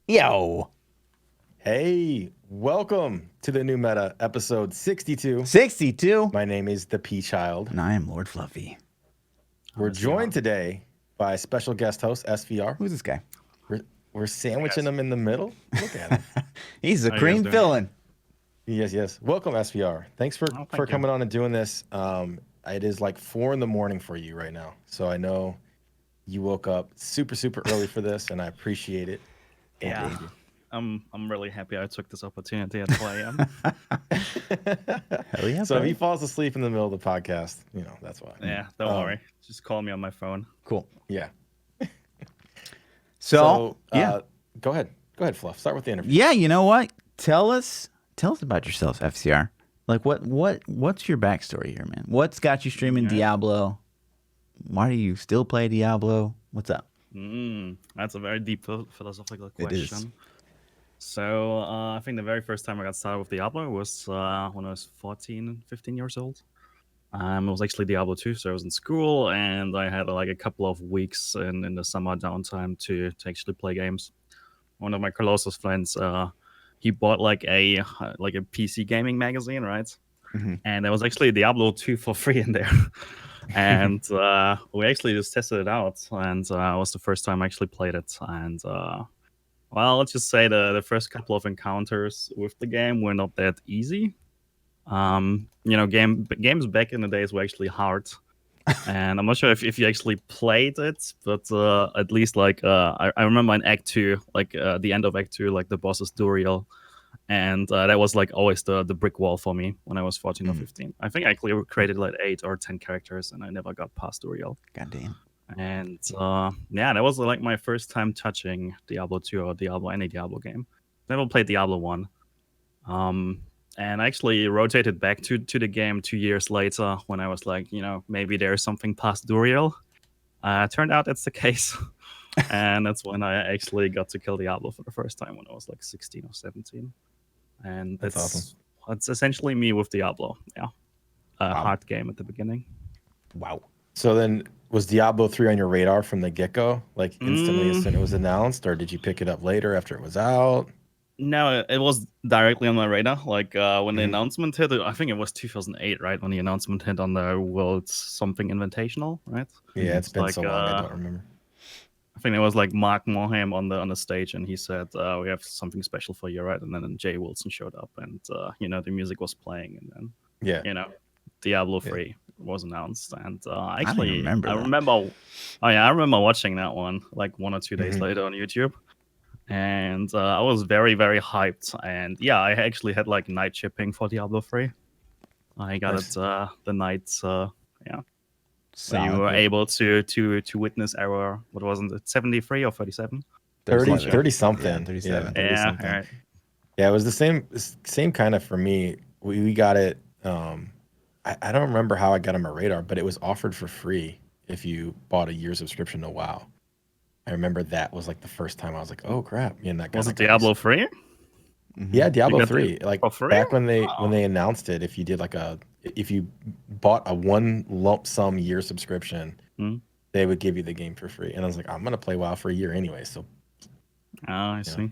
Yo, Hey, welcome to the new meta, episode 62. 62. My name is ThaPChild. And I am Lord Fluffy. We're joined today by special guest host, SVR. Who's this guy? We're sandwiching him in the middle. Look at him. He's a How you guys cream doing? filling. Yes. Welcome, SVR. Thanks for Thank you. coming on and doing this. It is like 4 a.m. for you right now. So I know you woke up super early for this, and I appreciate it. Yeah. I'm really happy I took this opportunity at 4 a.m. Hell yeah, So if buddy. he falls asleep in the middle of the podcast, that's why. Yeah, don't worry. Just call me on my phone. Cool. Yeah. So, Go ahead, Fluff. Start with the interview. yeah, you know what? Tell us about yourself, FCR. Like, what's your backstory here, man? What's got you streaming Yeah. Diablo? Why do you still play Diablo? What's up? That's a very deep philosophical It is. question. So I think the very first time I got started with Diablo was when I was 14, 15 years old. It was actually Diablo 2, so I was in school and I had like a couple of weeks in the summer downtime to actually play games. One of my closest friends, he bought like a PC gaming magazine, right? Mhm. And there was actually Diablo 2 for free in there. And we actually just tested it out, and it was the first time I actually played it. And well, let's just say the first couple of encounters with the game were not that easy. Games back in the days were actually hard. And I'm not sure if you actually played it, but at least like I remember in Act 2, like the end of Act 2, like the boss is Duriel. And that was like always the brick wall for me when I was 14 or 15. I think I created like 8 or 10 characters and I never got past Duriel. Goddamn. And yeah, that was like my first time touching Diablo 2 or any Diablo game. Never played Diablo 1. And I actually rotated back to the game 2 years later when I was like, maybe there's something past Duriel. Turned out that's the case. And that's when I actually got to kill Diablo for the first time when I was like 16 or 17. And That's awesome. That's essentially me with Diablo. Yeah. Wow. Hard game at the beginning. Wow. So then, was Diablo 3 on your radar from the get-go? Like instantly as soon as it was announced, or did you pick it up later after it was out? No, it was directly on my radar. Like when the announcement hit, I think it was 2008, right? When the announcement hit on the World Something Invitational, right? Yeah, it's been like, so long, I don't remember. I think it was like Mark Morhaime on the stage, and he said, "We have something special for you, right?" And then Jay Wilson showed up, and the music was playing, and then Diablo 3 was announced, and actually, remember I that. remember. Oh yeah, I remember watching that one like 1 or 2 days later on YouTube, and I was very very hyped, and yeah, I actually had like night shipping for Diablo 3. I got Nice. it the night, yeah. So you Solid. were able to witness our, what wasn't it, 73 or 37? 30 something. Yeah, 37. Yeah, 30 Yeah, something. all right. Yeah, it was the same kind of for me. We got it. I don't remember how I got on my radar, but it was offered for free if you bought a year subscription to WoW. I remember that was like the first time I was like, oh crap, that Was kinda it Diablo 3? Yeah, Diablo got 3. it Like for free? back when they Wow. announced it, if you bought a one lump sum year subscription, Hmm. they would give you the game for free. And I was like, I'm gonna play WoW for a year anyway. So Oh, I see.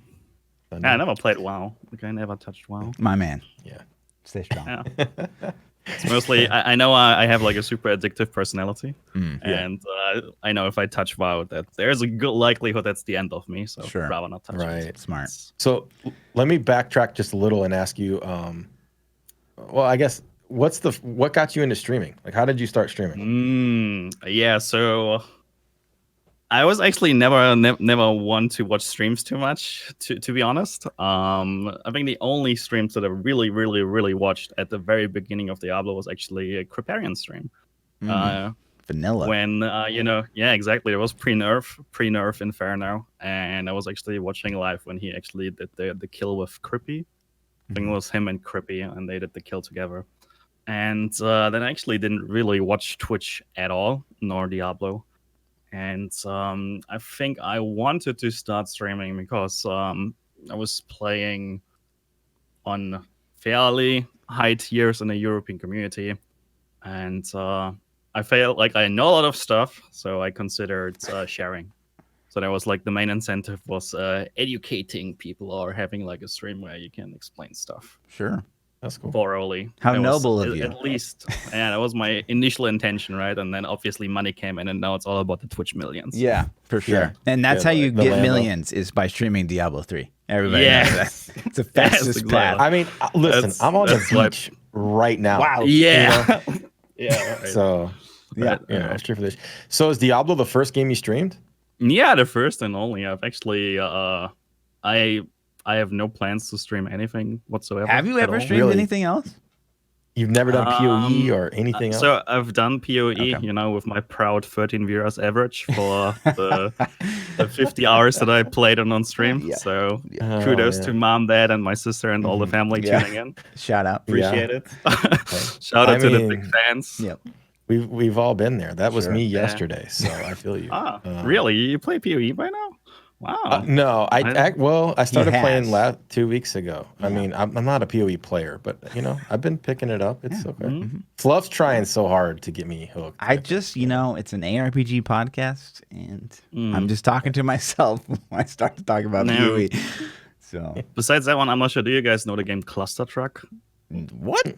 I Yeah, I know. never played WoW. Like, I never touched WoW. My man. Yeah. Stay strong. Yeah. It's mostly, I know I have like a super addictive personality. Mm. Yeah. And I know if I touch WoW, that there's a good likelihood that's the end of me. So Sure. rather not touch it. Right. Smart. So let me backtrack just a little and ask you, well, I guess what got you into streaming? Like how did you start streaming? Yeah, so I was actually never one to watch streams too much, to be honest. I think the only streams that I really watched at the very beginning of Diablo was actually a Creparian stream. Vanilla. When yeah, exactly. It was pre-nerf Inferno, and I was actually watching live when he actually did the kill with Crippy. I think it was him and Crippy, and they did the kill together. And then I actually didn't really watch Twitch at all, nor Diablo. And I think I wanted to start streaming because I was playing on fairly high tiers in the European community, and I felt like I know a lot of stuff, so I considered sharing. So that was like the main incentive was educating people or having like a stream where you can explain stuff Sure. That's cool. thoroughly. How That was noble of you. At least, yeah, that was my initial intention, right? And then obviously money came in, and now it's all about the Twitch millions. Yeah, for sure. Yeah. And that's Yeah, how you the get Lambo. millions is by streaming Diablo 3. Everybody knows Yes. that. It's the fastest exactly. path. I mean, listen, That's- I'm on the that's like- beach right now. Wow. Yeah. Yeah. Right. So, Yeah. I'm streaming for this. So, is Diablo the first game you streamed? Yeah, the first and only. I've actually, I have no plans to stream anything whatsoever. Have you at ever all. streamed Really? anything else? You've never done PoE or anything else? So I've done PoE, Okay. with my proud 13 viewers average for the 50 hours that I played on stream. Yeah. So Oh, kudos yeah. to mom, dad, and my sister and all the family Yeah. tuning in. Shout out. Yeah. Appreciate it. Shout out I to the mean, big fans. Yep. We've all been there. That was Sure. me Yeah. yesterday, so I feel you. Really? You play PoE by now? Wow. No, I started has. playing 2 weeks ago. I mean, I'm not a PoE player, but I've been picking it up. It's okay. Mm-hmm. Fluff's trying so hard to get me hooked. I just, it's an ARPG podcast, and I'm just talking to myself when I start to talk about No. PoE. So, Besides that one, I'm not sure. Do you guys know the game Cluster Truck? what?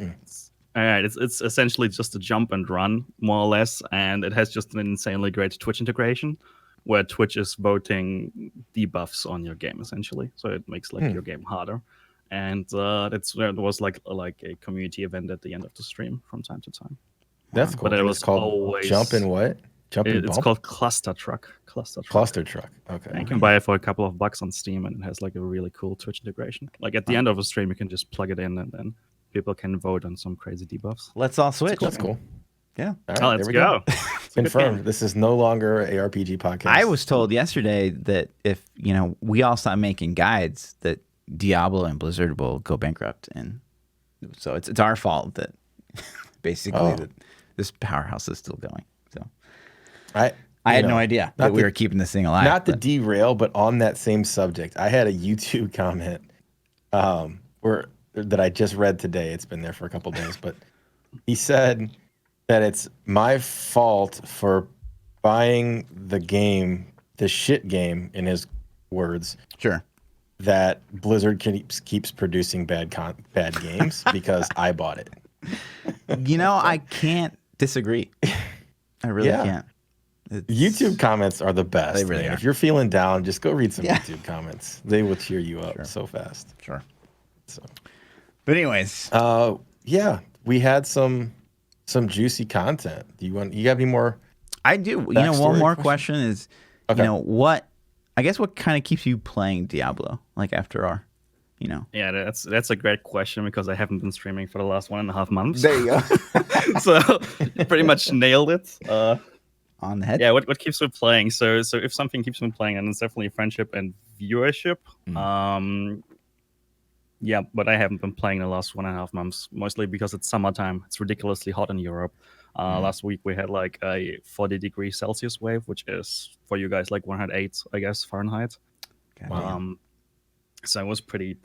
All right, it's essentially just a jump and run, more or less, and it has just an insanely great Twitch integration, where Twitch is voting debuffs on your game essentially, so it makes your game harder. And that's where there was like a community event at the end of the stream from time to time. That's cool. But it And was it's called always Jump and what? Jump and It's Bump? called Cluster Truck. Cluster Truck. Cluster Truck. Okay. And you can buy it for a couple of bucks on Steam, and it has like a really cool Twitch integration. Like at the end of a stream, you can just plug it in, and then people can vote on some crazy debuffs. Let's all switch. That's cool. Yeah. All right, Oh, there let's we go. Confirmed. This is no longer an ARPG podcast. I was told yesterday that if, we all stop making guides, that Diablo and Blizzard will go bankrupt. And so it's our fault that basically that this powerhouse is still going. So I had no idea that we were keeping this thing alive. Not to derail, but on that same subject, I had a YouTube comment that I just read today. It's been there for a couple days, but he said that it's my fault for buying the shit game, in his words, Sure. that Blizzard keeps producing bad games because I bought it. I can't disagree. I really Yeah. can't. YouTube comments are the best. They really man. are. If you're feeling down, just go read some Yeah. YouTube comments. They will cheer you up so fast. Sure. So, But anyways, yeah, we had some juicy content. You got any more? I do. One backstory more question? question is, Okay. what kind of keeps you playing Diablo? Like after our, Yeah, that's a great question because I haven't been streaming for the last 1.5 months. There you go. So you pretty much nailed it. On the head. Yeah, what keeps me playing? So if something keeps me playing, then it's definitely friendship and viewership. Yeah, but I haven't been playing the last 1.5 months, mostly because it's summertime. It's ridiculously hot in Europe. Last week we had like a 40 Celsius wave, which is for you guys like 108, I guess, Fahrenheit. So it was pretty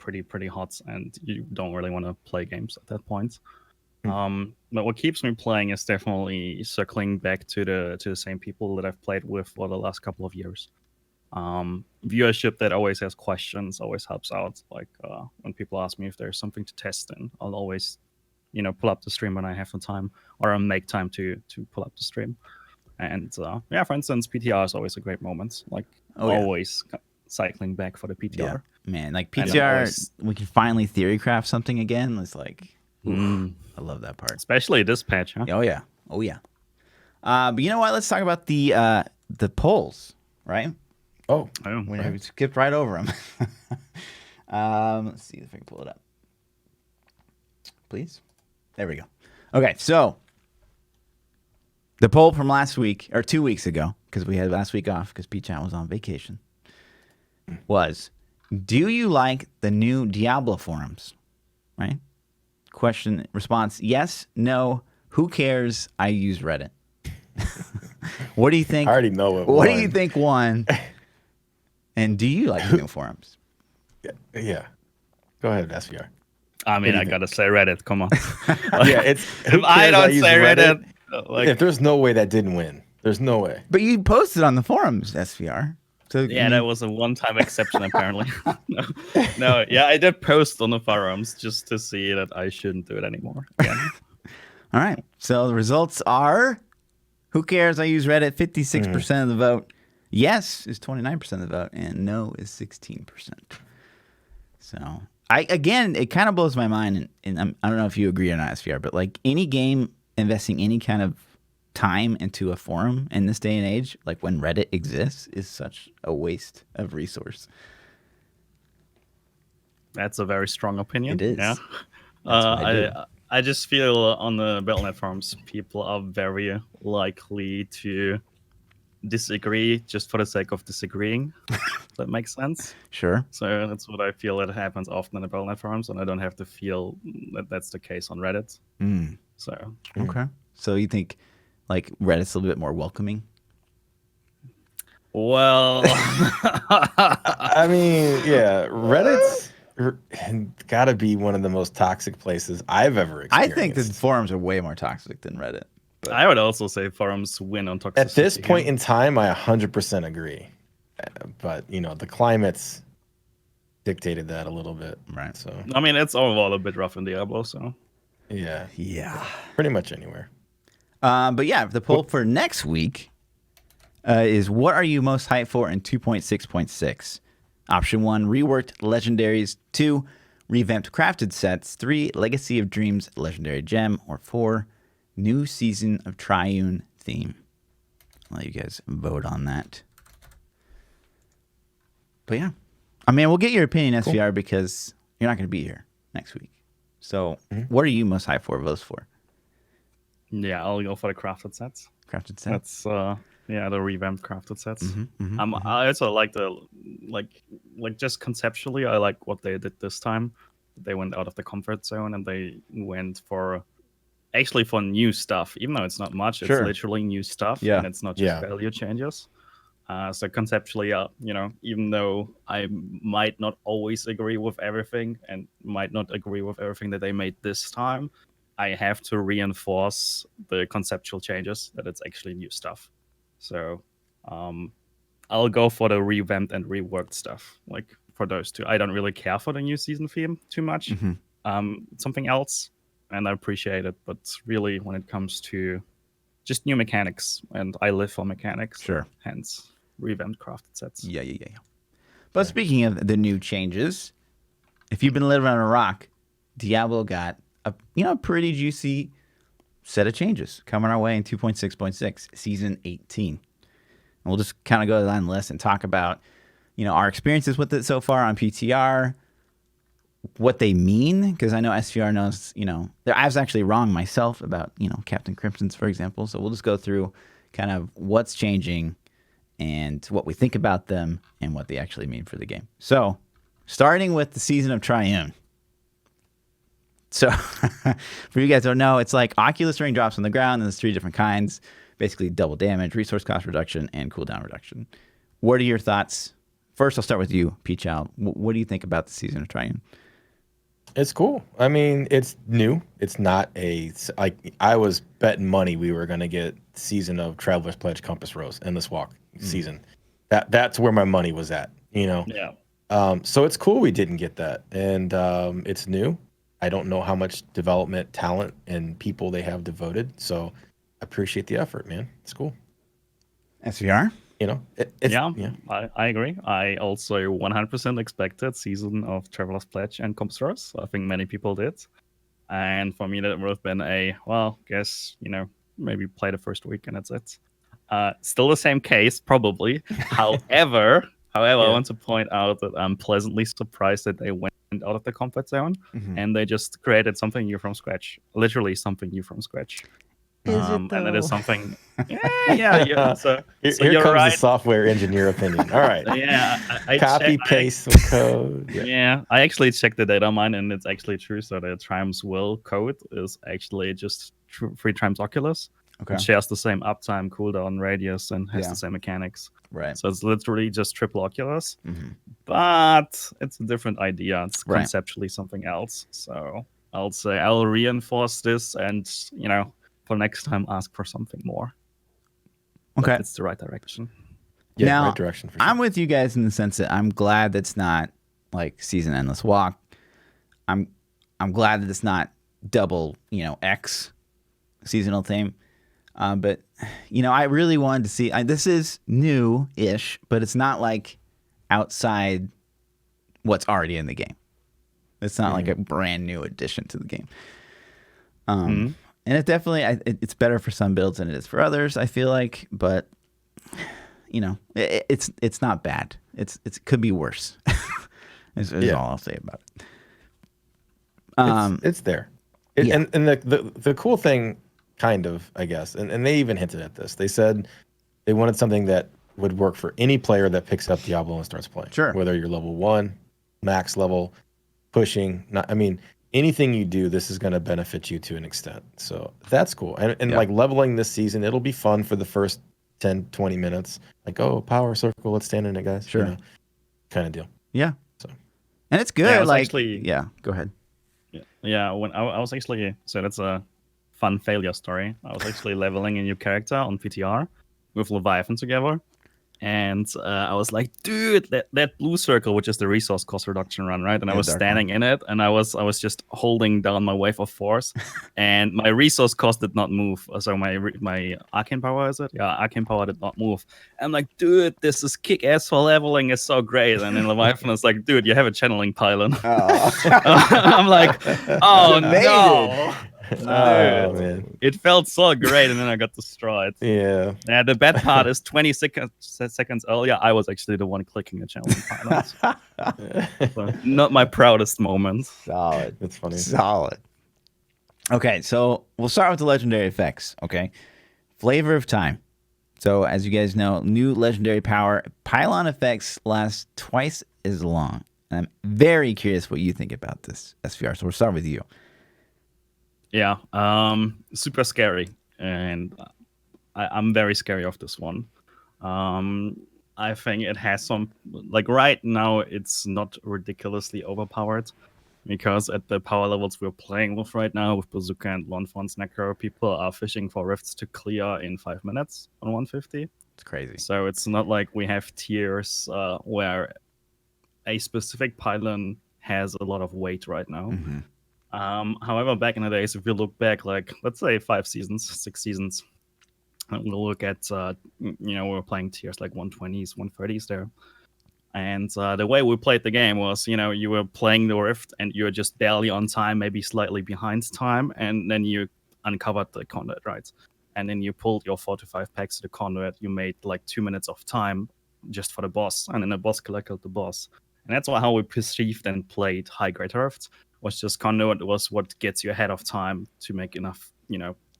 hot, and you don't really want to play games at that point. But what keeps me playing is definitely circling back to the same people that I've played with for the last couple of years. Viewership that always has questions always helps out. Like when people ask me if there's something to test, and I'll always, pull up the stream when I have the time, or I'll make time to pull up the stream. And yeah, for instance, PTR is always a great moment. Like always cycling back for the PTR. Yeah. Man, like And PTR, always- we can finally theory craft something again. It's like, I love that part. Especially this patch, huh? Oh yeah. But you know what? Let's talk about the polls, right? Oh, We skipped right over them. Let's see if I can pull it up. Please. There we go. Okay, so the poll from last week, or 2 weeks ago, because we had last week off because PChat was on vacation, was, do you like the new Diablo forums? Right? Question, response, yes, no, who cares? I use Reddit. What do you think? I already know it. What do you think won? And do you like the new forums? Yeah. Go ahead, SVR. I mean, do you I gotta say Reddit. Come on. Yeah, it's. If I don't say Reddit, like, If there's no way that didn't win, there's no way. But you posted on the forums, SVR. So Yeah, that was a one-time exception, apparently. No, yeah, I did post on the forums just to see that I shouldn't do it anymore. Again. All right. So the results are, who cares? I use Reddit. 56% of the vote. Yes is 29% of the vote, and no is 16%. So it kind of blows my mind, and I don't know if you agree or not, SVR, but like any game investing any kind of time into a forum in this day and age, like when Reddit exists, is such a waste of resource. That's a very strong opinion. It is. Yeah. That's what I do. I just feel on the Battle.net forums, people are very likely to disagree just for the sake of disagreeing. If that makes sense. Sure. So that's what I feel that happens often in the Battle.net forums, and I don't have to feel that that's the case on Reddit. So Okay. So you think like Reddit's a little bit more welcoming? well, I mean, yeah, Reddit's got to be one of the most toxic places I've ever I experienced. think the forums are way more toxic than Reddit. I would also say forums win on toxicity. At this point in time, I 100% agree. But, the climate's dictated that a little bit. Right. So, I mean, it's overall a bit rough in Diablo, so. yeah. Yeah. Pretty much anywhere. But yeah, the poll for next week is, what are you most hyped for in 2.6.6? Option 1, reworked legendaries. 2, revamped crafted sets. 3, Legacy of Dreams legendary gem. Or 4, new season of Triune theme. I'll let you guys vote on that. But yeah, I mean, we'll get your opinion, SVR, because you're not going to be here next week. So what are you most hyped for, votes for? Yeah, I'll go for the crafted sets. Crafted sets? That's the revamped crafted sets. I also like the just conceptually, I like what they did this time. They went out of the comfort zone and they went for new stuff. Even though it's not much, it's literally new stuff, and it's not just value changes. So conceptually, even though I might not always agree with everything and might not agree with everything that they made this time, I have to reinforce the conceptual changes that it's actually new stuff. So I'll go for the revamped and reworked stuff. Like for those two, I don't really care for the new season theme too much. Something else, and I appreciate it. But really, when it comes to just new mechanics, and I live for mechanics. Hence, revamped crafted sets. Yeah. But speaking of the new changes, if you've been living on a rock, Diablo got a pretty juicy set of changes coming our way in 2.6.6 season 18. And we'll just kind of go down the list and talk about our experiences with it so far on PTR, what they mean, because I know SVR knows, I was actually wrong myself about, Captain Crimson's, for example. So we'll just go through kind of what's changing and what we think about them and what they actually mean for the game. So starting with the Season of Triune. So for you guys who don't know, it's like Oculus Ring drops on the ground, and there's 3 different kinds, basically double damage, resource cost reduction, and cooldown reduction. What are your thoughts? First, I'll start with you, ThaPChild. What do you think about the Season of Triune? It's cool. I mean, it's new. It's not I was betting money we were going to get Season of Traveler's Pledge Compass Rose Endless Walk season. That's where my money was at, Yeah. So it's cool we didn't get that. And it's new. I don't know how much development, talent, and people they have devoted. So I appreciate the effort, man. It's cool. SVR? I agree. I also 100% expected Season of Traveler's Pledge and Compass Rose. I think many people did. And for me, that would have been maybe play the first week and that's it. Still the same case, probably. However, I want to point out that I'm pleasantly surprised that they went out of the comfort zone and they just created something new from scratch. Literally something new from scratch. Is it though? And it is something. Yeah. So here you're comes right. the software engineer opinion. All right. Yeah. I Copy paste some code. Yeah, I actually checked the data mine, and it's actually true. So the Triumph's Will code is actually just 3 times Oculus. Okay. It shares the same uptime, cooldown, radius, and has the same mechanics. Right. So it's literally just triple Oculus, but it's a different idea. It's conceptually something else. So I'll say I'll reinforce this, and for next time, ask for something more. Okay, it's the right direction. Yeah, Now, right direction for sure. I'm with you guys in the sense that I'm glad that's not like season endless walk. I'm glad that it's not double, X seasonal theme. But I really wanted to see. This is new-ish, but it's not like outside what's already in the game. It's not like a brand new addition to the game. And it definitely, it's better for some builds than it is for others, I feel like. But it's not bad. It could be worse. is all I'll say about it. It's there. Yeah. And the cool thing, kind of, I guess, and they even hinted at this. They said they wanted something that would work for any player that picks up Diablo and starts playing. Sure. Whether you're level 1, max level, pushing, anything you do, this is going to benefit you to an extent. So that's cool. And like leveling this season, it'll be fun for the first 10, 20 minutes. Like, oh, power circle, let's stand in it, guys. Sure. Kind of deal. Yeah. So. And it's good. Go ahead. Yeah, when I was actually, so that's a fun failure story. I was actually leveling a new character on PTR with Leviathan together. And I was like, dude, that blue circle, which is the resource cost reduction run, right? And I was standing in it, and I was just holding down my wave of force, and my resource cost did not move. So my arcane power, is it? Yeah, arcane power did not move. I'm like, dude, this is kick-ass for leveling. It's so great. And then Leviathan is like, dude, you have a channeling pylon. I'm like, oh no. Oh, man. It felt so great, and then I got destroyed. Yeah. Yeah, the bad part is 20 seconds earlier, I was actually the one clicking a channeling pylon. So not my proudest moment. Solid. That's funny. Solid. Okay, so we'll start with the legendary effects, okay? Flavor of Time. So as you guys know, new legendary power. Pylon effects last twice as long. And I'm very curious what you think about this, SVR. So we'll start with you. Yeah, super scary, and I'm very scary of this one. I think it has some, like right now, it's not ridiculously overpowered, because at the power levels we're playing with right now, with Bazooka and Lonfon's Necro, people are fishing for rifts to clear in 5 minutes on 150. It's crazy. So it's not like we have tiers where a specific pylon has a lot of weight right now. Mm-hmm. However, back in the days, if you look back, like, let's say 5 seasons, 6 seasons, and we'll look at, we were playing tiers like 120s, 130s there. And the way we played the game was, you were playing the rift and you were just barely on time, maybe slightly behind time, and then you uncovered the conduit, right? And then you pulled your 4 to 5 packs to the conduit. You made like 2 minutes of time just for the boss, and then the boss killed the boss. And that's how we perceived and played high-grade rifts. Was just conduit was what gets you ahead of time to make enough,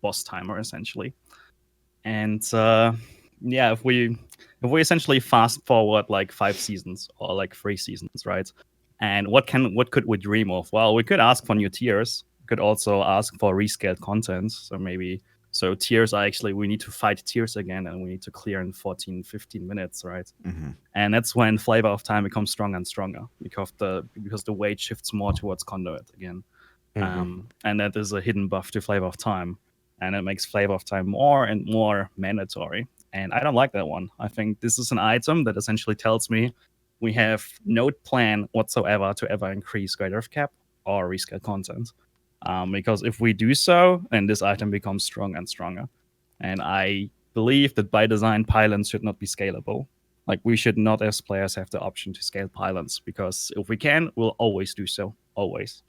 boss timer essentially. And if we essentially fast forward like 5 seasons or like 3 seasons, right? And what could we dream of? Well, we could ask for new tiers. We could also ask for rescaled content. So tiers are actually, we need to fight tiers again, and we need to clear in 14, 15 minutes, right? Mm-hmm. And that's when Flavor of Time becomes stronger and stronger, because the weight shifts more towards conduit again. Mm-hmm. And that is a hidden buff to Flavor of Time. And it makes Flavor of Time more and more mandatory. And I don't like that one. I think this is an item that essentially tells me we have no plan whatsoever to ever increase Great Earth Cap or rescale content. Because if we do so, then this item becomes stronger and stronger. And I believe that by design, pylons should not be scalable. Like, we should not, as players, have the option to scale pylons, because if we can, we'll always do so. Always.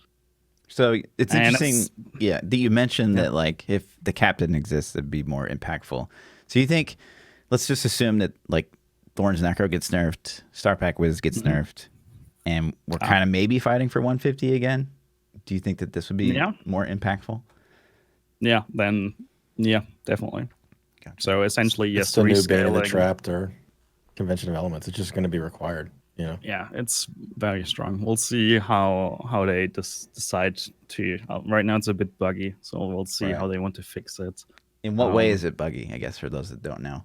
So it's interesting, that you mentioned that, like, if the cap didn't exist, it'd be more impactful. So you think, let's just assume that, like, Thorn's Necro gets nerfed, Starpack Wiz gets nerfed, and we're kind of maybe fighting for 150 again? Do you think that this would be more impactful? Yeah, definitely. Gotcha. So essentially, yes, it's the new Bane of the Trapped or Convention of Elements. It's just going to be required, Yeah, it's very strong. We'll see how they decide to. Right now, it's a bit buggy, so we'll see how they want to fix it. In what way is it buggy? I guess for those that don't know.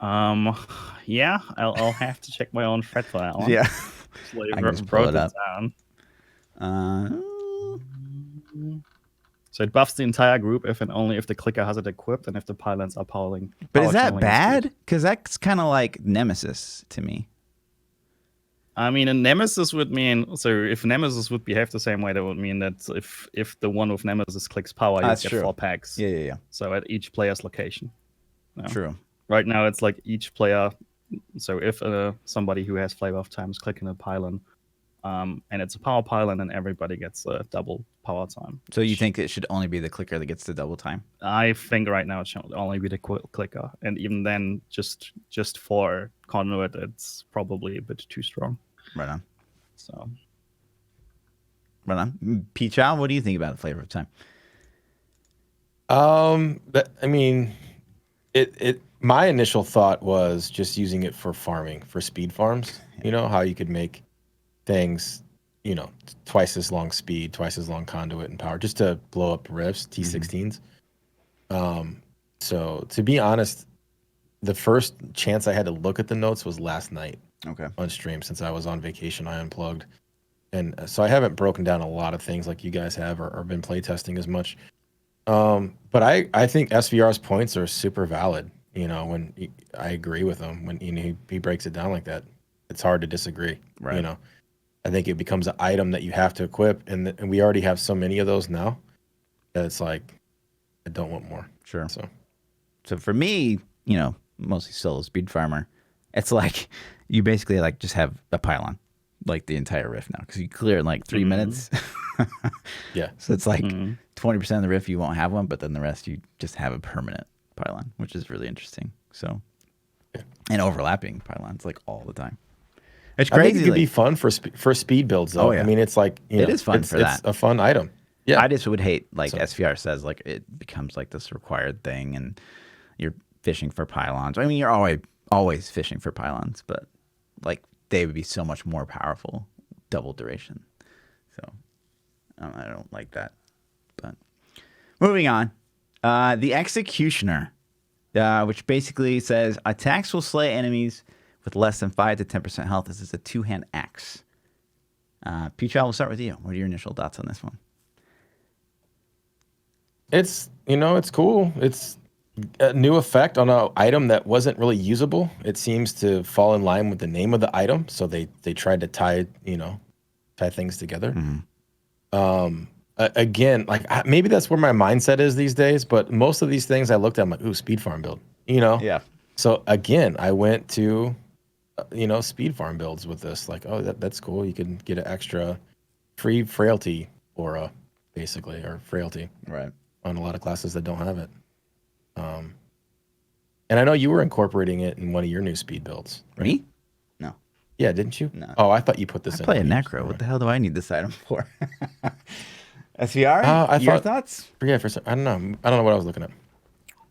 I'll have to check my own thread for that one. Yeah, I just pull it up. Down. So it buffs the entire group if and only if the clicker has it equipped and if the pylons are powering. But power is that channeling bad? speed. Because that's kind of like Nemesis to me. I mean, a Nemesis would mean, so if Nemesis would behave the same way, that would mean that if the one with Nemesis clicks power, you That's get true. 4 packs. Yeah. So at each player's location. No. True. Right now, it's like each player. So if somebody who has Flavor of Time is clicking a pylon, and it's a power pylon, then everybody gets a double power time. So you think it should only be the clicker that gets the double time? I think right now it should only be the clicker, and even then, just for conduit, it's probably a bit too strong. Right on. So, Right on. ThaPChild, what do you think about the Flavor of Time? I mean, my initial thought was just using it for farming, for speed farms. You know how you could make things, you know, twice as long speed, twice as long conduit and power, just to blow up rifts, T16s. So to be honest, the first chance I had to look at the notes was last night. Okay. On stream, since I was on vacation, I unplugged, and so I haven't broken down a lot of things like you guys have, or been playtesting as much. But I think SVR's points are super valid. You know, when I agree with him when he breaks it down like that, it's hard to disagree. Right. You know, I think it becomes an item that you have to equip, and we already have so many of those now that it's like I don't want more. Sure. So for me, you know, mostly solo speed farmer, it's like you basically like just have a pylon like the entire rift now because you clear in like 3 minutes. yeah. So it's like 20% of the rift you won't have one, but then the rest you just have a permanent pylon, which is really interesting. So and overlapping pylons like all the time. It's crazy. I think it could be fun for speed builds though. Oh, yeah. I mean, it's like It is fun for that. It's a fun item. Yeah. I just would hate like SVR says like it becomes like this required thing and you're fishing for pylons. I mean, you're always fishing for pylons, but like they would be so much more powerful, double duration. So I don't like that. But moving on, the Executioner, which basically says attacks will slay enemies with less than 5 to 10% health. This is a 2-hand axe. ThaPChild, we'll start with you. What are your initial thoughts on this one? It's, you know, it's cool. It's a new effect on an item that wasn't really usable. It seems to fall in line with the name of the item, so they tried to tie things together. Again, like maybe that's where my mindset is these days, but most of these things I looked at, I'm like, ooh, speed farm build, you know? Yeah. So again, I went to, speed farm builds with this. Like, oh, that's cool. You can get an extra free frailty aura, basically, or frailty. Right. On a lot of classes that don't have it. And I know you were incorporating it in one of your new speed builds. Right? Me? No. Yeah, didn't you? No. Oh, I thought you put this in. I play a yours. necro. What the hell do I need this item for? SVR? Your thoughts? Yeah, I don't know what I was looking at.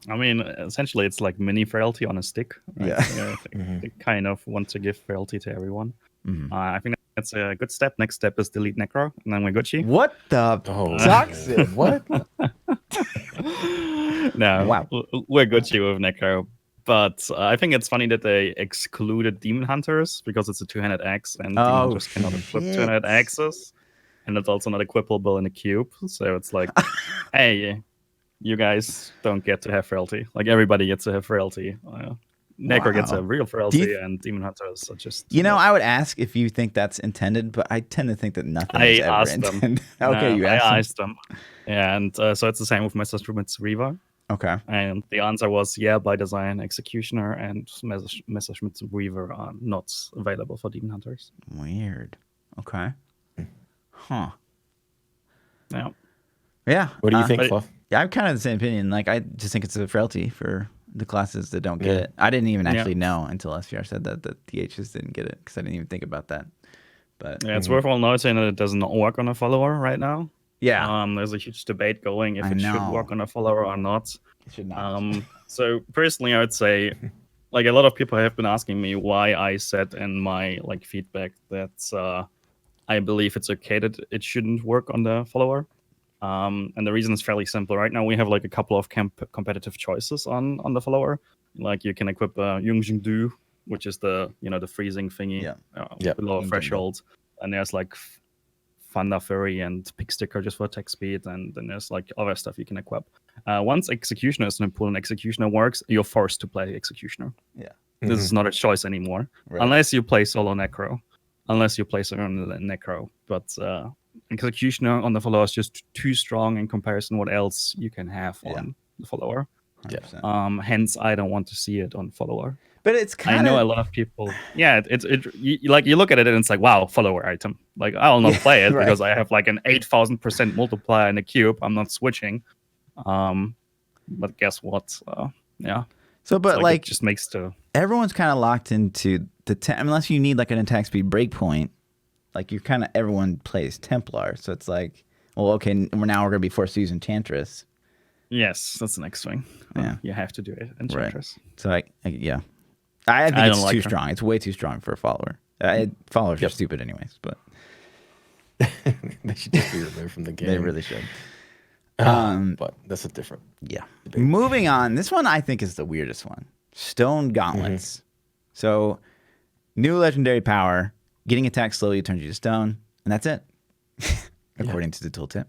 I mean, essentially, it's like mini frailty on a stick. Right? Yeah. They kind of want to give frailty to everyone. I think that's a good step. Next step is delete necro, and then we're Gucci. What the toxic? What? No, Wow. We're Gucci with necro. But I think it's funny that they excluded demon hunters because it's a 2-handed axe, and demon hunters cannot equip 2-handed axes, and it's also not equipable in a cube. So it's like, hey, you guys don't get to have frailty. Like everybody gets to have frailty. Necro gets a real frailty, and demon hunters are just. I would ask if you think that's intended, but I tend to think that nothing is ever intended. Okay, you asked them. Yeah, and so it's the same with Messerschmitt's reaver. Okay. And the answer was, yeah, by design, Executioner and Messerschmitt's reaver are not available for demon hunters. Weird. Okay. Huh. Yeah. Yeah. What do you think, Fluff? Yeah, I'm kind of the same opinion. Like, I just think it's a frailty for the classes that don't get it. I didn't even actually know until SVR said that the THs didn't get it because I didn't even think about that. But yeah, it's worthwhile noting that it does not work on a follower right now. Yeah. There's a huge debate going if it should work on a follower or not. It should not. So personally, I would say, like a lot of people have been asking me why I said in my feedback that I believe it's okay that it shouldn't work on the follower. And the reason is fairly simple. Right now, we have like a couple of competitive choices on the follower. Like you can equip Yungjing Du, which is the the freezing thingy below a threshold, and there's like Thunder Fury and Pick Sticker just for attack speed, and then there's like other stuff you can equip. Once Executioner is in a pool and Executioner works, you're forced to play Executioner. Yeah. This is not a choice anymore, Right. unless you play solo Necro. Unless you play solo Necro, but Executioner on the follower is just too strong in comparison what else you can have on the follower. 100%. Hence, I don't want to see it on follower. But it's I kind know a of lot of people. Yeah, you look at it and it's like, wow, follower item. Like I'll not play it right. because I have like an 8,000% multiplier in the cube. I'm not switching. But guess what? Yeah. so, but It's like it just makes the everyone's kind of locked into the unless you need like an attack speed breakpoint. Like you're kind of everyone plays Templar, so it's like, well, okay, we're gonna be forced to use Enchantress. yes, that's the next thing. Yeah. You have to do it. Enchantress. So I yeah, I think I it's don't like too her. strong. It's way too strong for a follower. Followers are stupid anyways, but They should just be removed from the game. they really should. But that's a different. Yeah. Moving on. This one I think is the weirdest one. Stone gauntlets. So new legendary power. Getting attacked slowly turns you to stone, and that's it. According to the tooltip.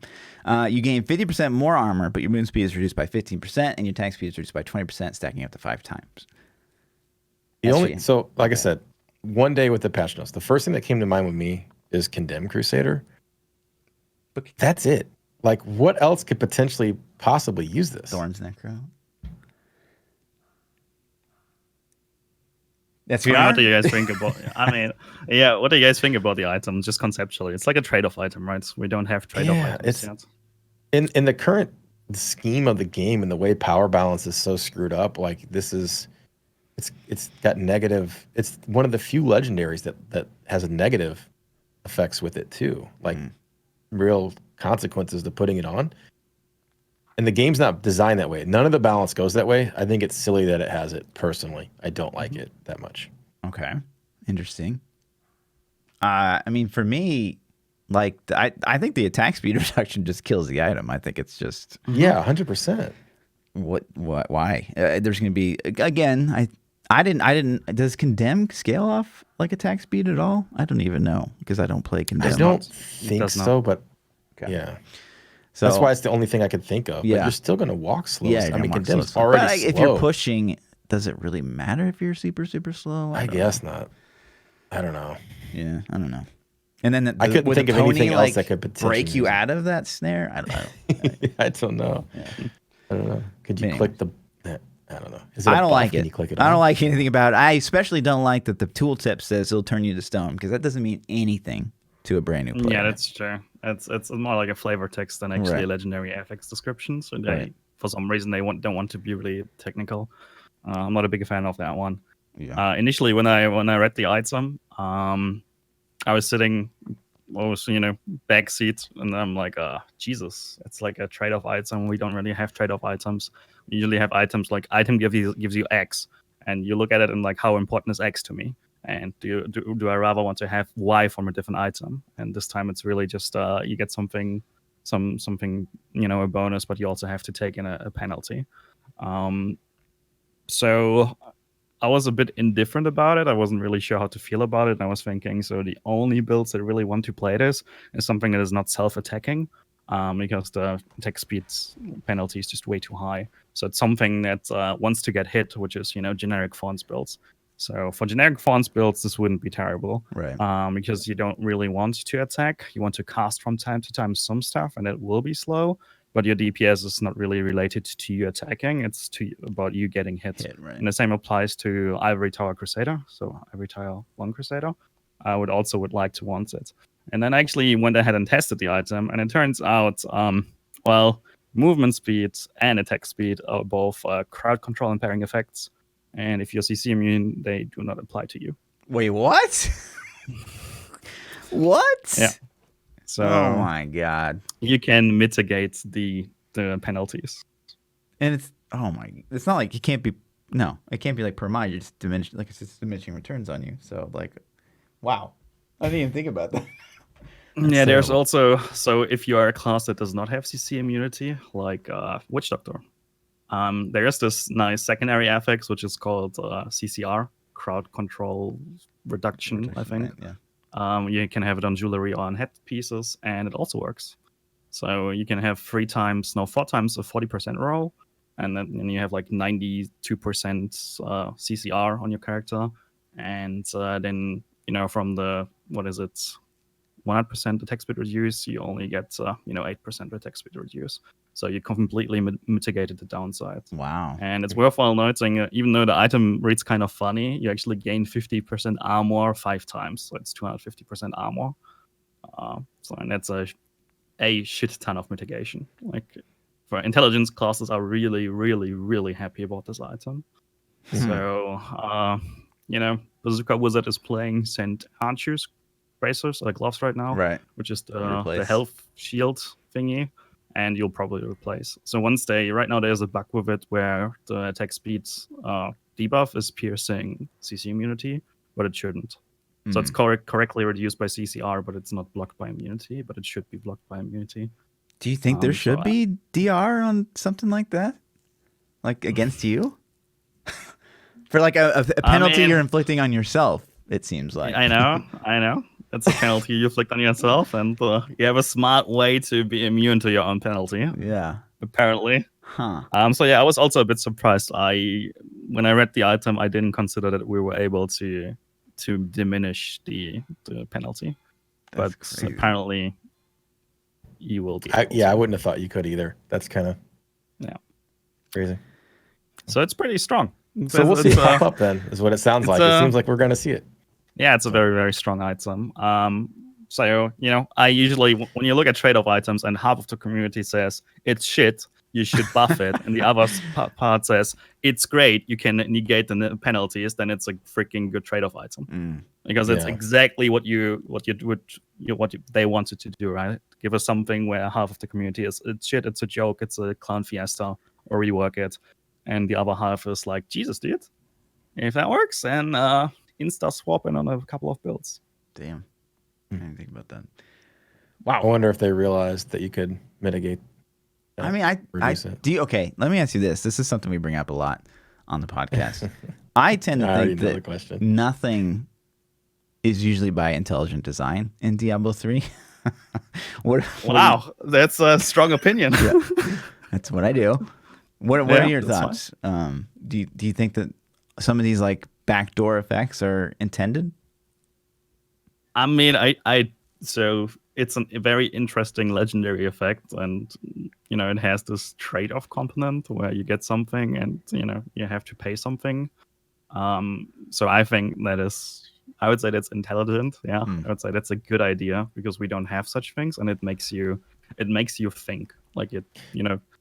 You gain 50% more armor, but your movement speed is reduced by 15%, and your attack speed is reduced by 20%, stacking up to 5 times. I said, one day with the patch notes, the first thing that came to mind with me is Condemned Crusader. But that's it. Like, what else could potentially possibly use this? Thorns Necro. That's I mean, what do VR? you guys think about? I mean, yeah, what do you guys think about the item? Just conceptually, it's like a trade-off item, right? We don't have trade-off items yet. In the current scheme of the game and the way power balance is so screwed up, like it's got negative. It's one of the few legendaries that has a negative effects with it too, like real consequences to putting it on. And the game's not designed that way. None of the balance goes that way. I think it's silly that it has it. Personally, I don't like it that much. Okay. Interesting. I mean, for me, like, I think the attack speed reduction just kills the item. I think it's just... Yeah, 100%. Why? There's going to be... Again, I didn't... Does Condemn scale off, like, attack speed at all? I don't even know, because I don't play Condemn. I don't think so, but yeah. So, that's why it's the only thing I could think of. Yeah. But you're still going to walk slow. Yeah, I mean, walk Condemn's slow. already But slow. if you're pushing, does it really matter if you're super, super slow? I guess not. I don't know. Yeah, I don't know. And then I couldn't think of anything else that could potentially break you out of that snare. I don't know. I don't know. Yeah. I don't know. Could you click the? I don't know. Is I don't buff like when it. You click I on? don't like anything about it. I especially don't like that the tooltip says it'll turn you to stone, because that doesn't mean anything to a brand new player. Yeah, that's true. It's more like a flavor text than actually a legendary FX description. So they, for some reason, don't want to be really technical. I'm not a big fan of that one. Yeah. Initially, when I read the item, I was sitting, back seat, and I'm like, Jesus, it's like a trade-off item. We don't really have trade-off items. We usually have items like item gives you X, and you look at it and like, how important is X to me? And do I rather want to have Y from a different item? And this time it's really just you get something, a bonus, but you also have to take in a penalty. So I was a bit indifferent about it. I wasn't really sure how to feel about it. And I was thinking, so the only builds that really want to play this is something that is not self-attacking, because the attack speed penalty is just way too high. So it's something that wants to get hit, which is, generic Fawns builds. So for generic Fawns builds, this wouldn't be terrible. Right. Because you don't really want to attack. You want to cast from time to time some stuff, and it will be slow. But your DPS is not really related to you attacking. It's about you getting hit. Right. And the same applies to Ivory Tower Crusader. So Ivory Tower 1 Crusader. I would like to want it. And then I actually went ahead and tested the item. And it turns out, movement speed and attack speed are both crowd control and pairing effects. And if you're CC immune, they do not apply to you. Wait, what? What? Yeah. So oh my god. You can mitigate the penalties. And it's not like it can't be like per mod. You're just diminishing, like it's just diminishing returns on you. So like, wow, I didn't even think about that. Yeah, there's also, so if you are a class that does not have CC immunity, like Witch Doctor, there is this nice secondary affix which is called CCR, crowd control reduction, I think. Yeah. You can have it on jewelry or on headpieces, and it also works. So you can have 4 times a 40% roll, and then you have like 92% CCR on your character, and then from the 100% attack speed reduce, you only get 8% attack speed reduce. So you completely mitigated the downside. Wow. And it's worthwhile noting, even though the item reads kind of funny, you actually gain 50% armor 5 times. So it's 250% armor. And that's a shit ton of mitigation. Like, for intelligence classes are really, really, really happy about this item. So, Bazooka Wizard is playing St. Archer's bracers, like gloves right now, Right. which is the health shield thingy, and you'll probably replace. So right now there's a bug with it where the attack speed debuff is piercing CC immunity, but it shouldn't. So it's correctly reduced by CCR, but it's not blocked by immunity, but it should be blocked by immunity. Do you think there should be DR on something like that? Like against you? For like a penalty you're inflicting on yourself, it seems like. I know. That's a penalty you inflict on yourself, and you have a smart way to be immune to your own penalty. Yeah. Apparently. Huh. So yeah, I was also a bit surprised. When I read the item, I didn't consider that we were able to diminish the penalty. That's but crazy. Apparently you will be I wouldn't have thought you could either. That's kind of crazy. So it's pretty strong. So we'll see it pop up then, is what it sounds like. It seems like we're going to see it. Yeah, it's a very, very strong item. So, I usually, when you look at trade-off items and half of the community says it's shit, you should buff it, and the other part says it's great, you can negate the penalties, then it's a freaking good trade-off item. Because it's exactly what they wanted to do, right? Give us something where half of the community is it's shit, it's a joke, it's a clown fiesta, or rework it, and the other half is like, Jesus, dude, if that works, and insta swapping on a couple of builds. Damn. I didn't think about that. Wow. I wonder if they realized that you could mitigate. I mean, okay, let me ask you this. This is something we bring up a lot on the podcast. I tend to think that nothing is usually by intelligent design in Diablo 3. Wow, that's a strong opinion. Yeah, that's what I do. What are your thoughts? Do you think that some of these like backdoor effects are intended? I mean, so it's a very interesting legendary effect, and it has this trade-off component where you get something and you have to pay something. So I think I would say that's intelligent. Yeah, I would say that's a good idea because we don't have such things, and it makes you think like it.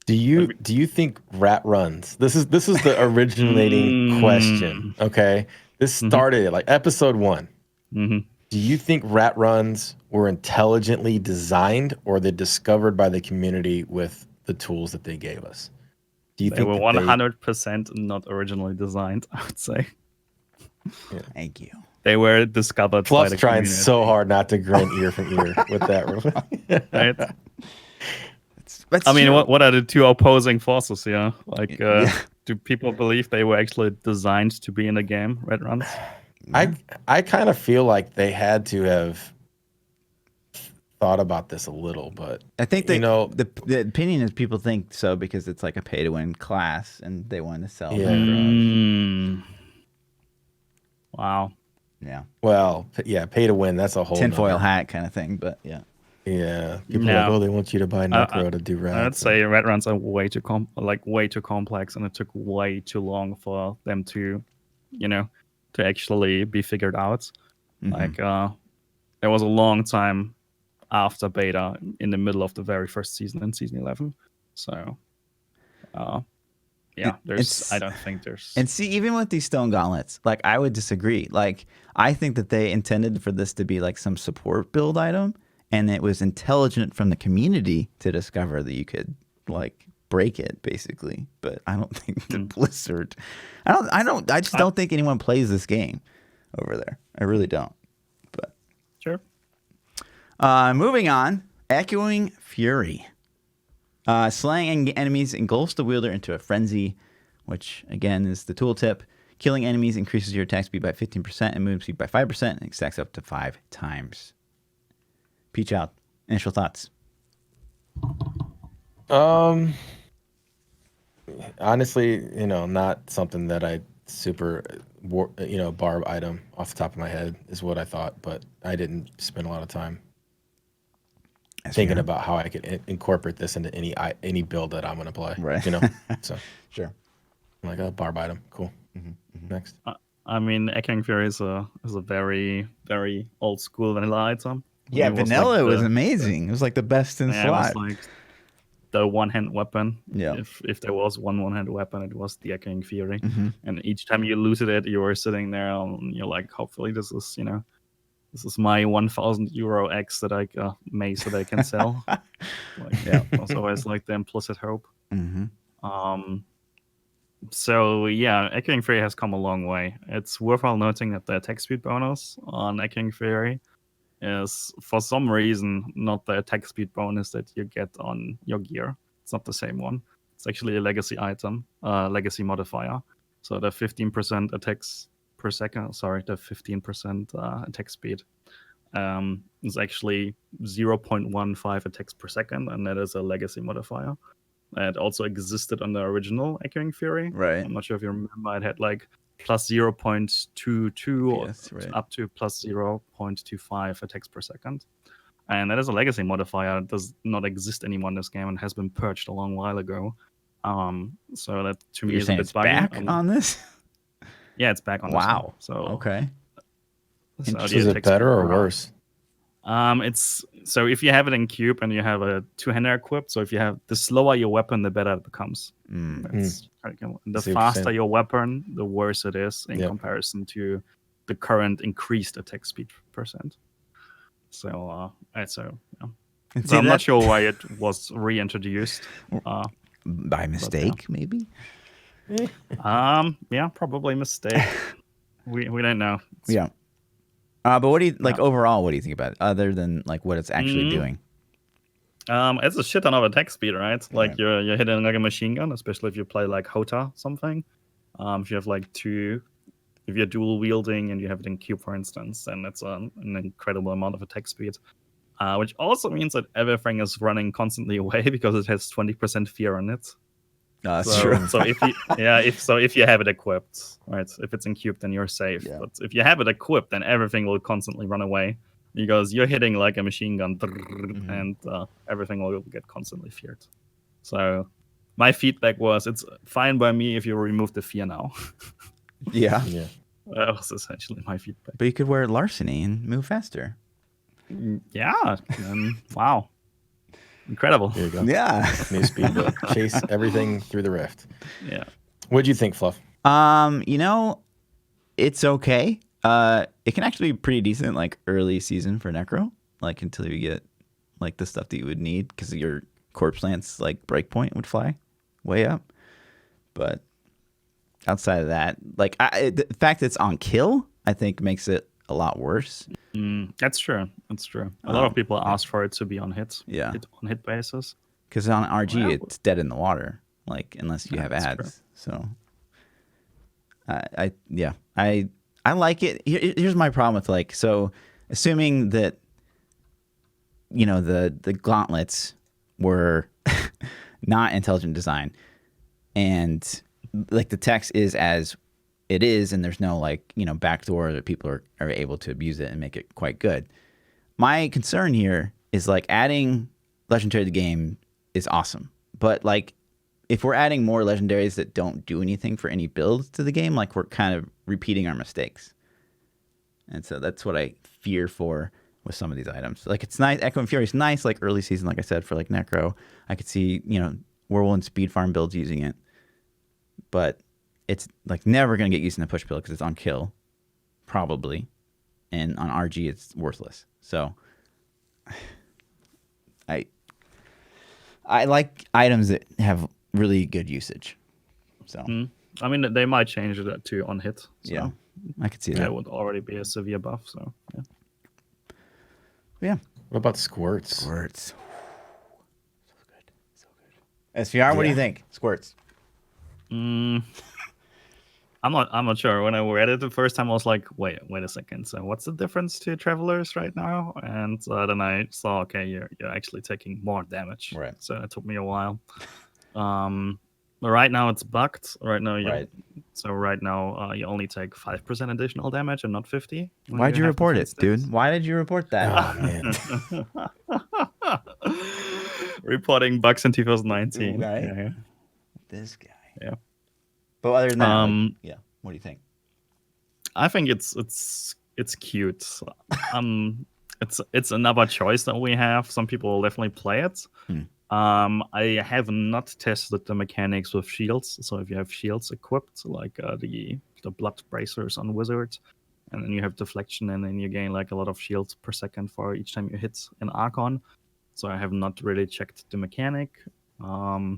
Do you think rat runs? This is the originating question. Okay, this started at like episode 1. Do you think rat runs were intelligently designed, or they discovered by the community with the tools that they gave us? Do you they think were 100% not originally designed? I would say. Yeah. Thank you. They were discovered. Fluff's by the trying community. so hard not to grin ear from ear with that. Right? That's I mean, true. what are the two opposing forces here? Like, do people believe they were actually designed to be in the game, red runs? I kind of feel like they had to have thought about this a little, but I think the opinion is people think so because it's like a pay to win class and they want to sell. Wow. Yeah. Well, yeah, pay to win. That's a whole tinfoil hat kind of thing, but yeah. Yeah, people are like, they want you to buy Necro to do rats. I'd say red runs are way too complex, and it took way too long for them to, to actually be figured out. Like, there was a long time after beta in the middle of the very first season in season 11. So, I don't think there's. And see, even with these stone gauntlets, like I would disagree. Like I think that they intended for this to be like some support build item, and it was intelligent from the community to discover that you could like break it basically. But I don't think the Blizzard. I just don't think anyone plays this game over there. I really don't. But sure. Moving on, Echoing Fury. Slaying enemies engulfs the wielder into a frenzy, which again is the tooltip. Killing enemies increases your attack speed by 15% and movement speed by 5%, and it stacks up to 5 times. ThaPChild, initial thoughts? Honestly, not something that I super, barb item off the top of my head is what I thought, but I didn't spend a lot of time thinking about how I could incorporate this into any build that I'm going to play. Right. So Sure. I'm like a barb item. Cool. Next. I mean, Echoing Fury is a very, very old school vanilla item. Yeah, It was vanilla like was amazing. It was like the best in Yeah, it slot. was like the one-hand weapon. Yeah. If there was one-hand weapon, it was the Echoing Fury. Mhm. And each time you looted it, you were sitting there and you're like, hopefully this is, this is my 1,000 euro X that I mace that I can sell. Yeah. It was always like the implicit hope. Mm-hmm. So yeah, Echoing Fury has come a long way. It's worthwhile noting that the attack speed bonus on Echoing Fury is for some reason not the attack speed bonus that you get on your gear. It's not the same one. It's actually a legacy item, legacy modifier. So the 15% attacks per second, the 15% attack speed is actually 0.15 attacks per second, and that is a legacy modifier. It also existed on the original Echoing Fury. Right. I'm not sure if you remember, it had like plus 0.22 Yes, right. up to plus 0.25 attacks per second. And that is a legacy modifier. It does not exist anymore in this game and has been purged a long while ago. So that to me You're is a saying bit it's buggy. back on this? Yeah, it's back on this one. Wow. So Okay. so the Is it attack better speed or per hour. worse? It's so if you have it in cube and you have a two-hander equipped, so if you have the slower your weapon, the better it becomes. That's the See what you're faster saying. your weapon, the worse it is in Yep. comparison to the current increased attack speed percent. So so I'm not sure why it was reintroduced. By mistake, maybe? Yeah, probably mistake. we don't know. Yeah. But what do you overall? What do you think about it, other than like what it's actually doing? It's a shit ton of attack speed, right? Like Right. you're hitting like a machine gun, especially if you play like Hota something. If you have like if you're dual wielding and you have it in cube, for instance, then it's an incredible amount of attack speed. Which also means that everything is running constantly away because it has 20% fear on it. That's So, true. so if you have it equipped, right? If it's in cube, then you're safe. Yeah. But if you have it equipped, then everything will constantly run away because you're hitting like a machine gun, and everything will get constantly feared. So my feedback was, it's fine by me if you remove the fear now. Yeah. Yeah. That was essentially my feedback. But you could wear larceny and move faster. Yeah. Wow. Incredible. Here you go. Yeah. New speed build. Chase everything through the rift. Yeah. What'd you think, Fluff? It's okay. It can actually be pretty decent, like early season for Necro, like until you get like the stuff that you would need because your corpse lance like breakpoint would fly way up. But outside of that, like the fact that it's on kill, I think makes it a lot worse. That's true. That's true. A lot of people ask for it to be on hit. Yeah. On hit basis. Because on RG, Well, it's dead in the water, like unless you have that's ads. true. So, I like it. Here's my problem with like, so assuming that the gauntlets were not intelligent design, and like the text is as it is, and there's no like backdoor that people are able to abuse it and make it quite good. My concern here is like adding legendary to the game is awesome, but like if we're adding more legendaries that don't do anything for any builds to the game, like we're kind of repeating our mistakes. And so that's what I fear for with some of these items. Like it's nice, Echo and Fury is nice, like early season, like I said, for like Necro. I could see, Whirlwind Speed Farm builds using it. But it's like never going to get used in the push build because it's on kill, probably. And on RG, it's worthless. So I like items that have really good usage. So I mean, they might change it to on hit. So yeah, I could see that. that would already be a severe buff. So yeah. Yeah. What about squirts? Squirts. So good. So good. SVR, what do you think? Squirts. I'm not sure. When I read it the first time, I was like, wait a second. So what's the difference to travelers right now? And then I saw, okay, you're actually taking more damage. Right. So it took me a while. But right now it's bugged. Right now you only take 5% additional damage and not 50. when Why'd you have report it, defense stats. dude? Why did you report that? Oh man. Reporting bugs in 2019. Right. Yeah. This guy. Yeah. But other than that, Um, yeah. What do you think? I think it's cute. It's another choice that we have. Some people will definitely play it. I have not tested the mechanics with shields. So if you have shields equipped, like the blood bracers on wizards, and then you have deflection, and then you gain like a lot of shields per second for each time you hit an Archon. So I have not really checked the mechanic. I'll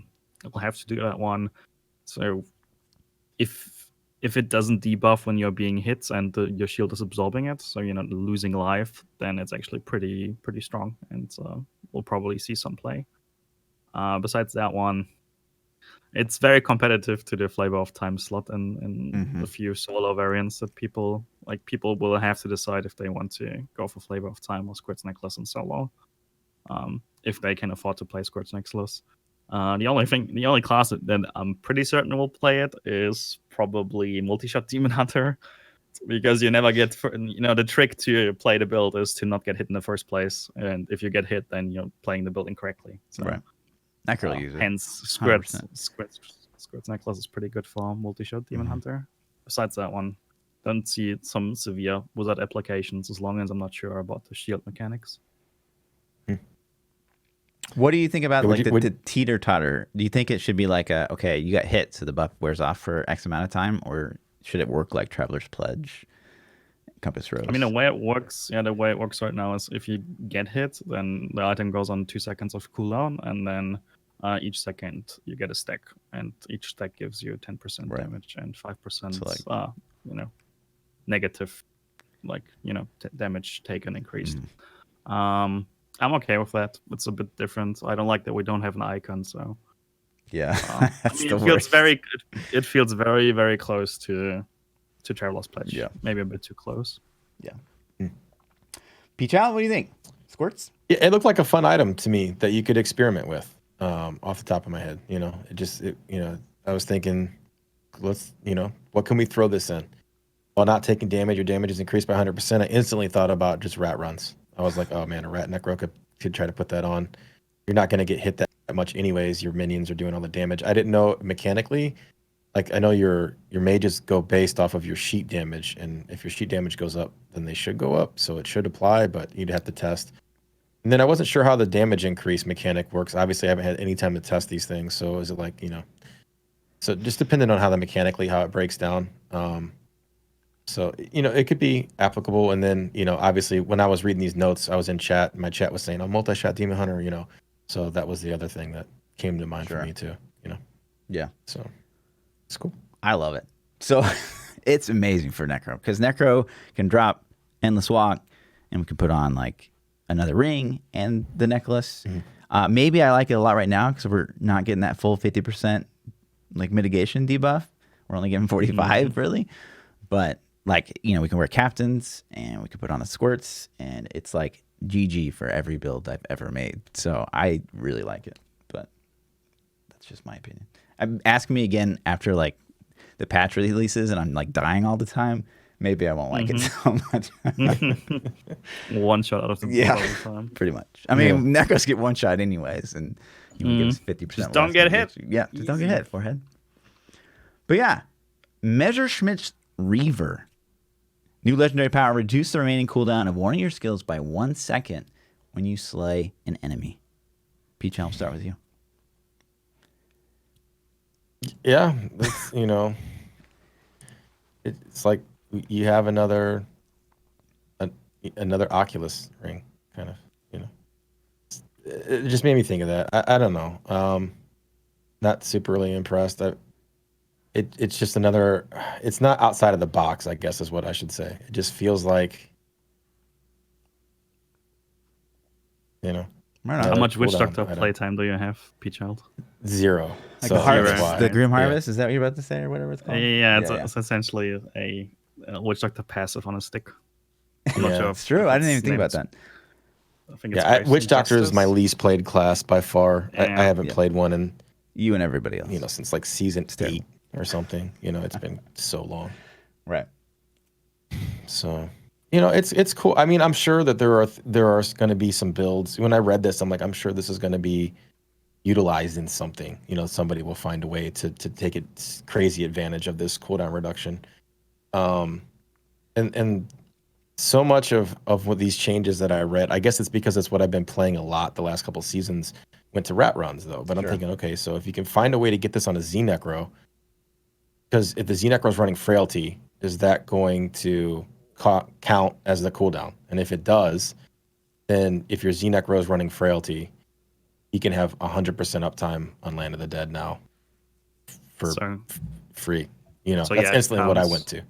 have to do that one. So if it doesn't debuff when you're being hit and your shield is absorbing it, so you're not losing life, then it's actually pretty strong, and we'll probably see some play. Besides that one, it's very competitive to the Flavor of Time slot and a few solo variants that people will have to decide if they want to go for Flavor of Time or Squirt's Necklace in solo, if they can afford to play Squirt's Necklace. The only class that I'm pretty certain will play it is probably Multi-Shot Demon Hunter, because you never get, the trick to play the build is to not get hit in the first place, and if you get hit, then you're playing the build incorrectly. So, Right. Necro user. Hence, Squirt's Necklace is pretty good for Multi-Shot Demon Hunter. Besides that one, don't see some severe wizard applications as long as I'm not sure about the shield mechanics. What do you think about Yeah, the teeter-totter? Do you think it should be like okay, you got hit, so the buff wears off for X amount of time, or should it work like Traveler's Pledge, Compass Rose? I mean, the way it works right now is if you get hit, then the item goes on 2 seconds of cooldown, and then each second you get a stack, and each stack gives you 10% damage and 5% so negative, damage taken increased. I'm okay with that. It's a bit different. I don't like that we don't have an icon, so yeah, that's the it worst. It feels very, very close to Traveler's Pledge. Yeah, maybe a bit too close. Yeah. ThaPChild, what do you think? Squirts? Yeah, it looked like a fun item to me that you could experiment with. Off the top of my head, I was thinking, what can we throw this in? While not taking damage, your damage is increased by 100%. I instantly thought about just rat runs. I was like, oh man, a rat necro could try to put that on. You're not going to get hit that much anyways. Your minions are doing all the damage. I didn't know mechanically. Like, I know your mages go based off of your sheet damage, and if your sheet damage goes up, then they should go up. So it should apply, but you'd have to test. And then I wasn't sure how the damage increase mechanic works. Obviously, I haven't had any time to test these things. So is it like, so just depending on how it breaks down. So, it could be applicable. And then, obviously when I was reading these notes, I was in chat. My chat was saying, oh, multi-shot Demon Hunter, So that was the other thing that came to mind for me too, Yeah. So it's cool. I love it. So it's amazing for Necro, because Necro can drop Endless Walk, and we can put on like another ring and the necklace. Maybe I like it a lot right now because we're not getting that full 50% like mitigation debuff. We're only getting 45 really. But like, we can wear captains and we can put on the squirts, and it's like GG for every build I've ever made. So I really like it, but that's just my opinion. Ask me again after like the patch releases and I'm like dying all the time. Maybe I won't like it so much. One shot out of the Yeah, all the time. pretty much. I mean, Necros get one shot anyways, and gives 50%. Just don't get hit. Yeah, just don't get hit, forehead. But yeah, Messerschmitt's Reaver. New legendary power. Reduce the remaining cooldown of one of your skills by 1 second when you slay an enemy. ThaPChild, I'll start with you. Yeah, it's, it's like you have another Oculus ring, kind of, It just made me think of that. I don't know. Not super really impressed. It's just another. It's not outside of the box, I guess, is what I should say. It just feels like, Right Yeah, on. How much Witch cooldown Doctor item. playtime do you have, ThaPChild? 0. Like So the harvest, that's why. the Grim Yeah. Harvest. Is that what you're about to say, or whatever it's called? Yeah, it's essentially a Witch Doctor passive on a stick. I'm not Yeah. sure. It's true. I didn't even think about named- that. I think it's Yeah, Grace Witch and Doctor is my Justice. least played class by far. I Yeah. haven't Yeah. played one in You and everybody else. since like season terrible. 8 or something. It's been so long. Right. So it's cool. I mean, I'm sure that there are going to be some builds. When I read this, I'm like, I'm sure this is going to be utilized in something. Somebody will find a way to take it crazy advantage of this cooldown reduction. And so much of what these changes that I read, I guess it's because it's what I've been playing a lot the last couple seasons, went to rat runs though. But I'm thinking, okay, so if you can find a way to get this on a Z-Necro, because if the Z-Necro is running Frailty, is that going to count as the cooldown? And if it does, then if your Z-Necro is running Frailty, he can have 100% uptime on Land of the Dead now for free. That's instantly what I went to.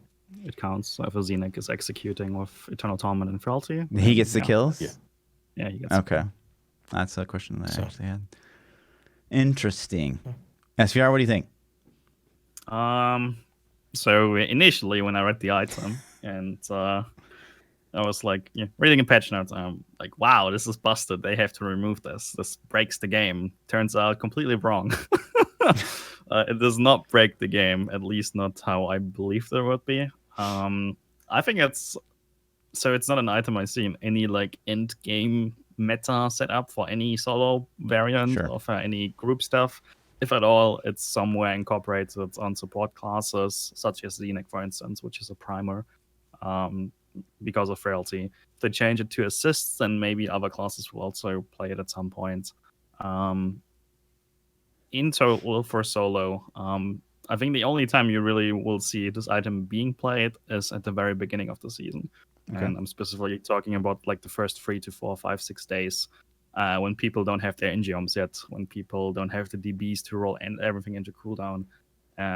It counts if a Xenic is executing with Eternal Torment and Frailty. He gets the kills? Yeah, he gets Okay. That's a question that I actually had. Interesting. SVR, what do you think? So initially when I read the item and I was like reading a patch notes, I'm like, wow, this is busted. They have to remove this. This breaks the game. Turns out completely wrong. It does not break the game, at least not how I believed it would be. I think it's not an item I see in any like end game meta setup for any solo variant or for any group stuff. If at all, it's somewhere incorporated on support classes, such as Xenic, for instance, which is a primer, because of Frailty. If they change it to assists, then maybe other classes will also play it at some point. In total, for solo, I think the only time you really will see this item being played is at the very beginning of the season. Okay. And I'm specifically talking about like the first 3 to 4, 5, 6 days. When people don't have their ingioms yet, when people don't have the DBs to roll and everything into cooldown.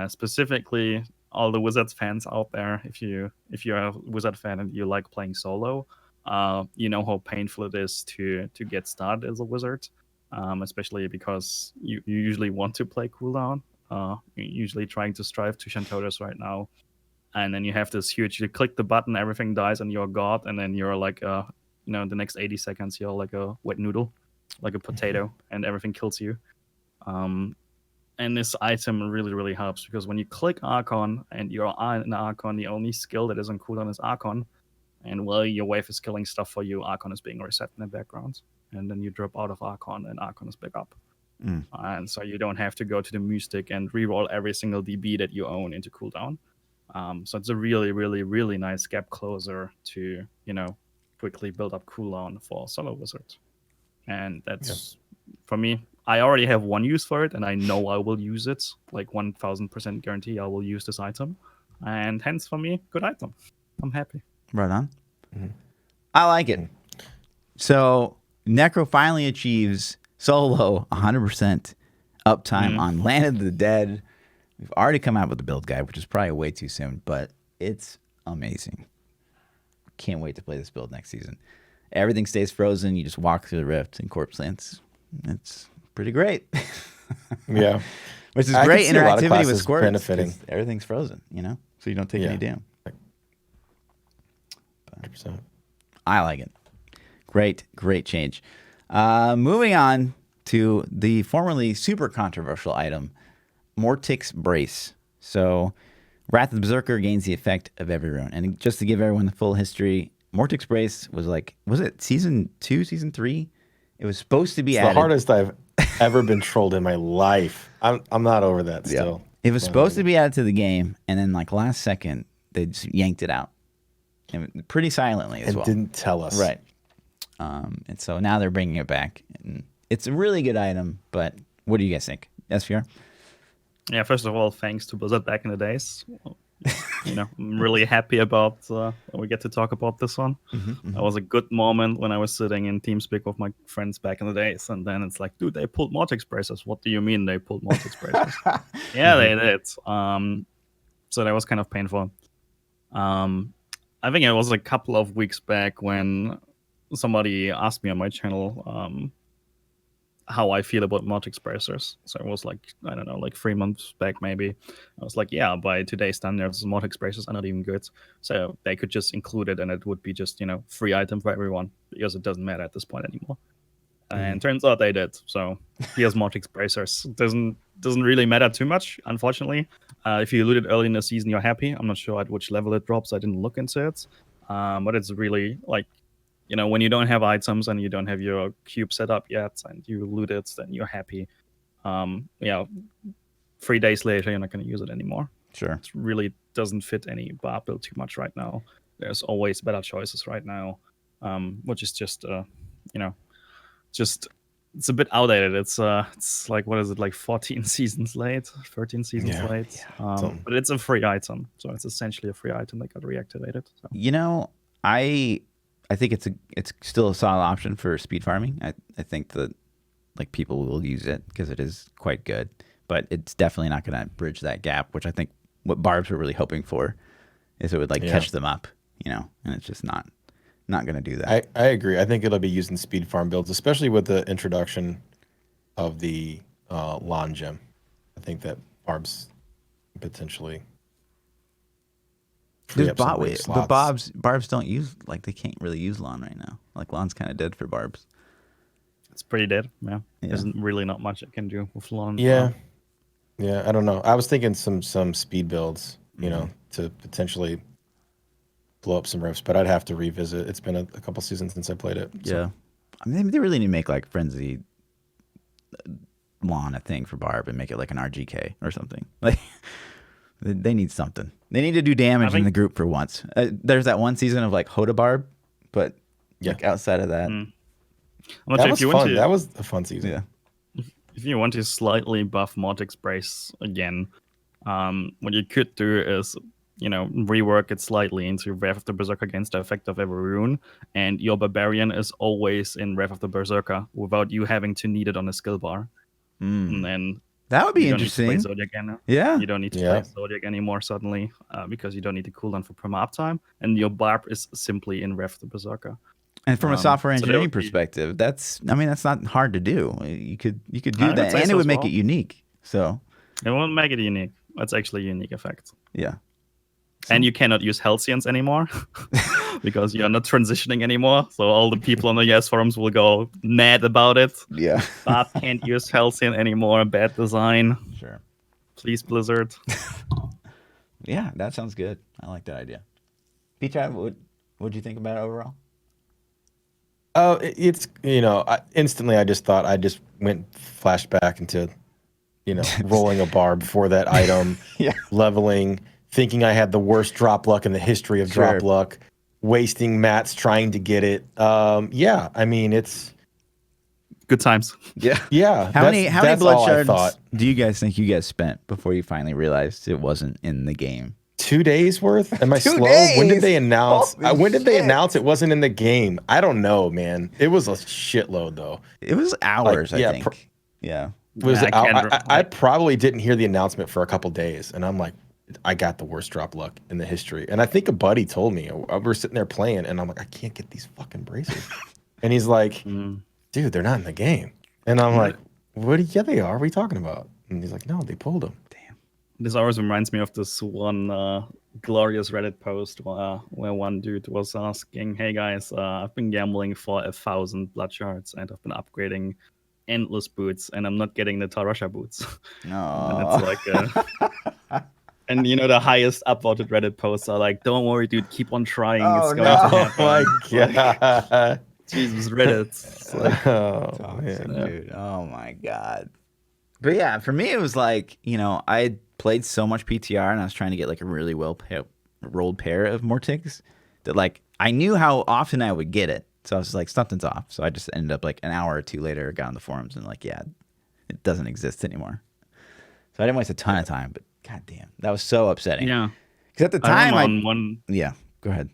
Specifically, all the Wizards fans out there, if you're a Wizard fan and you like playing solo, you know how painful it is to get started as a Wizard, especially because you usually want to play cooldown. You're usually trying to strive to Shantodas right now. And then you have this huge, you click the button, everything dies, and you're god, and then you're like the next 80 seconds you're like a wet noodle, like a potato, and everything kills you. And this item really, really helps, because when you click Archon and you're in Archon, the only skill that is on cooldown is Archon, and while your wave is killing stuff for you, Archon is being reset in the background, and then you drop out of Archon and Archon is back up. And so you don't have to go to the Mystic and reroll every single DB that you own into cooldown. So it's a really, really, really nice gap closer to, quickly build up cooldown for solo wizards. And that's, for me, I already have one use for it, and I know I will use it. Like 1000% guarantee I will use this item. And hence, for me, good item. I'm happy. Right on. I like it. So Necro finally achieves solo 100% uptime on Land of the Dead. We've already come out with the build guide, which is probably way too soon, but it's amazing. Can't wait to play this build next season. Everything stays frozen. You just walk through the rift in Corpse Lands. It's pretty great. Yeah. Which is I great can see a lot of interactivity with classes Squirt. benefiting. Everything's frozen, so you don't take any damage. 100%. I like it. Great change. Moving on to the formerly super controversial item, Mortick's Brace. So, Wrath of the Berserker gains the effect of every rune. And just to give everyone the full history, Mortick's Brace was it season 2, season 3? It was supposed to be added. The hardest I've ever been trolled in my life. I'm not over that still. It was supposed to be added to the game, and then last second, they just yanked it out. And pretty silently as well. And didn't tell us. Right. And so now they're bringing it back. And it's a really good item, but what do you guys think? SVR? Yeah, first of all, thanks to Blizzard back in the days. I'm really happy about we get to talk about this one. That was a good moment when I was sitting in TeamSpeak with my friends back in the days, and then it's like, dude, they pulled Mortick's Braces. What do you mean they pulled Mortick's Braces? Yeah, they did. So that was kind of painful. I think it was a couple of weeks back when somebody asked me on my channel, how I feel about Mortick bracers. So it was like, I don't know, like 3 months back maybe. I was like, yeah, by today's standards, Mortick bracers are not even good. So they could just include it and it would be just, free item for everyone because it doesn't matter at this point anymore. And turns out they did. So here's Mortick bracers. Doesn't really matter too much, unfortunately. If you loot it early in the season, you're happy. I'm not sure at which level it drops. I didn't look into it. But it's really like, when you don't have items and you don't have your cube set up yet and you loot it, then you're happy. 3 days later, you're not going to use it anymore. Sure. It really doesn't fit any bar build too much right now. There's always better choices right now, which is just, it's a bit outdated. It's like, what is it, like 14 seasons late, 13 seasons late. But it's a free item, so it's essentially a free item that got reactivated. So. I think it's still a solid option for speed farming. I think that like people will use it because it is quite good, but it's definitely not going to bridge that gap, which I think what Barbs were really hoping for is it would like catch them up, and it's just not going to do that. I agree. I think it'll be used in speed farm builds, especially with the introduction of the lawn gem. I think that Barbs potentially. There's but Barbs don't use, like, they can't really use lawn right now. Like, lawn's kind of dead for Barbs. It's pretty dead. Yeah. There's really not much it can do with lawn. Yeah. I don't know. I was thinking some speed builds, to potentially blow up some rifts, but I'd have to revisit. It's been a couple seasons since I played it. So. Yeah. I mean, they really need to make like Frenzy lawn a thing for Barb and make it like an RGK or something. Like, they need something. They need to do damage in the group for once. There's that one season of like Hoda Barb, but like outside of that, that was fun. That was a fun season. Yeah. If you want to slightly buff Mortick's brace again, what you could do is, rework it slightly into Wrath of the Berserker against the effect of every rune, and your Barbarian is always in Wrath of the Berserker without you having to need it on a skill bar. And then that would be you interesting. Don't need to play Zodiac Yeah. You don't need to play Zodiac anymore suddenly, because you don't need the cooldown for perma uptime, and your Barb is simply in Wrath of the Berserker. And from a software engineering perspective, that's not hard to do. You could do that, and it would make it unique. So it won't make it unique. That's actually a unique effect. Yeah. And you cannot use Halcyons anymore because you're not transitioning anymore. So all the people on the ES forums will go mad about it. Yeah. Bob can't use Halcyon anymore. Bad design. Sure. Please, Blizzard. Yeah, that sounds good. I like that idea. ThaPChild, what'd you think about it overall? Oh, it's, instantly I just thought I just went flashback into, rolling a barb for that item, leveling, thinking I had the worst drop luck in the history of drop luck, wasting mats trying to get it. I mean, it's good times. Yeah. How many blood shards do you guys think you guys spent before you finally realized it wasn't in the game? 2 days worth? Am I slow? Days? When did they announce? They announce it wasn't in the game? I don't know, man. It was a shitload though. It was hours, I think. I probably didn't hear the announcement for a couple days, and I'm like, I got the worst drop luck in the history. And I think a buddy told me, we were sitting there playing, and I'm like, I can't get these fucking braces. And he's like, dude, they're not in the game. And I'm like, what? Yeah, they are. What are you talking about? And he's like, no, they pulled them. Damn. This always reminds me of this one glorious Reddit post where one dude was asking, hey guys, I've been gambling for 1,000 blood shards, and I've been upgrading endless boots, and I'm not getting the Tarasha boots. No. And it's like... And the highest upvoted Reddit posts are like, "Don't worry, dude, keep on trying. It's going to happen." Oh my god, Jesus, Reddit. It's like, dude. Oh my god. But yeah, for me, it was like, I played so much PTR, and I was trying to get like a really well rolled pair of Morticks that like I knew how often I would get it. So I was like, something's off. So I just ended up like an hour or two later, got on the forums and like, yeah, it doesn't exist anymore. So I didn't waste a ton of time, but god damn, that was so upsetting. Yeah, because at the time, go ahead.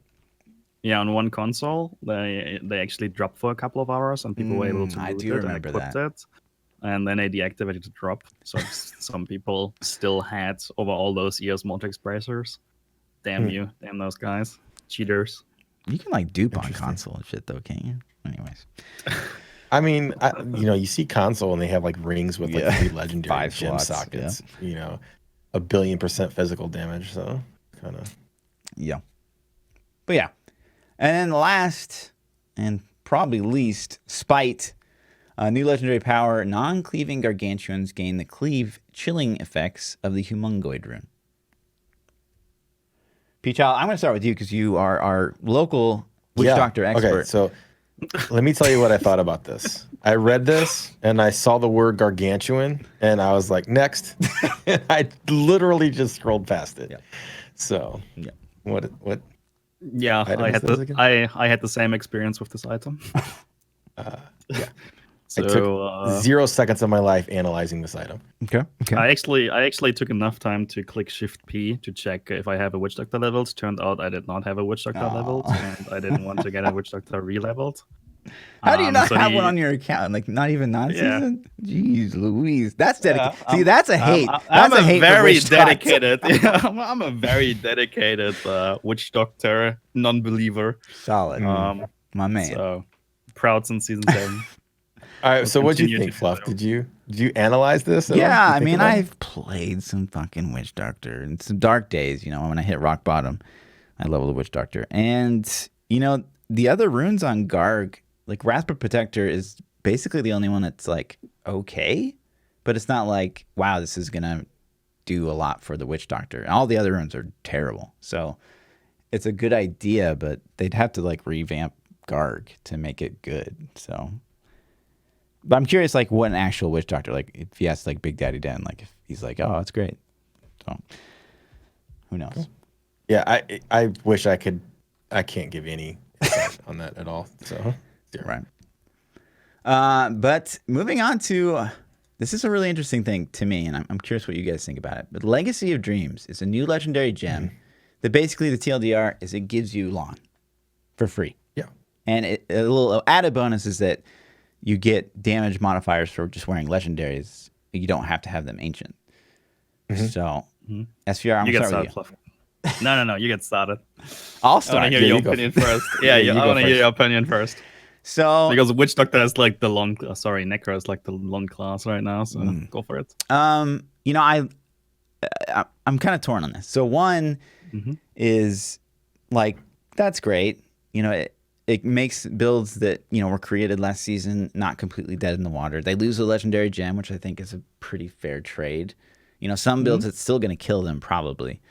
Yeah, on one console, they actually dropped for a couple of hours, and people were able to I loot do it remember and equip it, and then they deactivated the drop. So some people still had over all those years Mortick bracers. Damn you, damn those guys, cheaters. You can like dupe on console and shit though, can't you? Anyways. I mean, you see console and they have like rings with like 3 legendary 5 gem slots, sockets. 1,000,000,000% physical damage. So kind of. Yeah. But yeah. And then last and probably least, Spite. New legendary power, non-cleaving gargantuans gain the cleave chilling effects of the humongoid rune. ThaPChild, I'm going to start with you because you are our local witch doctor expert. Okay, so let me tell you what I thought about this. I read this and I saw the word gargantuan and I was like, next. And I literally just scrolled past it. Yeah. So what Yeah, item I is had this the again? I had the same experience with this item. Yeah. So I took 0 seconds of my life analyzing this item. Okay. I actually took enough time to click Shift P to check if I have a Witch Doctor levels. Turned out I did not have a Witch Doctor levels, and I didn't want to get a Witch Doctor re-leveled. How do you not so have one on your account? Like, not even non-season? Jeez Louise. That's dedicated. Yeah, See, that's a hate. I'm That's a hate for very witch doctors. dedicated. I'm a very dedicated Witch Doctor non-believer. Solid. My man. So proud since season 7. All right, so what do you continue think, to Fluff? do Did you analyze this? at all? Yeah, Did you I think mean, about it? I've played some fucking Witch Doctor in some dark days. When I hit rock bottom, I leveled the Witch Doctor. And, the other runes on Garg, like Rasper Protector is basically the only one that's like, okay. But it's not like, wow, this is going to do a lot for the Witch Doctor. All the other runes are terrible. So it's a good idea, but they'd have to like revamp Garg to make it good. So... But I'm curious, like, what an actual witch doctor, like, if he asks, like, Big Daddy Den, like, if he's like, oh, that's great. So, who knows? Yeah, I wish I could. I can't give any insight on that at all. So, Right. But moving on to, this is a really interesting thing to me, and I'm curious what you guys think about it. But Legacy of Dreams is a new legendary gem that basically the TLDR is it gives you Lawn for free. Yeah. And a little added bonus is that you get damage modifiers for just wearing legendaries. You don't have to have them ancient. So, SVR, I'm You get starting started, with you. Fluff. No, you get started. I'll I want start. to hear Yeah, your you go opinion first. Yeah, you I go want to hear first. your opinion first. So, Because Witch Doctor is like the long, Necro is like the long class right now. So go for it. I'm kind of torn on this. So one is like, that's great. It makes builds that, were created last season not completely dead in the water. They lose a legendary gem, which I think is a pretty fair trade. Some builds it's still going to kill them probably.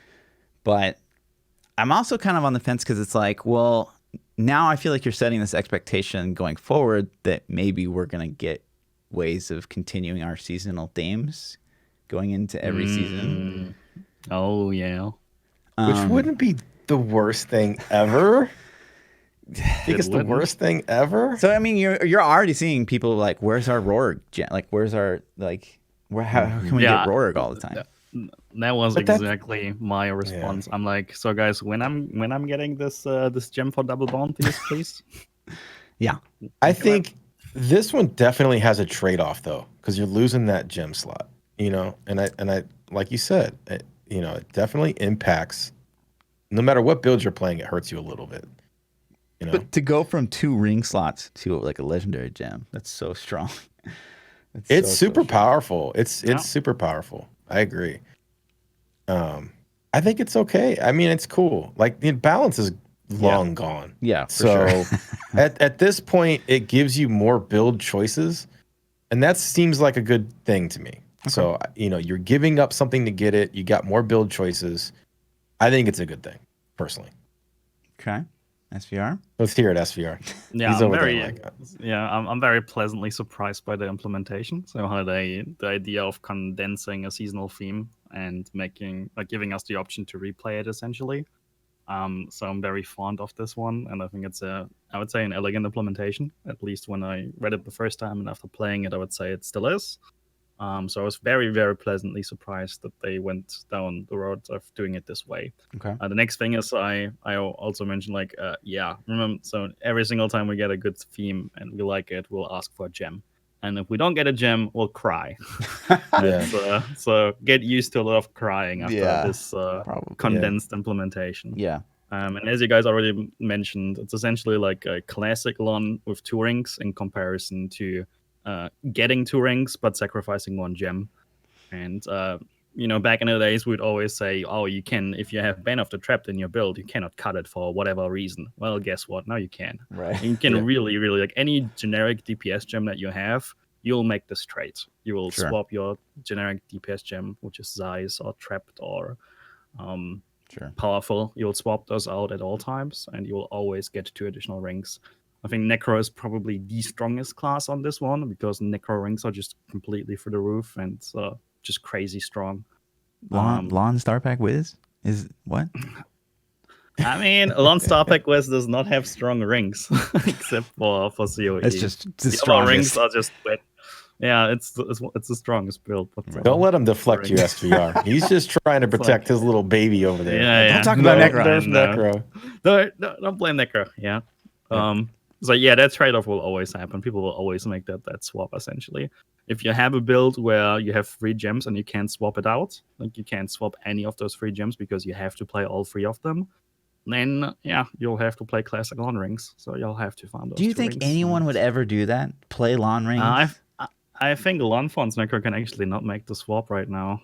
But I'm also kind of on the fence because it's like, well, now I feel like you're setting this expectation going forward that maybe we're going to get ways of continuing our seasonal themes going into every season. Oh, yeah. Which wouldn't be the worst thing ever. I think it's the worst thing ever. So I mean, you're already seeing people like, where's our Rorg? Like, where's our how can we get Rorg all the time? That was But that's- exactly my response. I'm like, so guys, when I'm getting this this gem for double bounties, please. Yeah, I think this one definitely has a trade-off though, because you're losing that gem slot. And I like you said, it definitely impacts. No matter what build you're playing, it hurts you a little bit. But to go from 2 ring slots to like a legendary gem, that's so strong. It's so super strong. powerful. It's super powerful. I agree. I think it's okay. I mean, it's cool. Like the balance is long gone. Yeah, for So sure. at this point, it gives you more build choices, and that seems like a good thing to me. Okay. So you're giving up something to get it. You got more build choices. I think it's a good thing, personally. Okay. SVR? Let's hear it, SVR. Yeah, He's I'm over there very like, I'm very pleasantly surprised by the implementation. So how the idea of condensing a seasonal theme and giving us the option to replay it essentially. So I'm very fond of this one, and I think it's I would say an elegant implementation. At least when I read it the first time, and after playing it, I would say it still is. So I was very, very pleasantly surprised that they went down the road of doing it this way. Okay. The next thing is I also mentioned remember, so every single time we get a good theme and we like it, we'll ask for a gem. And if we don't get a gem, we'll cry. So get used to a lot of crying after this condensed implementation. Yeah. And as you guys already mentioned, it's essentially like a classic LON with 2 rings in comparison to getting 2 rings but sacrificing 1 gem. And back in the days, we'd always say, "Oh, you can if you have Bane of the Trapped in your build, you cannot cut it for whatever reason." Well, guess what? Now you can. Right. And you can really, really like any generic DPS gem that you have. You'll make this trade. You will Sure. swap your generic DPS gem, which is Zeiss or Trapped or Sure. powerful. You'll swap those out at all times, and you'll always get 2 additional rings. I think Necro is probably the strongest class on this one because Necro rings are just completely through the roof and just crazy strong. Lawn Star Pack Wiz is what? I mean, Lon Starpack West does not have strong rings except for COE. It's just the the other strongest. rings are just wet. Yeah, it's the strongest build. But, Don't let him deflect you, rings. SVR. He's just trying to protect his little baby over there. Yeah, Don't talk about Necro. There's And, Necro. Don't blame Necro. Yeah. Yeah. So yeah, that trade-off will always happen. People will always make that swap essentially. If you have a build where you have 3 gems and you can't swap it out, like you can't swap any of those 3 gems because you have to play all 3 of them, then yeah, you'll have to play classic lawn rings. So you'll have to find those. Do you 2 think rings. anyone would ever do that? Play lawn rings? I think Lawn Fonts Necro can actually not make the swap right now.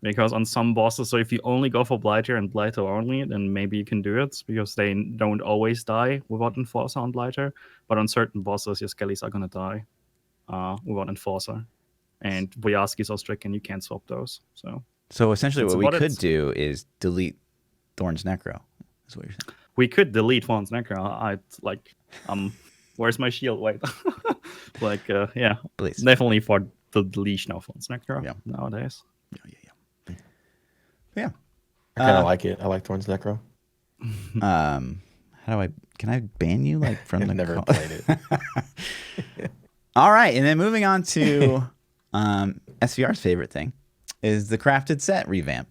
Because on some bosses, so if you only go for Blighter and Blighter only, then maybe you can do it because they don't always die without Enforcer on Blighter. But on certain bosses, your Skellies are going to die without Enforcer. And Boyaski's are strict and you can't swap those. So essentially It's what we what could it's- do is delete Thorn's Necro. That's what you're saying. We could delete Fonts Necro. Where's my shield? Wait. Yeah. Please. Definitely for the deletion of Fonts Necro Yeah. nowadays. Yeah. I kind of like it. I like Thorn's Necro. Can I ban you like from I've the never call? played it. All right, and then moving on to SVR's favorite thing is the crafted set revamp.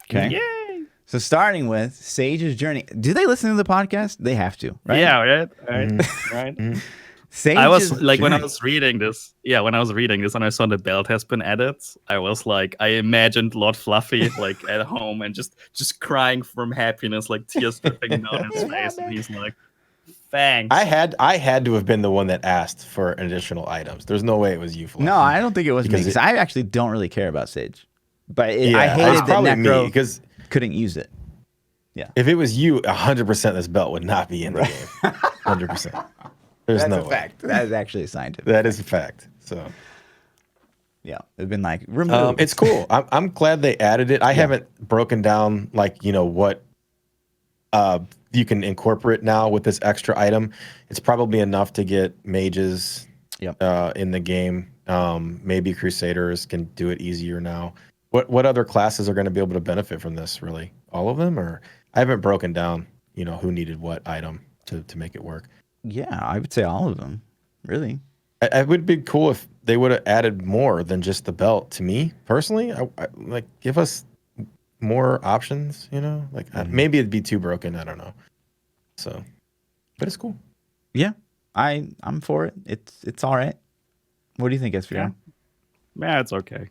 Okay. Yay! So starting with Sage's Journey. Do they listen to the podcast? They have to, right? Yeah, right? Mm-hmm. Right. Sage's I was like, when I Journey. was reading this, and I saw the belt has been added, I was like, I imagined Lord Fluffy like at home and just crying from happiness, like tears dripping down his face, and he's like, thanks. I had to have been the one that asked for additional items. There's no way it was you, Fluffy. No, I don't think it was me Because because I actually don't really care about Sage. But I it's hated that probably me Necro because couldn't use it. if it was you, 100% this belt would not be in the game. 100%. There's That's no a way. fact. That is actually a scientific. That is a fact. So Yeah, it'd been like removed. it's cool. I'm glad they added it. I haven't broken down what you can incorporate now with this extra item. It's probably enough to get mages in the game. Maybe Crusaders can do it easier now. What other classes are going to be able to benefit from this? Really, all of them, or I haven't broken down. Who needed what item to make it work. Yeah, I would say all of them. Really. It would be cool if they would have added more than just the belt. To me personally, I like give us more options. Maybe it'd be too broken. I don't know. So, but it's cool. Yeah, I'm for it. It's all right. What do you think, SVR? Yeah, it's okay.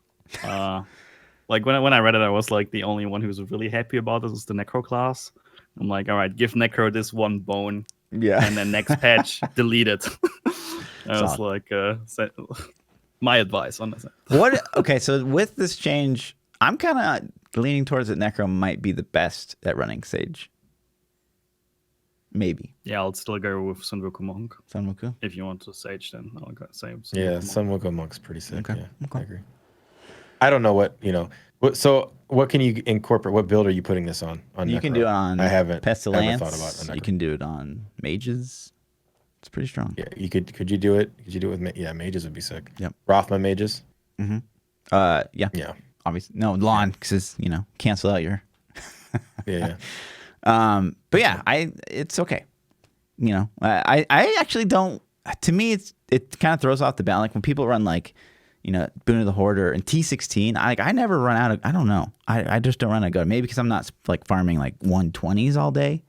Like when I read it, I was like the only one who was really happy about this is the Necro class. I'm like, all right, give Necro this 1 bone. Yeah. And then next patch, delete it. I was like, my advice on this. Okay, so with this change, I'm kind of leaning towards that Necro might be the best at running Sage. Maybe. Yeah, I'll still go with Sunwoku Monk. Sunwoku? If you want to Sage, then I'll go say Sunwoku Yeah, Monk. Sunwoku Monk's pretty sick. Okay, Yeah, okay. I agree. I don't know so what can you incorporate? What build are you putting this on? You can Necro? do it on I haven't Pestilence. ever thought about a Necro. You can do it on Mages. It's pretty strong. Yeah, you could you do it? Could you do it with mages would be sick. Yep. Rothma mages. Yeah. Yeah. Obviously. No, lawn, because, cancel out your... Yeah. But yeah, it's okay. I actually don't. To me, it kind of throws off the balance. Like when people run like, Boon of the Hoarder and T16, I never run out of. I don't know. I just don't run out of go. Maybe because I'm not like farming like 120s all day.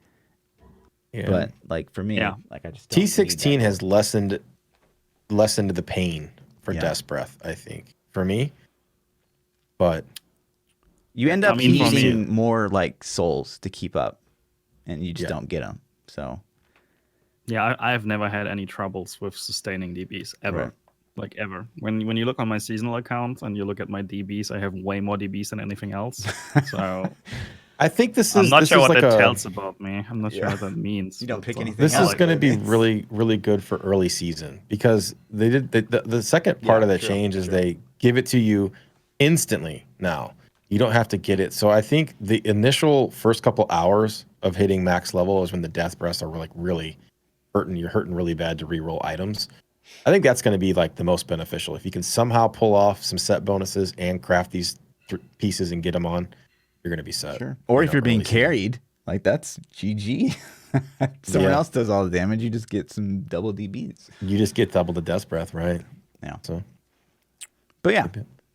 Yeah. But like for me, Yeah. like I just don't need T16 that. has lessened the pain for Yeah. Death's Breath, I think, for me. But You end up I mean, for me- needing more like souls to keep up, and you just Yeah. don't get them. So Yeah, I've never had any troubles with sustaining DBs ever. Right. Like ever. When you look on my seasonal account and you look at my DBs, I have way more DBs than anything else. So I think this I'm is not this sure is what like that a tells about me. I'm not sure Yeah. what that means. You don't but, pick anything this I is like going to that be means. really really good for early season because they did the second part Yeah, of the true, change is true. they give it to you instantly now. You don't have to get it. So I think the initial first couple hours of hitting max level is when the death breaths are like really hurting. You're hurting really bad to reroll items. I think that's going to be like the most beneficial. If you can somehow pull off some set bonuses and craft these pieces and get them on, you're going to be set. Sure. Or you if know, you're being early season. carried, like that's GG. Someone Yeah. else does all the damage. You just get some double DBs. You just get double the death breath, right? Yeah. So, But yeah,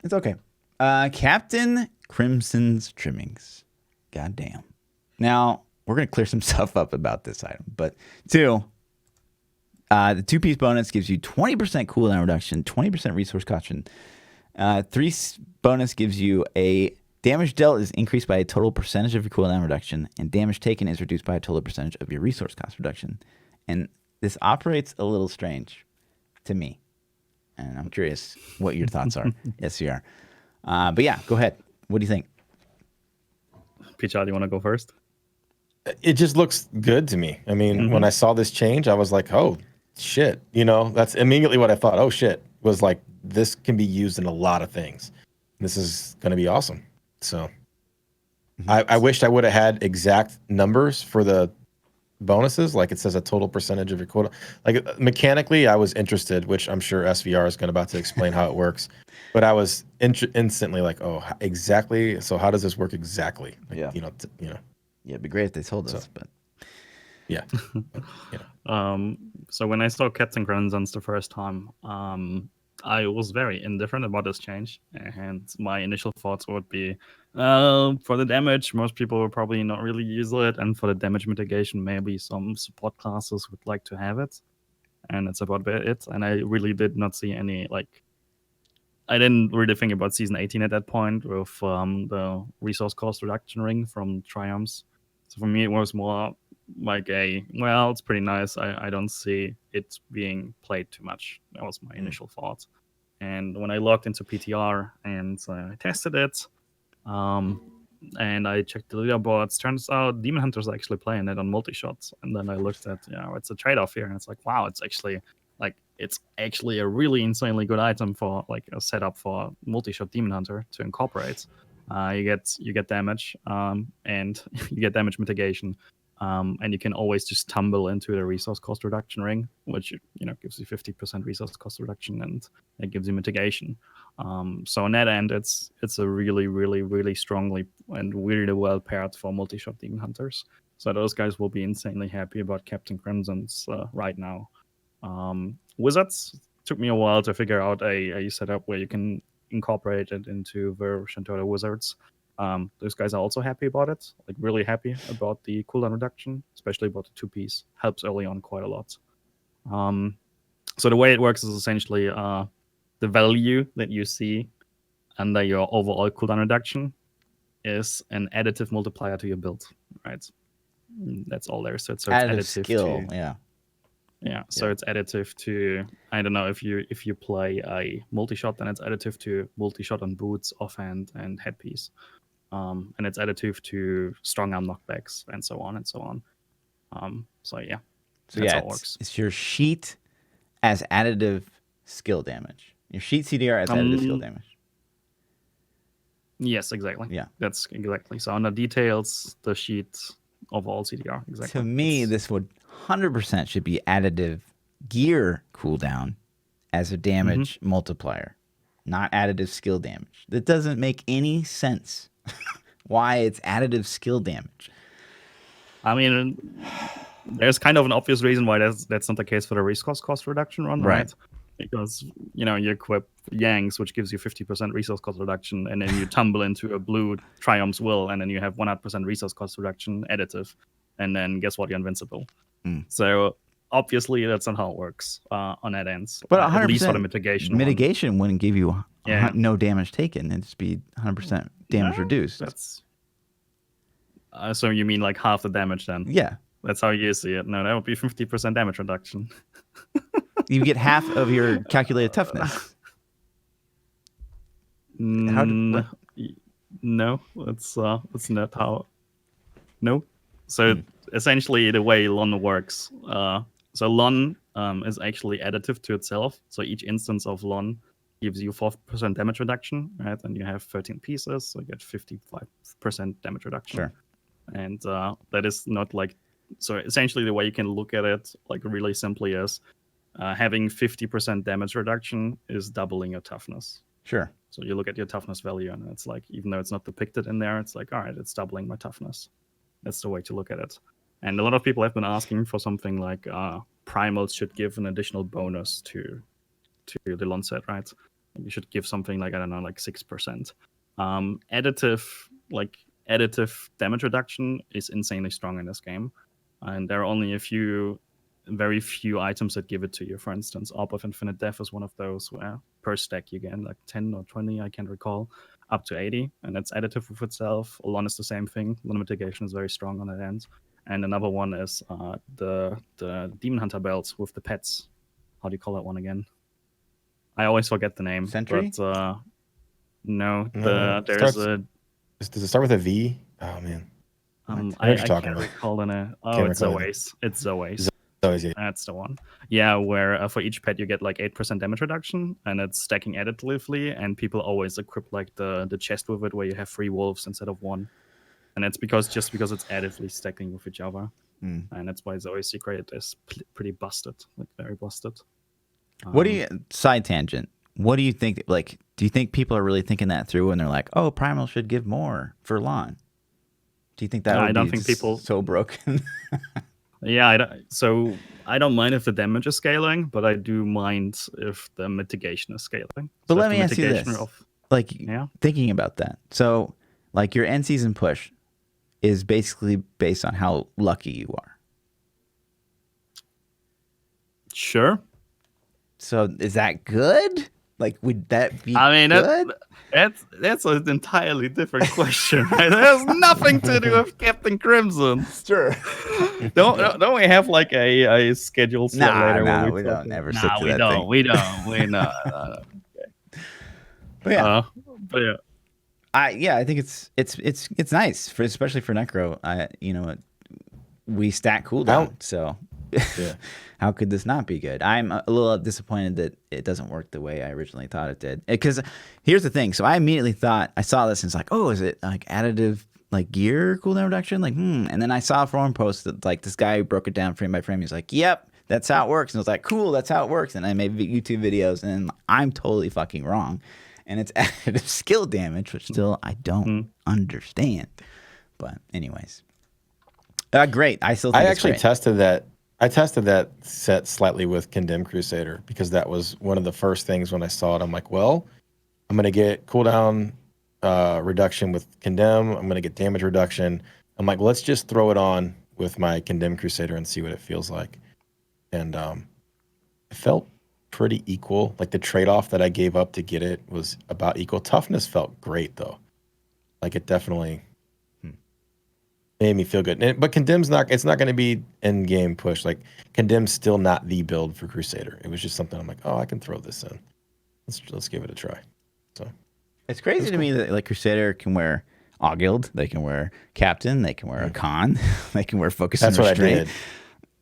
it's okay. Captain Crimson's Trimmings. Goddamn. Now, we're going to clear some stuff up about this item. But two, the 2-piece bonus gives you 20% cooldown reduction, 20% resource caution. 3 bonus gives you a damage dealt is increased by a total percentage of your cooldown reduction, and damage taken is reduced by a total percentage of your resource cost reduction. And this operates a little strange to me. And I'm curious what your thoughts are, SCR. But yeah, go ahead. What do you think? ThaPChild, you want to go first? it just looks good to me. I mean, when I saw this change, I was like, oh, shit. You know, that's immediately what I thought. Oh, shit. Was like, this can be used in a lot of things. This is going to be awesome. So I wished I would have had exact numbers for the bonuses. Like it says a total percentage of your quota. Like mechanically, I was interested, which I'm sure SVR is going about to explain how it works. But I was instantly like, oh, exactly. So how does this work exactly? Like, Yeah. You know. Yeah, it'd be great if they told us, but Yeah. So when I saw Captain Crimson's the first time, I was very indifferent about this change, and my initial thoughts would be, for the damage, most people will probably not really use it, and for the damage mitigation, maybe some support classes would like to have it, and that's about it. And I really did not see any, like, I didn't really think about Season 18 at that point with the resource cost reduction ring from Triumphs. So for me, it was more like well, it's pretty nice. I don't see it being played too much. That was my initial thought. And when I logged into PTR and I tested it, and I checked the leaderboards, turns out Demon Hunters are actually playing it on multi-shots. And then I looked at, it's a trade-off here, and it's like, wow, it's actually a really insanely good item for like a setup for multi-shot Demon Hunter to incorporate. You get damage, and you get damage mitigation, and you can always just tumble into the resource cost reduction ring, which gives you 50% resource cost reduction, and it gives you mitigation. So on that end, it's a really, really, really strongly and really well paired for multi-shot Demon Hunters. So those guys will be insanely happy about Captain Crimson's right now. Wizards took me a while to figure out a setup where you can incorporate it into the Shantota Wizards. Those guys are also happy about it, like really happy about the cooldown reduction, especially about the 2-piece. Helps early on quite a lot. So the way it works is essentially the value that you see under your overall cooldown reduction is an additive multiplier to your build, right? That's all there is to it. So it's additive skill, to, yeah. So it's additive to, I don't know, if you play a multi-shot, then it's additive to multi-shot on boots, offhand, and headpiece. And it's additive to strong arm knockbacks, and so on and so on. So yeah, that's how it works. It's your sheet as additive skill damage. Your sheet CDR as additive skill damage. Yes, exactly. Yeah. That's exactly. So on the details, the sheet overall CDR, exactly. To me, this would 100% should be additive gear cooldown as a damage multiplier, not additive skill damage. That doesn't make any sense. Why it's additive skill damage? I mean, there's kind of an obvious reason why that's not the case for the resource cost reduction run, right? Because you equip Yangs, which gives you 50% resource cost reduction, and then you tumble into a blue Triumph's Will, and then you have 100% resource cost reduction additive, and then guess what? You're invincible. So obviously that's not how it works on that ends. But at 100% least for the mitigation. mitigation wouldn't give you Yeah. no damage taken. It'd just be 100% damage No, reduced. That's so you mean like half the damage then? Yeah. That's how you see it. No, that would be 50% damage reduction. You get half of your calculated toughness. How No, that's not how. No. So essentially, the way LON works. So LON is actually additive to itself. So each instance of LON gives you 4% damage reduction, right? And you have 13 pieces, so you get 55% damage reduction. Sure. And that is not like. So essentially, the way you can look at it, like really simply, is having 50% damage reduction is doubling your toughness. Sure. So you look at your toughness value, and it's like, even though it's not depicted in there, it's like, all right, it's doubling my toughness. That's the way to look at it. And a lot of people have been asking for something like primals should give an additional bonus to the LON set, right? You should give something like, I don't know, like 6%. Additive damage reduction is insanely strong in this game. And there are only very few items that give it to you. For instance, Orb of Infinite Death is one of those where per stack you get like 10 or 20, I can't recall, up to 80, and that's additive with itself. LON is the same thing. LON mitigation is very strong on that end. And another one is the Demon Hunter belts with the pets. How do you call that one again? I always forget the name. Sentry? But no, Does it start with a V? Oh man. I can't recall the name. Oh, it's Zoes. It's Zoes. Zoes, yeah. That's the one. Yeah, where for each pet you get like 8% damage reduction, and it's stacking additively, and people always equip like the chest with it, where you have 3 wolves instead of 1. And it's because it's additively stacking with each other. And that's why Zoe's secret is pretty busted, like very busted. What do you, side tangent, what do you think, like, do you think people are really thinking that through and they're like, oh, Primal should give more for LON? Do you think that would be people so broken? Yeah, I don't mind if the damage is scaling, but I do mind if the mitigation is scaling. But let me ask you this, thinking about that. So, like, your end season push is basically based on how lucky you are. Sure. So is that good? Like, would that be good? That's an entirely different question, right? That has nothing to do with Captain Crimson. Sure. Don't we have like a schedule slot later? Nah, we don't ever stick to that thing. We don't. Okay. But yeah. But yeah. I think it's nice especially for Necro. We stack cooldown, so yeah. How could this not be good? I'm a little disappointed that it doesn't work the way I originally thought it did. Because here's the thing. So I immediately thought, I saw this and it's like, oh, is it like additive like gear cooldown reduction? Like, And then I saw a forum post that like this guy who broke it down frame by frame. He's like, yep, that's how it works. And I was like, cool, that's how it works. And I made YouTube videos and I'm totally fucking wrong. And it's additive skill damage, which still I don't understand. But anyways. Great. I actually tested that. I tested that set slightly with Condemned Crusader because that was one of the first things when I saw it. I'm like, well, I'm going to get cooldown reduction with Condemn. I'm going to get damage reduction. I'm like, let's just throw it on with my Condemned Crusader and see what it feels like. And it felt pretty equal. Like the trade-off that I gave up to get it was about equal. Toughness felt great though. Like it definitely made me feel good. But Condemn's it's not going to be end game push. Like Condemn's still not the build for Crusader. It was just something I'm like, oh, I can throw this in. Let's give it a try. So it's crazy to me that like Crusader can wear Auguild, they can wear Captain, they can wear a Con, they can wear Focus and Restraint. What I did.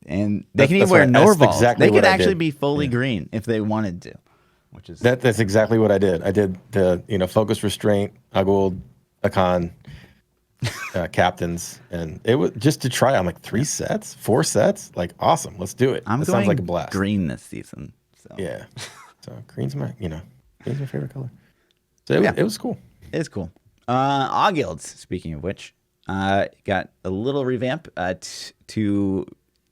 And they can even wear Norval. They could actually be fully green if they wanted to. Which is that's exactly what I did. I did the Focus Restraint, Auguild, a Con. Captains, and it was just to try. I'm like 4 sets, like awesome. Let's do it. It sounds like a blast. Green this season. So. Yeah, so green's my favorite color. So it was cool. It is cool. Auguilds, speaking of which, got a little revamp to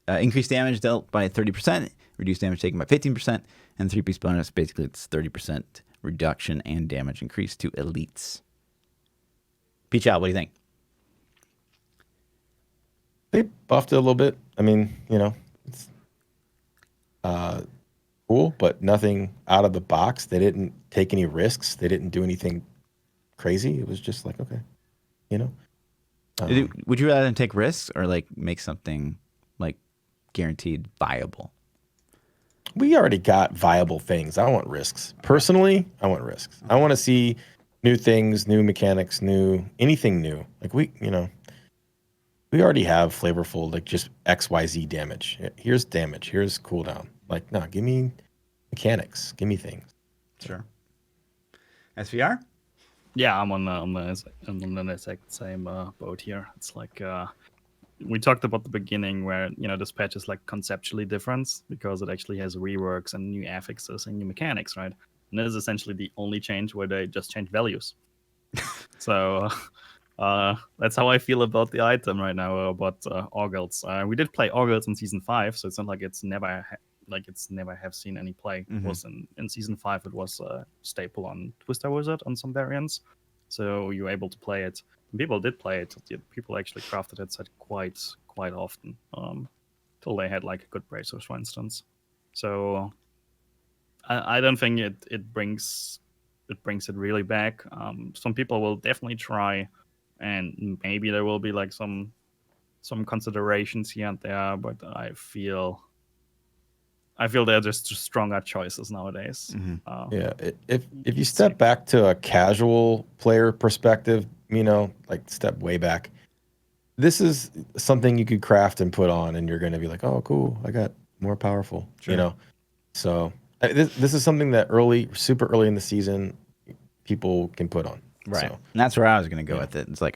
increase damage dealt by 30%, reduce damage taken by 15%, and 3-piece bonus. Basically, it's 30% reduction and damage increase to elites. ThaPChild, what do you think? They buffed it a little bit. I mean, cool, but nothing out of the box. They didn't take any risks. They didn't do anything crazy. It was just like, okay, you know. Would you rather take risks or like make something like guaranteed viable? We already got viable things. I want risks. Personally, I want risks. I want to see new things, new mechanics, anything new. Like we already have flavorful, like just XYZ damage. Here's damage. Here's cooldown. Like, no, give me mechanics. Give me things. Sure. SVR? Yeah, I'm on the exact same boat here. It's like we talked about the beginning where this patch is like conceptually different because it actually has reworks and new affixes and new mechanics, right? And this is essentially the only change where they just change values. So that's how I feel about the item right now, about Orgults. We did play Orgults in season 5, so it's not like it's never have seen any play. It was in season 5, it was a staple on Twister Wizard on some variants, so you were able to play it. And people did play it. People actually crafted it set quite often, till they had like a good bracers, for instance. So I don't think it brings it really back. Some people will definitely try, and maybe there will be like some considerations here and there, but I feel they're just stronger choices nowadays. Yeah, if you step back to a casual player perspective, like step way back, this is something you could craft and put on, and you're going to be like, oh, cool, I got more powerful, So this is something that super early in the season, people can put on. Right. So, And that's where I was going to go with it. It's like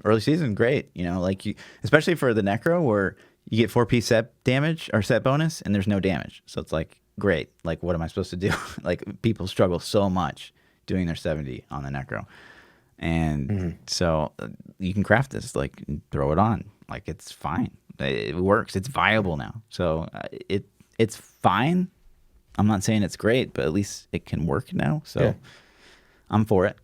early season, great. Like especially for the Necro where you get 4-piece set damage or set bonus and there's no damage. So it's like, great. Like, what am I supposed to do? Like, people struggle so much doing their 70 on the Necro. And so you can craft this, like, throw it on. Like, it's fine. It works. It's viable now. So it's fine. I'm not saying it's great, but at least it can work now. So I'm for it.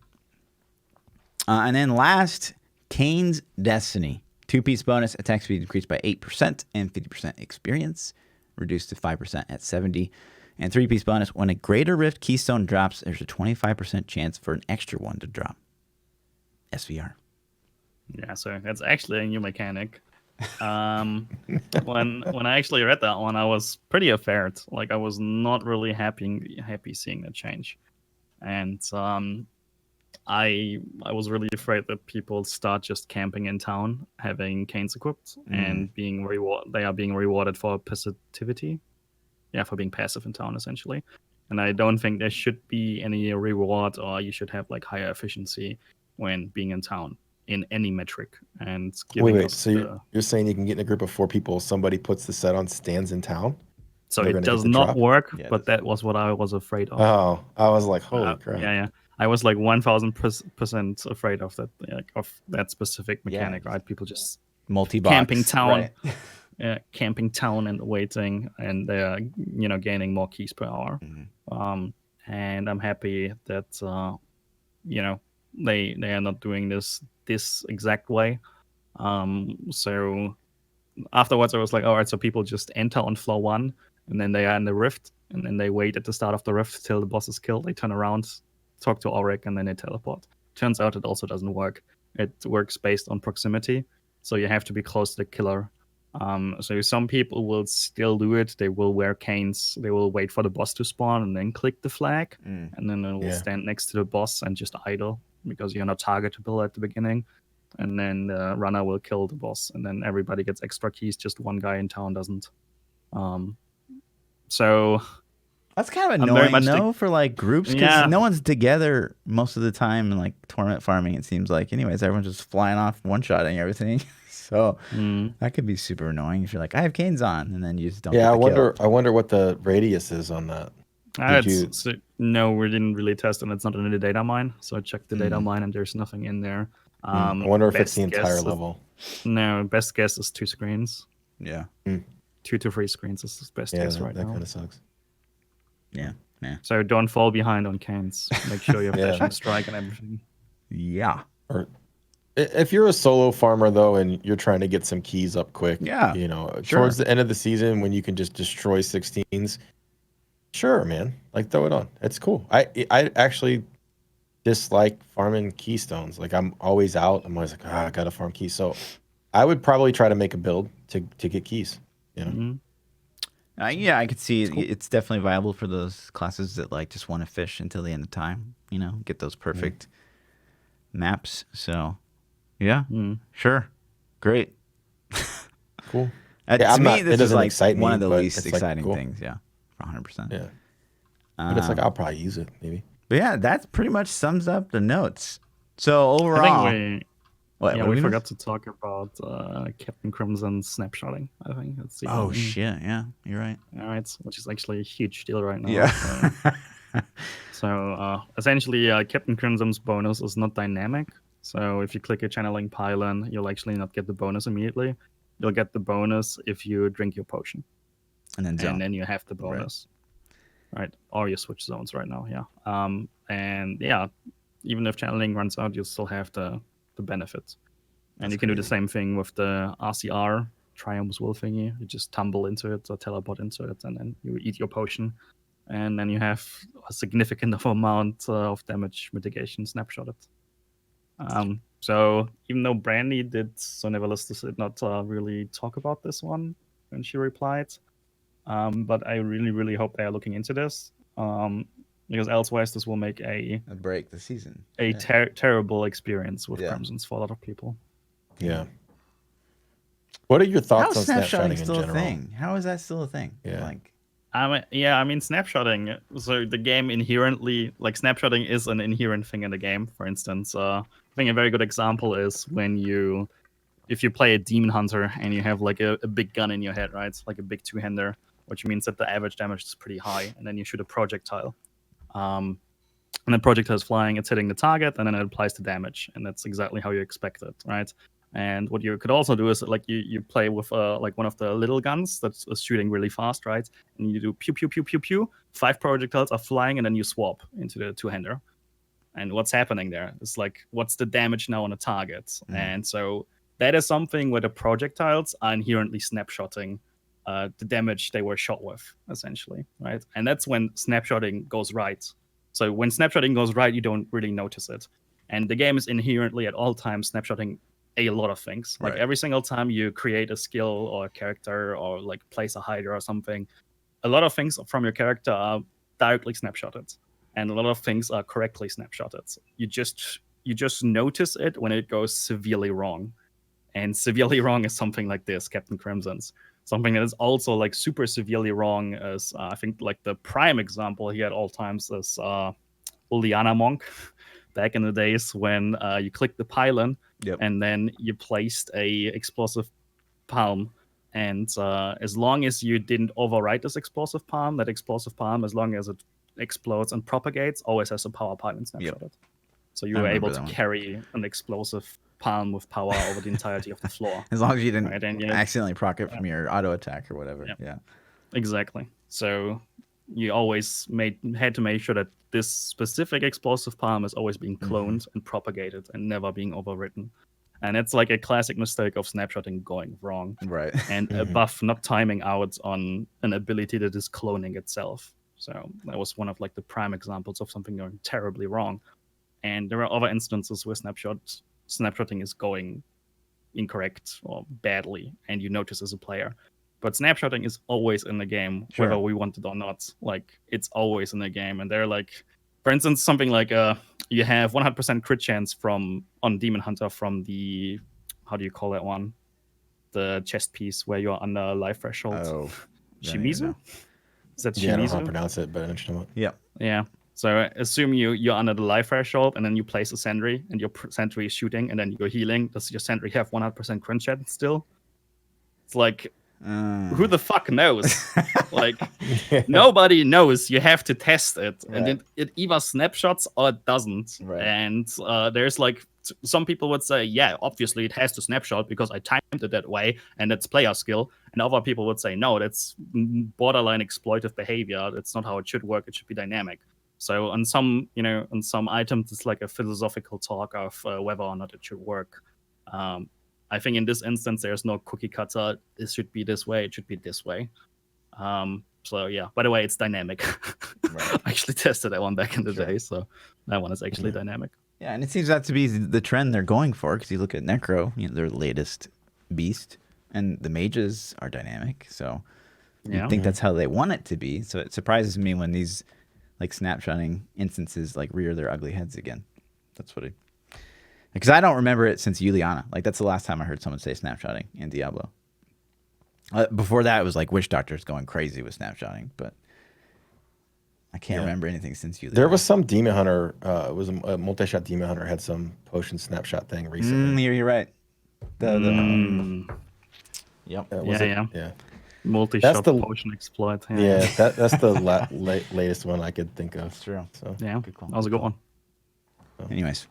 And then last, Cain's Destiny. 2-piece bonus, attack speed increased by 8% and 50% experience, reduced to 5% at 70. And 3-piece bonus, when a Greater Rift Keystone drops, there's a 25% chance for an extra one to drop. SVR. Yeah, so that's actually a new mechanic. When I actually read that one, I was pretty affair. Like, I was not really happy seeing that change. And I was really afraid that people start just camping in town, having Cains equipped, and they are being rewarded for passivity. Yeah, for being passive in town, essentially. And I don't think there should be any reward, or you should have like higher efficiency when being in town in any metric. And wait, so you're saying you can get in a group of 4 people, somebody puts the set on, stands in town? So it does not work, but that was what I was afraid of. Oh, I was like, holy crap. Yeah. I was like 1000% afraid of that, of that specific mechanic, right? People just multi-box camping town, right. Camping town and waiting, and they're gaining more keys per hour. And I'm happy that they are not doing this exact way. So afterwards, I was like, all right, so people just enter on floor 1, and then they are in the rift, and then they wait at the start of the rift till the boss is killed. They turn around, talk to Auric, and then they teleport. Turns out it also doesn't work. It works based on proximity, so you have to be close to the killer. So some people will still do it. They will wear canes. They will wait for the boss to spawn and then click the flag, and then they will stand next to the boss and just idle because you're not targetable at the beginning. And then the runner will kill the boss, and then everybody gets extra keys. Just one guy in town doesn't. So that's kind of annoying, though, for like groups, because no one's together most of the time in like tournament farming. It seems like, anyways, everyone's just flying off, one-shotting everything. So that could be super annoying if you're like, I have Canes on, and then you just don't. Yeah, get the I wonder what the radius is on that. No, we didn't really test, and it's not in the data mine. So I checked the data mine, and there's nothing in there. I wonder if it's the entire level. No, best guess is 2 screens. Yeah. 2 to 3 screens is the best guess right now. That kind of sucks. Yeah. So don't fall behind on Cains. Make sure you have flashing strike and everything. Yeah. If you're a solo farmer though, and you're trying to get some keys up quick, Yeah, you know, sure. towards the end of the season when you can just destroy 16s, sure, man. Like throw it on. It's cool. I actually dislike farming keystones. Like I'm always out. I'm always like, I gotta farm keys. So I would probably try to make a build to get keys. You know, Mhm. Yeah, I could see cool. it's definitely viable for those classes that like just want to fish until the end of time. You know, get those perfect maps. So, yeah, Mm. sure, great. Cool. To Yeah, I'm me, not. It this is doesn't like excite one me, of the but least it's like exciting cool. things. Yeah, 100%. Yeah, but it's like I'll probably use it maybe. But yeah, that pretty much sums up the notes. So I think overall, what we are we gonna? forgot to talk about Captain Crimson's snapshotting. I think that's the Oh only. shit! Yeah, you're right. All right, which is actually a huge deal right now. Yeah. So essentially, Captain Crimson's bonus is not dynamic. So if you click a channeling pylon, you'll actually not get the bonus immediately. You'll get the bonus if you drink your potion, And then zone. and then you have the bonus. Right, or you switch zones right now. Yeah. And yeah, even if channeling runs out, you still have the benefits. And That's you can do the crazy. same thing with the RCR Triumph's Will thingy. You just tumble into it or teleport into it, and then you eat your potion, and then you have a significant amount of damage mitigation snapshotted. So even though Brandy did, so Neverlistus did not really talk about this one when she replied, but I really hope they are looking into this, because elsewise this will make a break the season. terrible experience with Yeah. Crimsons for a lot of people. Yeah. What are your thoughts on How's snapshotting snapshotting in still a general? thing? How is that still a thing? Yeah. Like, I mean, snapshotting. So the game inherently, like, snapshotting is an inherent thing in the game. For instance, I think a very good example is if you play a demon hunter and you have like a big gun in your head, right? It's like a big two-hander, which means that the average damage is pretty high, and then you shoot a projectile. And the projectile is flying, it's hitting the target, and then it applies the damage, and that's exactly how you expect it, right? And what you could also do is like you play with like one of the little guns that's shooting really fast, right? And you do pew pew pew pew pew. 5 projectiles are flying, and then you swap into the two-hander. And what's happening there is like, what's the damage now on a target? And so that is something where the projectiles are inherently snapshotting the damage they were shot with, essentially, right? And that's when snapshotting goes right. So when snapshotting goes right, you don't really notice it. And the game is inherently at all times snapshotting a lot of things. Like every single time you create a skill or a character or like place a hider or something, a lot of things from your character are directly snapshotted, and a lot of things are correctly snapshotted. You just notice it when it goes severely wrong. And severely wrong is something like this, Captain Crimson's. Something that is also like super severely wrong is I think like the prime example here at all times is Uliana Monk. Back in the days when you clicked the pylon and then you placed a explosive palm, and as long as you didn't overwrite this explosive palm, that explosive palm, as long as it explodes and propagates, always has a power pylon snapshotted. So you were able to carry an explosive palm with power over the entirety of the floor. As long as you didn't accidentally proc it from your auto attack or whatever. Yeah. Exactly. So you always had to make sure that this specific explosive palm is always being cloned and propagated and never being overwritten. And it's like a classic mistake of snapshotting going wrong. Right. And a buff not timing out on an ability that is cloning itself. So that was one of like the prime examples of something going terribly wrong. And there are other instances where snapshotting is going incorrect or badly, and you notice as a player. But snapshotting is always in the game, whether we want it or not. Like, it's always in the game. And they're like, for instance, something like you have 100% crit chance on Demon Hunter from the, how do you call that one? The chest piece where you're under life threshold. Oh, Shimizu? Is that Shimizu? Yeah, I don't know how to pronounce it, but I understand what. Yep. Yeah. So assume you're under the life threshold, and then you place a sentry, and your sentry is shooting, and then you go healing. Does your sentry have 100% crit chance still? It's like, who the fuck knows? Like, nobody knows. You have to test it, and it either snapshots or it doesn't. And there's like, some people would say, yeah, obviously it has to snapshot because I timed it that way, and that's player skill. And other people would say, no, that's borderline exploitive behavior. That's not how it should work. It should be dynamic. So on some, on some items, it's like a philosophical talk of whether or not it should work. I think in this instance, there's no cookie cutter. This should be this way. It should be this way. So yeah. By the way, it's dynamic. Right. I actually tested that one back in the Sure. day, so that one is actually dynamic. Yeah, and it seems that to be the trend they're going for, because you look at Necro, their latest beast, and the mages are dynamic. So Yeah. I think that's how they want it to be. So it surprises me when these like snapshotting instances like rear their ugly heads again. That's what because I don't remember it since Juliana. Like that's the last time I heard someone say snapshotting in Diablo. Before that, it was like Witch Doctors going crazy with snapshotting, but I can't remember anything since Juliana. There was some Demon Hunter. It was a multi-shot Demon Hunter had some potion snapshot thing recently. You're right. Yep. Yeah. Multi-shot the- potion exploit. Yeah, that's the latest one I could think of. That's true. So Yeah, Good call. that was a good one. Anyways.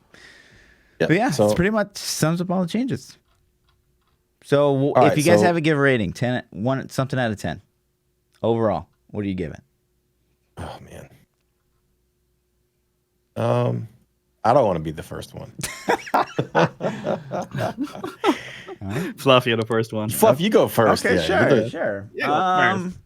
yeah, But yeah, so it's pretty much sums up all the changes. So if right, you guys so- have a give rating, 10, something out of 10, overall, what do you give it? oh man, I don't want to be the first one. Fluff, you're the first one. Fluff, you go first. Okay, yeah, you're the- sure. Yeah, go first.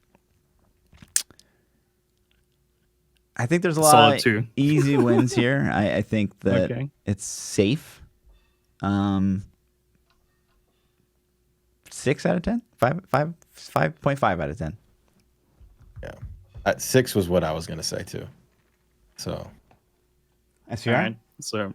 I think there's a Solid lot of 2. easy wins here. I think that Okay. it's safe. 6 out of 10? 5.5 out of 10. Yeah, 6 was what I was gonna say too. So That's All right. So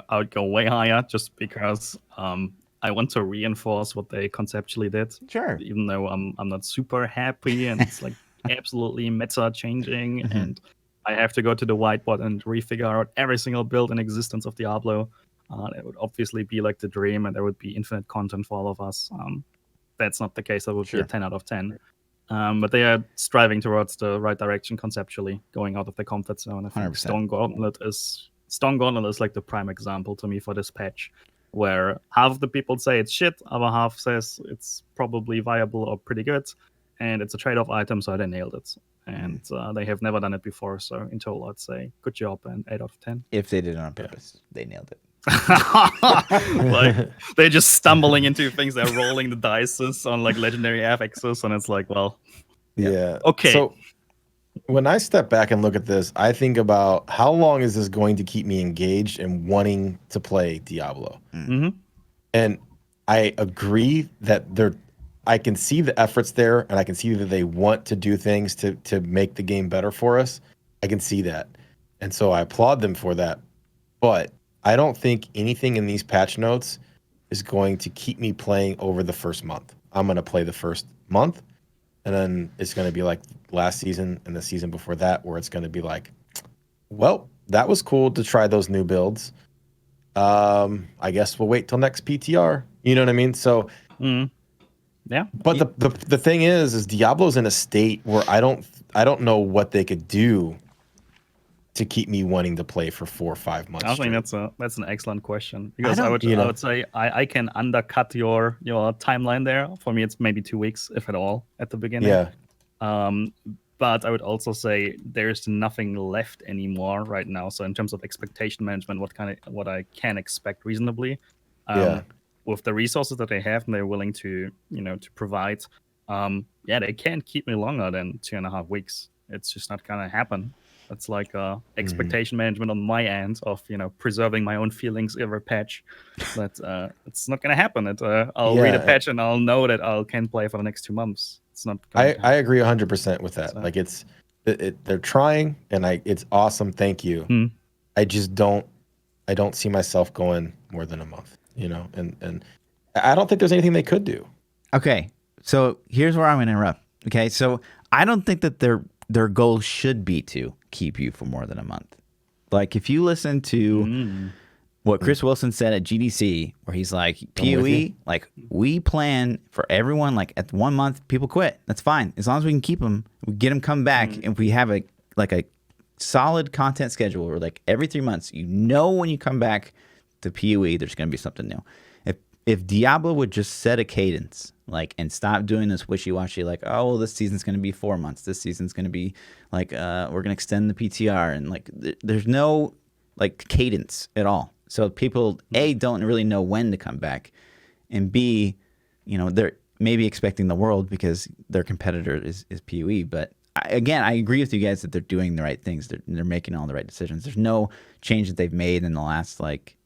I would go way higher just because I want to reinforce what they conceptually did. Sure. Even though I'm not super happy and it's like absolutely meta changing and I have to go to the whiteboard and refigure out every single build in existence of Diablo. It would obviously be like the dream and there would be infinite content for all of us. That's not the case. That would be a 10 out of 10. But they are striving towards the right direction conceptually, going out of their comfort zone. I think 100%. Stone Gauntlet is like the prime example to me for this patch, where half of the people say it's shit, other half says it's probably viable or pretty good, and it's a trade-off item, so they nailed it. And they have never done it before, so in total, I'd say good job and 8 out of 10. If they did it on purpose, they nailed it. Like they're just stumbling into things. They're rolling the dice on like legendary affixes, and it's like, well, yeah. Okay. So when I step back and look at this, I think about how long is this going to keep me engaged and wanting to play Diablo. mhm. And I agree that I can see the efforts there, and I can see that they want to do things to make the game better for us. I can see that. And so I applaud them for that. But I don't think anything in these patch notes is going to keep me playing over the first month. I'm going to play the first month, and then it's going to be like last season and the season before that, where it's going to be like, well, that was cool to try those new builds. I guess we'll wait till next PTR. You know what I mean? So, Yeah. but the thing is Diablo's in a state where I don't know what they could do to keep me wanting to play for 4 or 5 months. I think straight. that's an excellent question, because don't- I would say I can undercut your timeline there. For me, it's maybe 2 weeks, if at all, at the beginning. Yeah. But I would also say there's nothing left anymore right now. So in terms of expectation management, what I can expect reasonably, Yeah. with the resources that they have and they're willing to to provide, they can't keep me longer than 2.5 weeks. It's just not gonna happen. It's like expectation management on my end of preserving my own feelings every patch. But it's not gonna happen. I'll read a Yeah. patch and I'll know that I can play for the next 2 months. It's not. I agree 100% with that. So- Like they're trying, and it's awesome. Thank you. I just don't see myself going more than a month. And I don't think there's anything they could do. Okay, so here's where I'm going to interrupt. Okay, so I don't think that their goal should be to keep you for more than a month. Like if you listen to what Chris Wilson said at GDC, where he's like, PoE, like we plan for everyone, like at 1 month, people quit. That's fine. As long as we can keep them, we get them come back, and we have a solid content schedule where like every 3 months, when you come back to PoE, there's going to be something new. if Diablo would just set a cadence, like, and stop doing this wishy-washy, like, oh, well, this season's going to be 4 months. This season's going to be like, we're going to extend the PTR, and like, there's no like cadence at all. So people don't really know when to come back, and B, they're maybe expecting the world because their competitor is PoE. But again, I agree with you guys that they're doing the right things. They're making all the right decisions. There's no change that they've made in the last like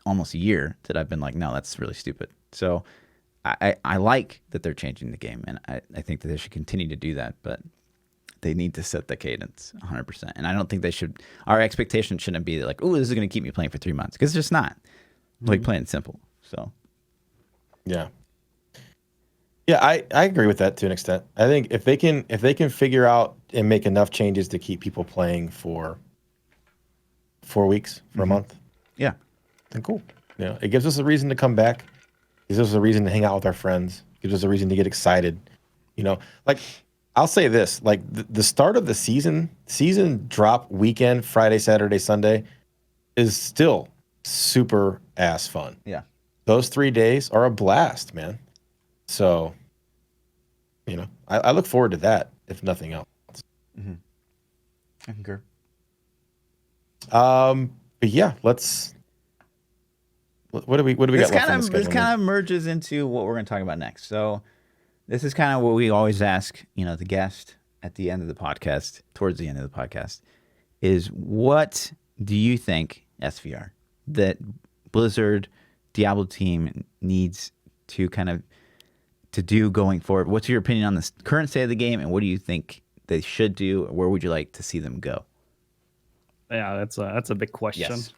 almost a year that I've been like, no, that's really stupid. So I like that they're changing the game, and I think that they should continue to do that, but they need to set the cadence 100%. And I don't think they should, our expectation shouldn't be like, oh, this is going to keep me playing for 3 months, because it's just not. Like, plain and simple. So yeah. Yeah, I agree with that to an extent. I think if they can figure out and make enough changes to keep people playing for 4 weeks, for a month, yeah, then cool. It gives us a reason to come back. It gives us a reason to hang out with our friends. It gives us a reason to get excited. Like, I'll say this, like the start of the season drop weekend, Friday, Saturday, Sunday, is still super ass fun. Yeah. Those 3 days are a blast, man. So, I look forward to that, if nothing else. Mm-hmm. I concur. But yeah, what do we got left on the schedule? This kind of merges into what we're going to talk about next. So this is kind of what we always ask, the guest at the end of the podcast, towards the end of the podcast, is what do you think, SVR, that Blizzard Diablo team needs to kind of to do going forward? What's your opinion on the current state of the game, and what do you think they should do, or where would you like to see them go? Yeah, that's a big question. Yes.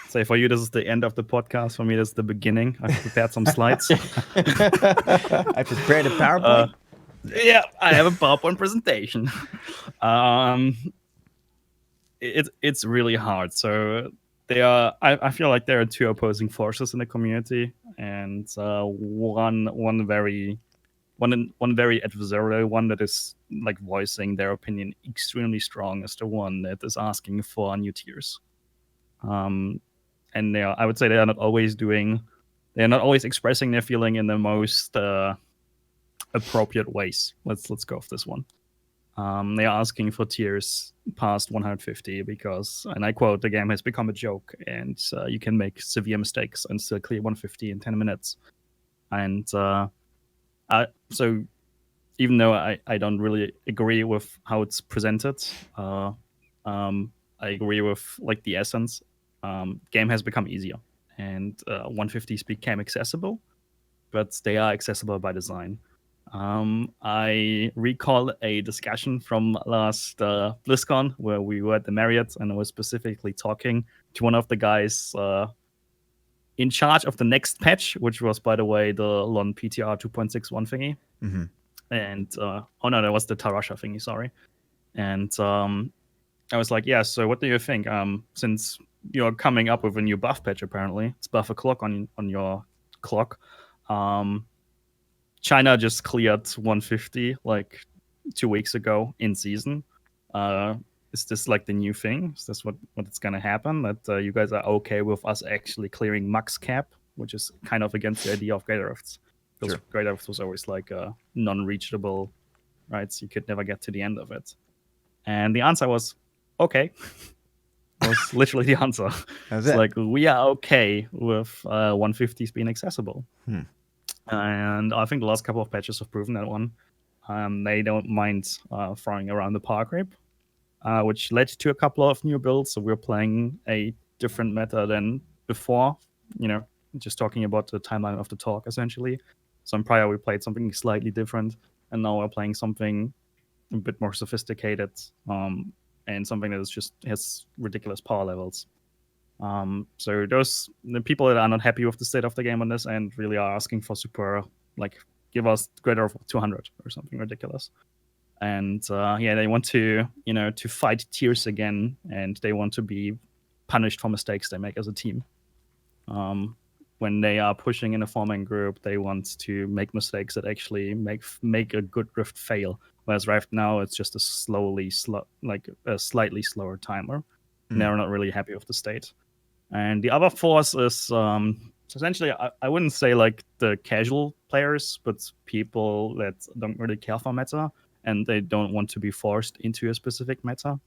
So for you, this is the end of the podcast. For me, this is the beginning. I've prepared some slides. I prepared a PowerPoint. Yeah, I have a PowerPoint presentation. It's really hard. So I feel like there are two opposing forces in the community, and one very adversarial, one that is like voicing their opinion extremely strong, is the one that is asking for new tiers. And I would say they are not always expressing their feeling in the most appropriate ways. Let's go with this one. They are asking for tiers past 150 because, and I quote, the game has become a joke, and you can make severe mistakes and still clear 150 in 10 minutes. And so even though I don't really agree with how it's presented, I agree with like the essence. Game has become easier, and 150s became accessible, but they are accessible by design. I recall a discussion from last BlizzCon where we were at the Marriott, and I was specifically talking to one of the guys in charge of the next patch, which was, by the way, the LON PTR 2.61 thingy. Mm-hmm. And that was the Tarasha thingy, sorry. And I was like, yeah, so what do you think? Since you're coming up with a new buff patch, apparently it's buff o'clock on your clock. China just cleared 150 like 2 weeks ago in season. Is this like the new thing? Is this what it's gonna happen? That you guys are okay with us actually clearing max cap, which is kind of against the idea of Great Rifts. Because Sure. Great Rifts was always like non-reachable, right? So you could never get to the end of it. And the answer was okay. That was literally the answer. That's It's it. like, we are okay with 150s being accessible. And I think the last couple of patches have proven that one. They don't mind throwing around the power creep, which led to a couple of new builds. So we're playing a different meta than before, just talking about the timeline of the talk, essentially. So in prior, we played something slightly different, and now we're playing something a bit more sophisticated, and something that just has ridiculous power levels. So the people that are not happy with the state of the game on this end really are asking for super, like, give us greater of 200 or something ridiculous. And they want to fight tiers again, and they want to be punished for mistakes they make as a team. When they are pushing in a forming group, they want to make mistakes that actually make a good rift fail. Whereas right now it's just a slightly slower timer. And they're not really happy with the state. And the other force is So essentially, I wouldn't say like the casual players, but people that don't really care for meta and they don't want to be forced into a specific meta.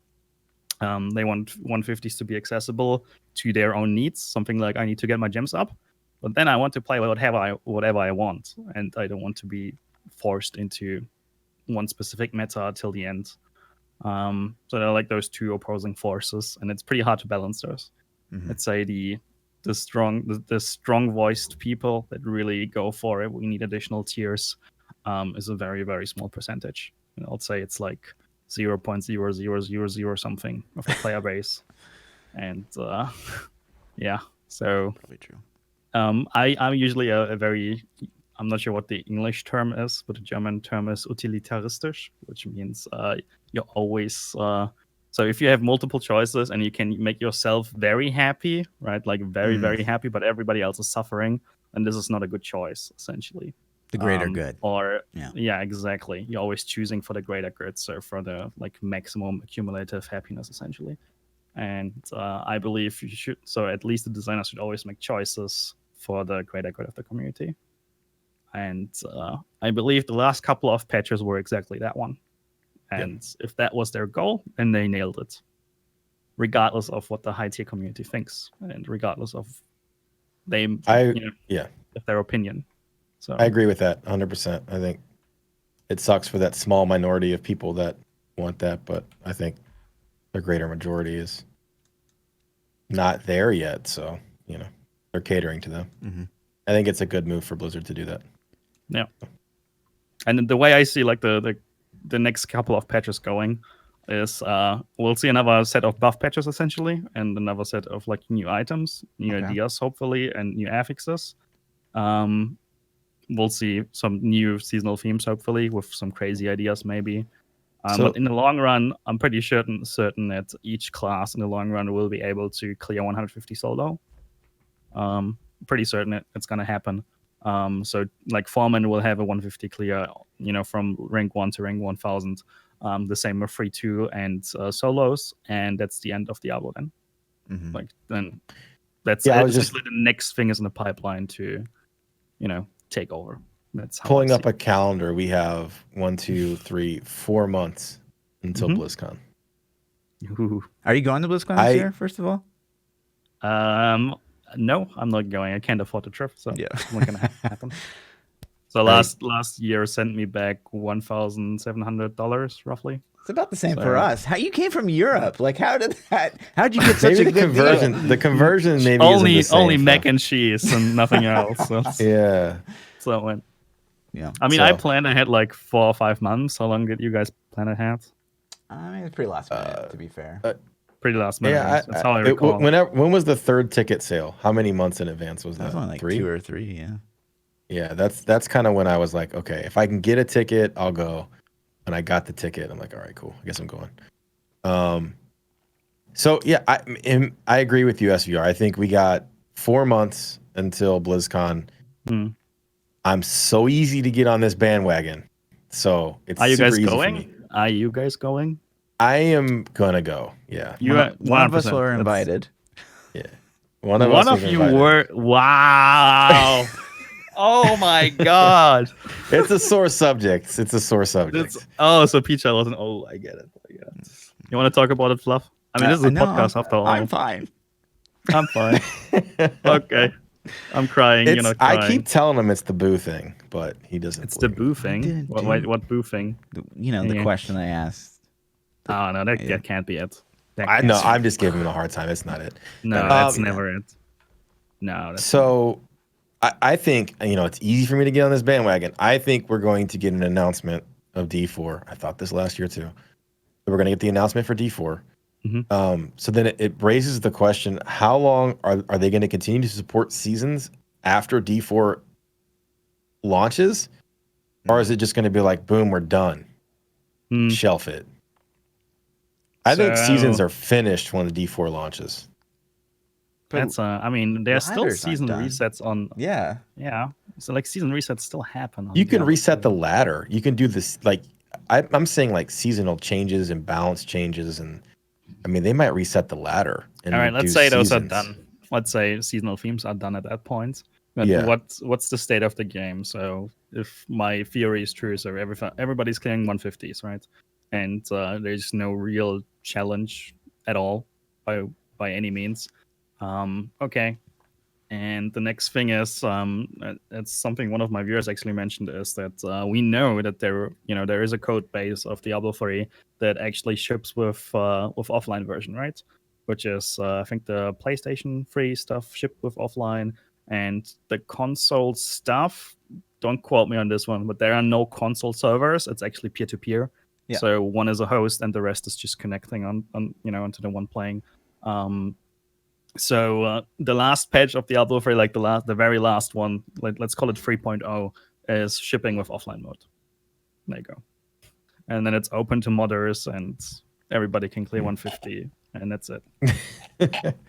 They want 150s to be accessible to their own needs. Something like I need to get my gems up, but then I want to play whatever I want, and I don't want to be forced into one specific meta till the end. So they're like those two opposing forces, and it's pretty hard to balance those. Let's say the strong voiced people that really go for it. We need additional tiers. Is a very, very small percentage. And I'll say it's like 0.0000 something of the player base. And yeah, so Probably true. I'm usually a very, I'm not sure what the English term is, but the German term is utilitaristisch, which means you're always so if you have multiple choices and you can make yourself very happy, right, like very, very happy, but everybody else is suffering, then this is not a good choice, essentially. The greater good. Or yeah, exactly. You're always choosing for the greater good, so for the like maximum accumulative happiness, essentially. And I believe you should. So at least the designer should always make choices for the greater good of the community. And I believe the last couple of patches were exactly that one. And if that was their goal, then they nailed it, regardless of what the high tier community thinks, and regardless of of their opinion. So I agree with that 100%. I think it sucks for that small minority of people that want that, but I think the greater majority is not there yet. So, they're catering to them. I think it's a good move for Blizzard to do that. Yeah. And the way I see like the next couple of patches going is we'll see another set of buff patches essentially, and another set of like new items, new ideas hopefully, and new affixes. We'll see some new seasonal themes hopefully with some crazy ideas maybe. But in the long run, I'm pretty certain that each class in the long run will be able to clear 150 solo. Pretty certain it's going to happen. So like Foreman will have a 150 clear, from rank 1 to rank 1000. The same with free 2 and solos, and that's the end of Diablo then. Like then that's essentially the next thing is in the pipeline to, take over. That's how pulling up a calendar. We have 1, 2, 3, 4 months until BlizzCon. Ooh. Are you going to BlizzCon this year? First of all, no, I'm not going. I can't afford the trip, so it's not gonna happen. So last year sent me back $1,700 roughly. It's about the same for us. How you came from Europe? Like how'd you get such a good conversion? deal? The conversion maybe only mac and cheese and nothing else. So so it went. Yeah. I mean, I planned ahead like 4 or 5 months. How long did you guys plan ahead? I mean, it's pretty last minute, to be fair. Pretty last minute. Yeah, that's how I recall. When was the third ticket sale? How many months in advance was that? That was only like 3? 2 or 3. Yeah. Yeah, that's kind of when I was like, okay, if I can get a ticket, I'll go. And I got the ticket. I'm like, all right, cool. I guess I'm going. So yeah, I agree with you, SVR. I think we got 4 months until BlizzCon. I'm so easy to get on this bandwagon. So it's Are you super guys easy going? for me. Are you guys going? I am gonna go. Yeah. One of us were invited. Yeah. One of you were. Wow. Oh my god. It's a sore subject. So ThaPChild wasn't. Oh, I get it. You want to talk about it, Fluff? I mean, this is a podcast after all. I'm fine. Okay. I'm crying. You're not crying. I keep telling him it's the boo thing, but he doesn't. It's the boo thing. What boo thing? The question I asked. Oh no, that can't be it. No, I'm just giving him a hard time. It's not it. No, that's never it. No. So, I think it's easy for me to get on this bandwagon. I think we're going to get an announcement of D4. I thought this last year too. We're going to get the announcement for D4. So then it raises the question: how long are they going to continue to support seasons after D4 launches, or is it just going to be like, boom, we're done, shelf it? I think seasons are finished when the D4 launches. That's I mean, there's still season resets on. Yeah. So like season resets still happen. You can reset the ladder. You can do this like I'm saying like seasonal changes and balance changes, and I mean they might reset the ladder. All right, let's say those are done. Let's say seasonal themes are done at that point. But Yeah. what's the state of the game? So if my theory is true, so everybody's clearing 150s, right? And there's no real challenge at all by any means. Okay. And the next thing is, it's something one of my viewers actually mentioned, is that we know that there is a code base of Diablo 3 that actually ships with offline version, right? Which is I think the PlayStation 3 stuff shipped with offline, and the console stuff. Don't quote me on this one, but there are no console servers. It's actually peer to peer. Yeah. So one is a host, and the rest is just connecting on onto the one playing. So the last patch of Diablo 3, like the very last one, let's call it 3.0, is shipping with offline mode. There you go. And then it's open to modders, and everybody can clear 150, and that's it.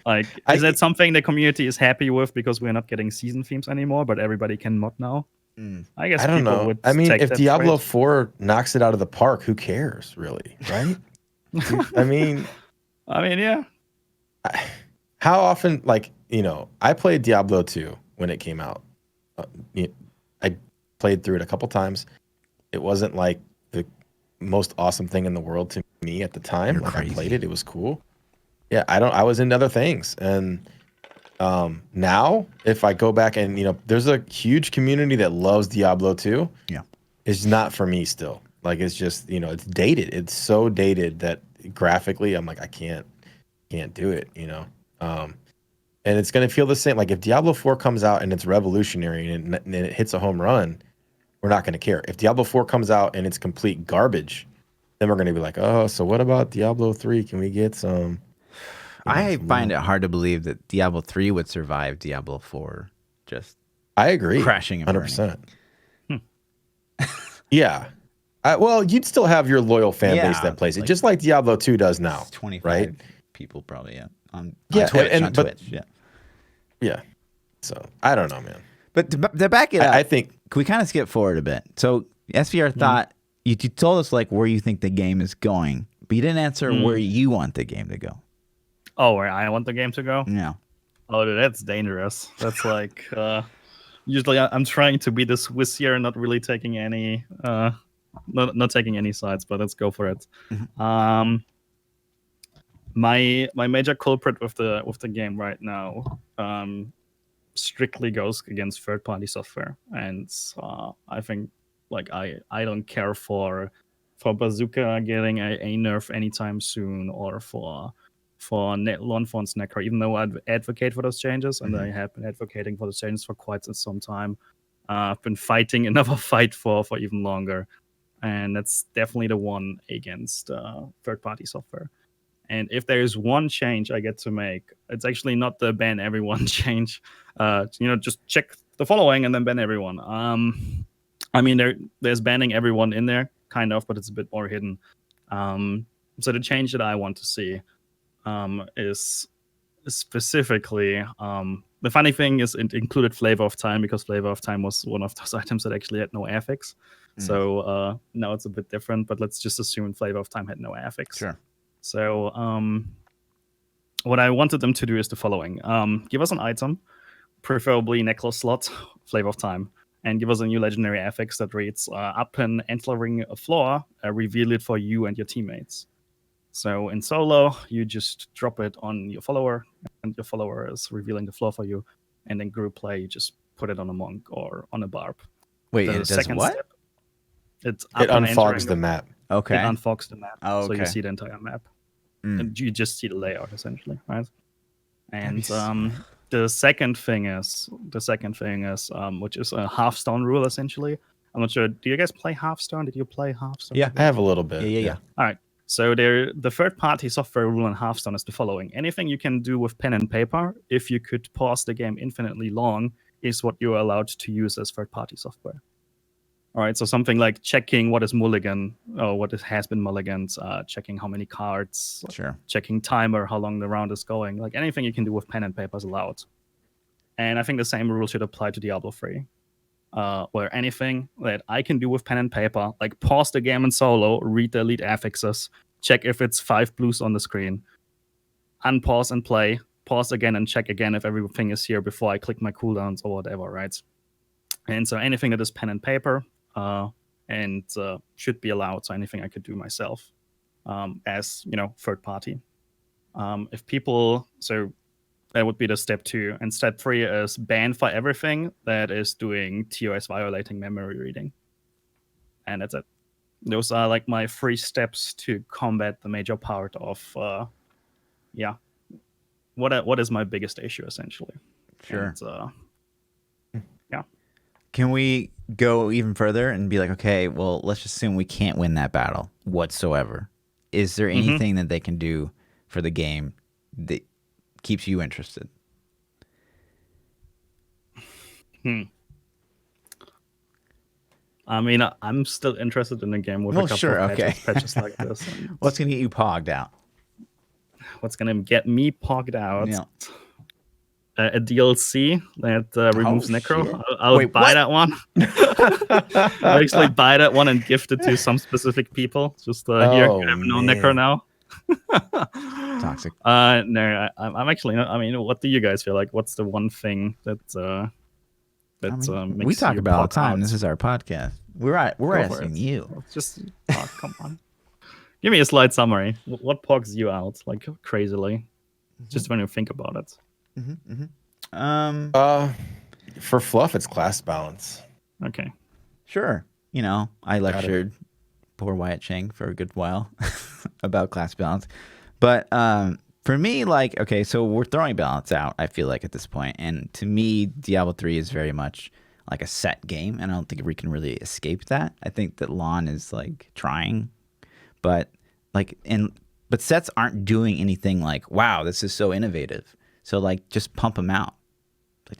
Like, is that something the community is happy with because we're not getting season themes anymore, but everybody can mod now? I guess I don't people know. would. I mean, take if that Diablo trade. 4 knocks it out of the park, who cares, really, right? I mean, Yeah. how often, like, I played Diablo 2 when it came out. I played through it a couple times. It wasn't like the most awesome thing in the world to me at the time. You're like crazy. I played it, it was cool. Yeah, I was into other things. And now if I go back and, there's a huge community that loves Diablo 2. Yeah. It's not for me still. Like, it's just, it's dated. It's so dated that graphically I'm like, I can't do it, and it's going to feel the same. Like, if Diablo 4 comes out and it's revolutionary and it hits a home run, we're not going to care. If Diablo 4 comes out and it's complete garbage, then we're going to be like, oh, so what about Diablo 3? Can we get some? I find it hard to believe that Diablo 3 would survive Diablo 4. Just I agree. crashing and 100%. Yeah. Well, you'd still have your loyal fan base that plays it, just like Diablo 2 does now. 25 right? people probably, on Yeah, Twitch. but- Twitch, yeah. Yeah. So I don't know, man. But to back it up, I think can we kind of skip forward a bit? So SVR thought, you told us like where you think the game is going, but you didn't answer where you want the game to go. Oh, where I want the game to go? No. Oh, dude, that's dangerous. That's like usually I'm trying to be the Swiss here, not really taking any not taking any sides, but let's go for it. My major culprit with the game right now strictly goes against third-party software, and I think like I don't care for Bazooka getting a nerf anytime soon, or for Lawn Fawn's Necro, even though I'd advocate for those changes, and I have been advocating for those changes for quite some time. I've been fighting another fight for even longer, and that's definitely the one against third-party software. And if there is one change I get to make, it's actually not the ban everyone change. Just check the following and then ban everyone. I mean, there's banning everyone in there, kind of, but it's a bit more hidden. So the change that I want to see is specifically the funny thing is it included Flavor of Time, because Flavor of Time was one of those items that actually had no affix. So now it's a bit different, but let's just assume Flavor of Time had no affix. Sure. So what I wanted them to do is the following. Give us an item, preferably necklace slot, Flavor of Time, and give us a new legendary affix that reads, upon entering a floor, reveal it for you and your teammates. So in solo, you just drop it on your follower, and your follower is revealing the floor for you. And in group play, you just put it on a monk or on a barb. Wait, The it does second what? step, it unfogs the map. Okay. It unfogs the map, Oh, so you okay. see the entire map, and you just see the layout essentially, right? And the second thing is, which is a Hearthstone rule essentially. I'm not sure. Do you guys play Hearthstone? Did you play Hearthstone? Yeah. I have a little bit. Yeah. All right. So the third-party software rule in Hearthstone is the following: anything you can do with pen and paper, if you could pause the game infinitely long, is what you're allowed to use as third-party software. All right, so something like checking what is mulligan, or what has been mulliganed, checking how many cards, Sure. checking timer, how long the round is going. Like anything you can do with pen and paper is allowed. And I think the same rule should apply to Diablo 3. Where anything that I can do with pen and paper, like pause the game in solo, read the elite affixes, check if it's 5 blues on the screen, unpause and play, pause again and check again if everything is here before I click my cooldowns or whatever, right? And so anything that is pen and paper and should be allowed. So anything I could do myself as, third party. If people, so that would be the step 2. And step 3 is ban for everything that is doing TOS violating memory reading. And that's it. Those are like my 3 steps to combat the major part of, what is my biggest issue essentially. Sure. And, yeah. Can we go even further and be like, okay, well, let's just assume we can't win that battle whatsoever. Is there anything that they can do for the game that keeps you interested? I mean, I'm still interested in the game with a couple of patches like this. What's going to get you pogged out? What's going to get me pogged out? Yeah. A DLC that removes Necro. Shit. I'll buy that one. I'll actually buy that one and gift it to some specific people. Just here, you have no Necro now. Toxic. No, I'm actually not. I mean, what do you guys feel like? What's the one thing that makes we talk you about all the pog time. out? This is our podcast. We're asking you. Let's just come on. Give me a slight summary. What pogs you out like crazily? Just when you think about it. For fluff, it's class balance. Okay. Sure. I lectured poor Wyatt Chang for a good while about class balance. But for me, like, okay, so we're throwing balance out, I feel like, at this point. And to me, Diablo 3 is very much like a set game, and I don't think we can really escape that. I think that Lon is, like, trying. But, but sets aren't doing anything like, wow, this is so innovative. So, like, just pump them out. Like,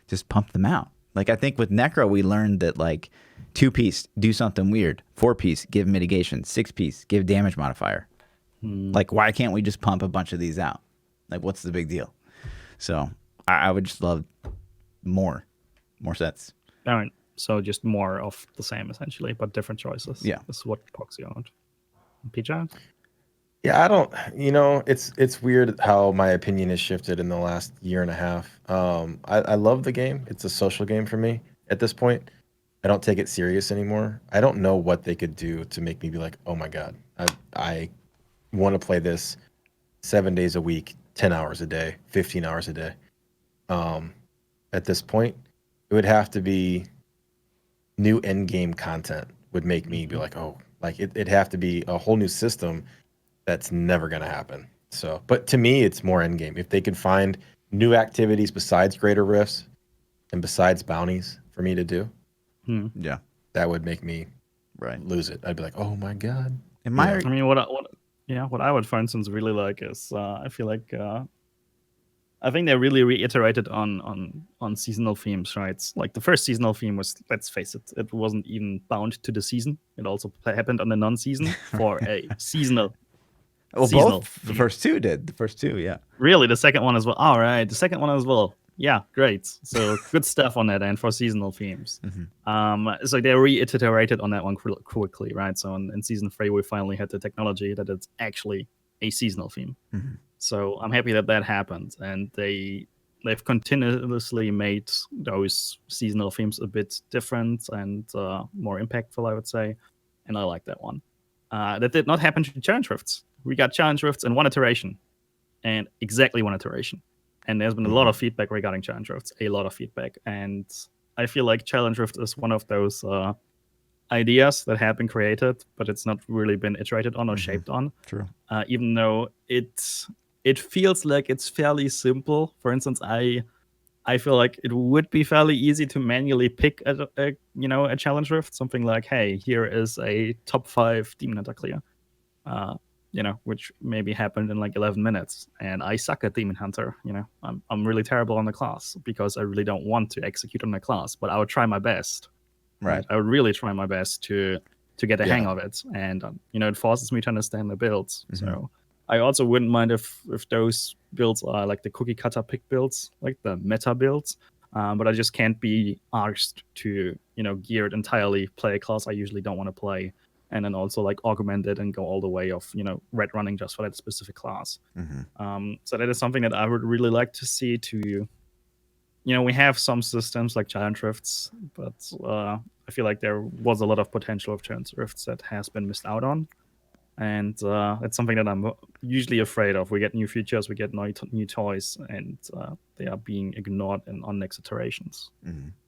just pump them out. Like, I think with Necro, we learned that, like, 2-piece, do something weird. 4-piece, give mitigation. 6-piece, give damage modifier. Like, why can't we just pump a bunch of these out? Like, what's the big deal? So, I would just love more sets. All right. So just more of the same, essentially, but different choices. Yeah. This is what pogs you out. PJ? Yeah, I don't. It's weird how my opinion has shifted in the last year and a half. I love the game. It's a social game for me at this point. I don't take it serious anymore. I don't know what they could do to make me be like, oh my god, I want to play this 7 days a week, 10 hours a day, 15 hours a day. At this point, it would have to be new end game content would make me be like, oh, like it'd have to be a whole new system. That's never going to happen. So, but to me, it's more end game. If they could find new activities besides greater rifts and besides bounties for me to do, Yeah. that would make me Right. lose it. I'd be like, oh my god. I mean, what I would, for instance, really like is I feel like I think they really reiterated on seasonal themes, right? Like the first seasonal theme was, let's face it, it wasn't even bound to the season. It also happened on the non-season for a seasonal. Well, seasonal both theme. the first two did. The first two, yeah. Really, the second one as well. All right, the second one as well. Yeah, great. So good stuff on that end for seasonal themes. So they reiterated on that one quickly, right? So in season 3, we finally had the technology that it's actually a seasonal theme. So I'm happy that happened, and they've continuously made those seasonal themes a bit different and more impactful, I would say, and I like that one. That did not happen to challenge rifts. We got challenge rifts in one iteration, and exactly one iteration. And there's been a lot of feedback regarding challenge rifts, a lot of feedback. And I feel like challenge rift is one of those ideas that have been created, but it's not really been iterated on or shaped on. True. Even though it feels like it's fairly simple. For instance, I feel like it would be fairly easy to manually pick a challenge rift, something like, hey, here is a top 5 demon hunter clear. Which maybe happened in like 11 minutes, and I suck at Demon Hunter. I'm really terrible on the class because I really don't want to execute on the class, but I would try my best. Right. I would really try my best to get a hang of it, and it forces me to understand the builds. So I also wouldn't mind if those builds are like the cookie cutter pick builds, like the meta builds. But I just can't be asked to gear it entirely, play a class I usually don't want to play, and then also like augment it and go all the way of red running just for that specific class. So that is something that I would really like to see. We have some systems like Giant Rifts, but I feel like there was a lot of potential of Giant Rifts that has been missed out on. And it's something that I'm usually afraid of. We get new features, we get new toys, and they are being ignored on next iterations.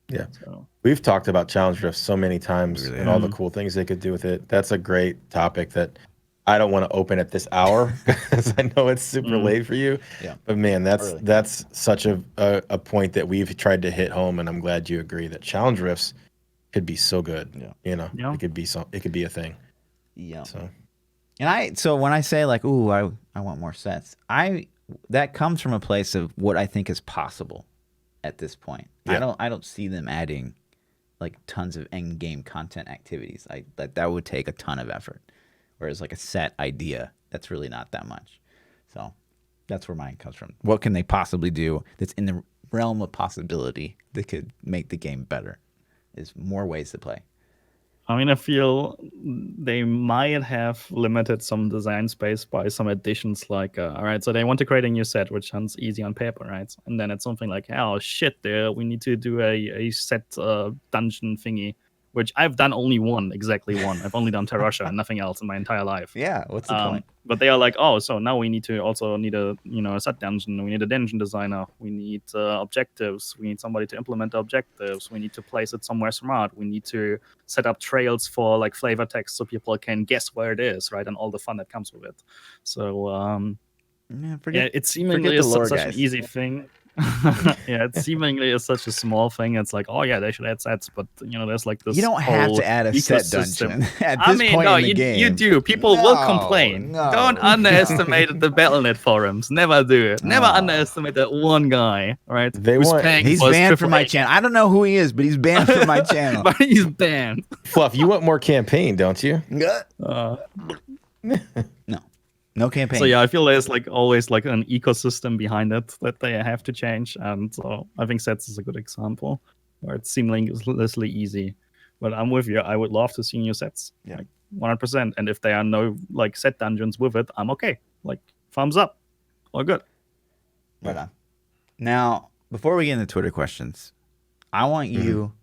Yeah. So we've talked about Challenge Rift so many times and all the cool things they could do with it. That's a great topic that I don't want to open at this hour because I know it's super late for you. Yeah. But man, that's such a point that we've tried to hit home, and I'm glad you agree that Challenge Rifts could be so good. Yeah. It could be a thing. Yeah. So when I say like, ooh, I want more sets, that comes from a place of what I think is possible at this point. Yeah. I don't see them adding like tons of end game content activities. That would take a ton of effort. Whereas like a set idea, that's really not that much. So that's where mine comes from. What can they possibly do that's in the realm of possibility that could make the game better? Is more ways to play. I mean, I feel they might have limited some design space by some additions like, all right, so they want to create a new set, which sounds easy on paper, right? And then it's something like, oh, shit, we need to do a set dungeon thingy, which I've done exactly one. I've only done Terrasha and nothing else in my entire life. Yeah, what's the point? But they are like, oh, so now we need a set dungeon. We need a dungeon designer. We need objectives. We need somebody to implement the objectives. We need to place it somewhere smart. We need to set up trails for like flavor text so people can guess where it is, right? And all the fun that comes with it. So it seemingly is such an easy thing. It seemingly is such a small thing. It's like, oh yeah, they should add sets, but there's like this. You don't have to add a set dungeon at this point in the game. You do. People will complain. No. Don't underestimate the Battle.net forums. Never do it. Never underestimate that one guy. Right? He's banned from my channel. I don't know who he is, but he's banned from my channel. But he's banned. Fluff, you want more campaign, don't you? No. No campaign. So yeah, I feel there's like always like an ecosystem behind it that they have to change, and so I think sets is a good example where it's seamlessly easy. But I'm with you. I would love to see new sets, like 100%. And if there are no like set dungeons with it, I'm okay. Like thumbs up, all good. Right on. Now, before we get into Twitter questions, I want you.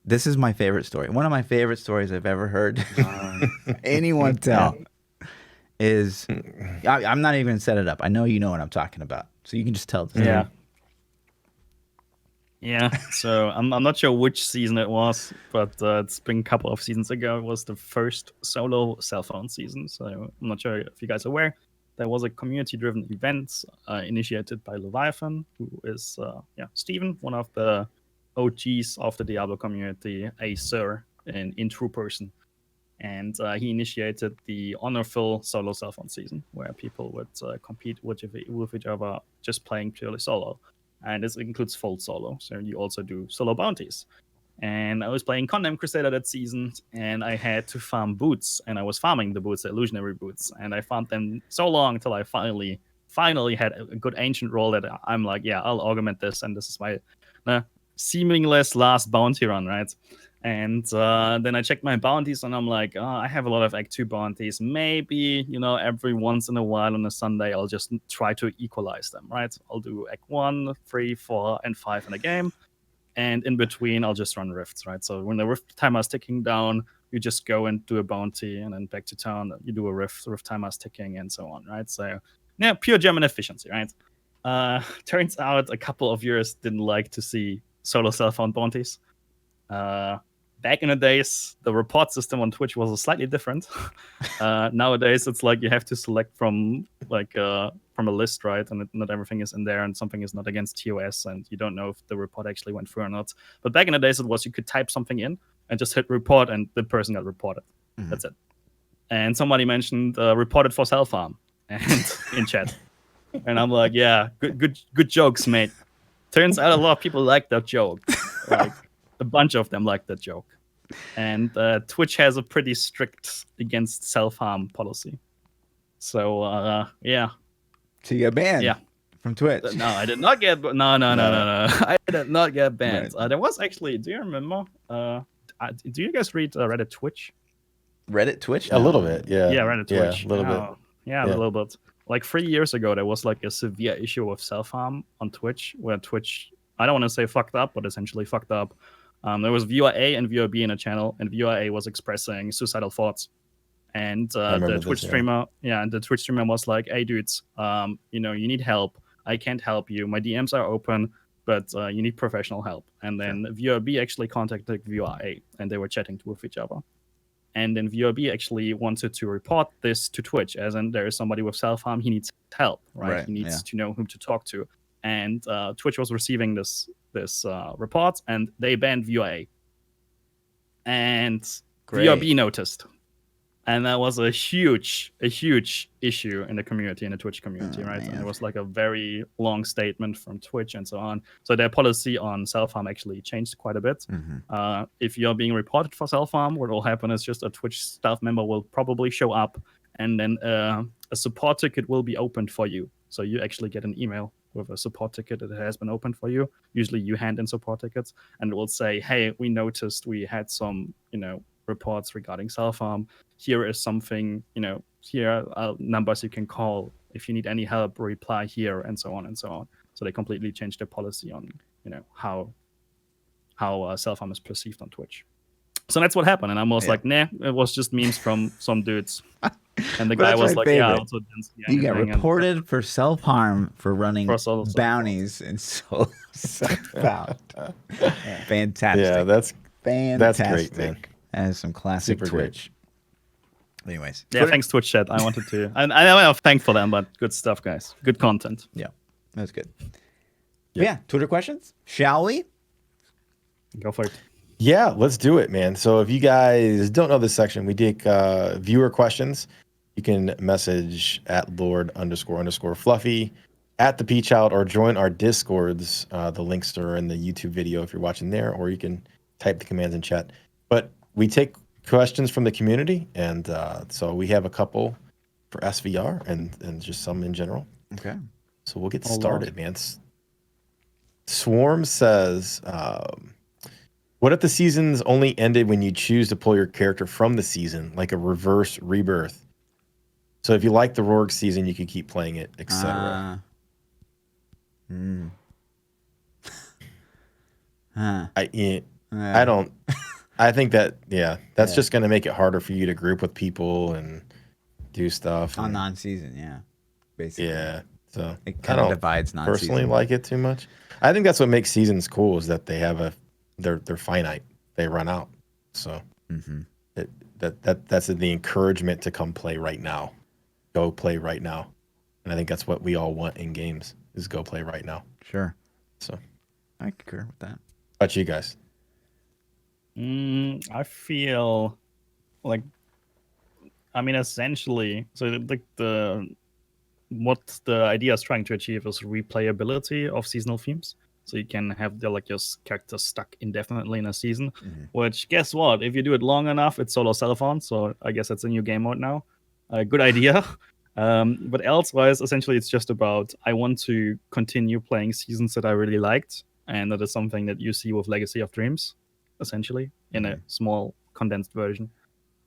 This is my favorite story. One of my favorite stories I've ever heard anyone tell. Is I'm not even going to set it up. I know you know what I'm talking about, so you can just tell. Yeah. So I'm not sure which season it was, but it's been a couple of seasons ago. It was the first solo cell phone season. So I'm not sure if you guys are aware. There was a community-driven event initiated by Leviathan, who is Steven, one of the OGs of the Diablo community, a sir in true person. And he initiated the Honorful solo cell phone season, where people would compete with each other just playing purely solo. And this includes full solo, so you also do solo bounties. And I was playing Condemned Crusader that season, and I had to farm boots, and I was farming the boots, the illusionary boots, and I farmed them so long until I finally had a good ancient roll that I'm like, yeah, I'll augment this, and this is my seamless last bounty run, right? And then I checked my bounties, and I'm like, I have a lot of Act 2 bounties. Maybe, every once in a while on a Sunday, I'll just try to equalize them, right? I'll do Act 1, 3, 4, and 5 in a game. And in between, I'll just run rifts, right? So when the rift timer is ticking down, you just go and do a bounty, and then back to town, you do a rift timer is ticking, and so on, right? So, yeah, pure German efficiency, right? Turns out a couple of viewers didn't like to see solo cell phone bounties. Back in the days, the report system on Twitch was slightly different. Nowadays, it's like you have to select from a list, right? And not everything is in there, and something is not against TOS, and you don't know if the report actually went through or not. But back in the days, it was you could type something in and just hit report, and the person got reported. Mm-hmm. That's it. And somebody mentioned reported for self harm, and in chat, and I'm like, yeah, good jokes, mate. Turns out a lot of people like that joke. Like a bunch of them like that joke. And Twitch has a pretty strict against self-harm policy. So, yeah. So you got banned from Twitch? No, I did not get... No. I did not get banned. Right. There was actually... Do you remember? Do you guys read Reddit Twitch? Reddit, Twitch? A No. little bit, yeah. Yeah, Reddit, Twitch. Yeah, a little bit. Yeah, a little bit. Like 3 years ago, there was like a severe issue of self-harm on Twitch, where Twitch, I don't want to say fucked up, but essentially fucked up. There was viewer A and viewer B in a channel, and viewer A was expressing suicidal thoughts. And the Twitch streamer, and the Twitch streamer was like, "Hey, dudes, you need help. I can't help you. My DMs are open, but you need professional help." And then viewer B actually contacted viewer A, and they were chatting with each other. And then viewer B actually wanted to report this to Twitch, as in there is somebody with self-harm, he needs help, right? He needs to know whom to talk to. And Twitch was receiving this report, and they banned viewer A. And viewer B noticed. And that was a huge issue in the community, in the Twitch community, right? Man. And it was like a very long statement from Twitch and so on. So their policy on self-harm actually changed quite a bit. If you're being reported for self-harm, what will happen is just a Twitch staff member will probably show up, and then a support ticket will be opened for you. So you actually get an email with a support ticket that has been opened for you. Usually you hand in support tickets, and it will say, "Hey, we noticed we had some, reports regarding self-harm. Here is something, here are numbers you can call. If you need any help, reply here," and so on and so on. So they completely changed their policy on, how self-harm is perceived on Twitch. So that's what happened. And I was like, nah, it was just memes from some dudes. And the guy was like, favorite. "Yeah, also didn't see anything." You got reported for self-harm for running bounties and so found. Fantastic. Yeah, that's fantastic. That's great, man. That is some classic Super Twitch. Great. Anyways. Yeah, thanks Twitch chat. I wanted to. I'm thankful for them, but good stuff, guys. Good content. Yeah, that's good. Yeah, Twitter questions? Shall we? Go for it. Yeah, let's do it, man. So if you guys don't know this section, we take viewer questions. You can message at Lord__Fluffy, at ThaPChild, or join our Discords. The links are in the YouTube video if you're watching there, or you can type the commands in chat. But we take questions from the community, and so we have a couple for SVR and just some in general. Okay. So we'll get started, man. Swarm says, what if the seasons only ended when you choose to pull your character from the season, like a reverse rebirth? So if you like the Rourke season, you could keep playing it, etc. I don't. I think that that's just going to make it harder for you to group with people and do stuff on non-season. Basically. Yeah. So it kind of divides non-season. Personally, like it too much. I think that's what makes seasons cool, is that they have they're finite. They run out. So that's the encouragement to come play right now. Go play right now. And I think that's what we all want in games, is go play right now. Sure. So I concur with that. How about you guys? I feel like, essentially, so what the idea is trying to achieve is replayability of seasonal themes. So you can have your character stuck indefinitely in a season, which, guess what? If you do it long enough, it's solo self-on. So I guess it's a new game mode now. Good idea. But elsewise, essentially, it's just about, I want to continue playing seasons that I really liked. And that is something that you see with Legacy of Dreams, essentially, in a small condensed version.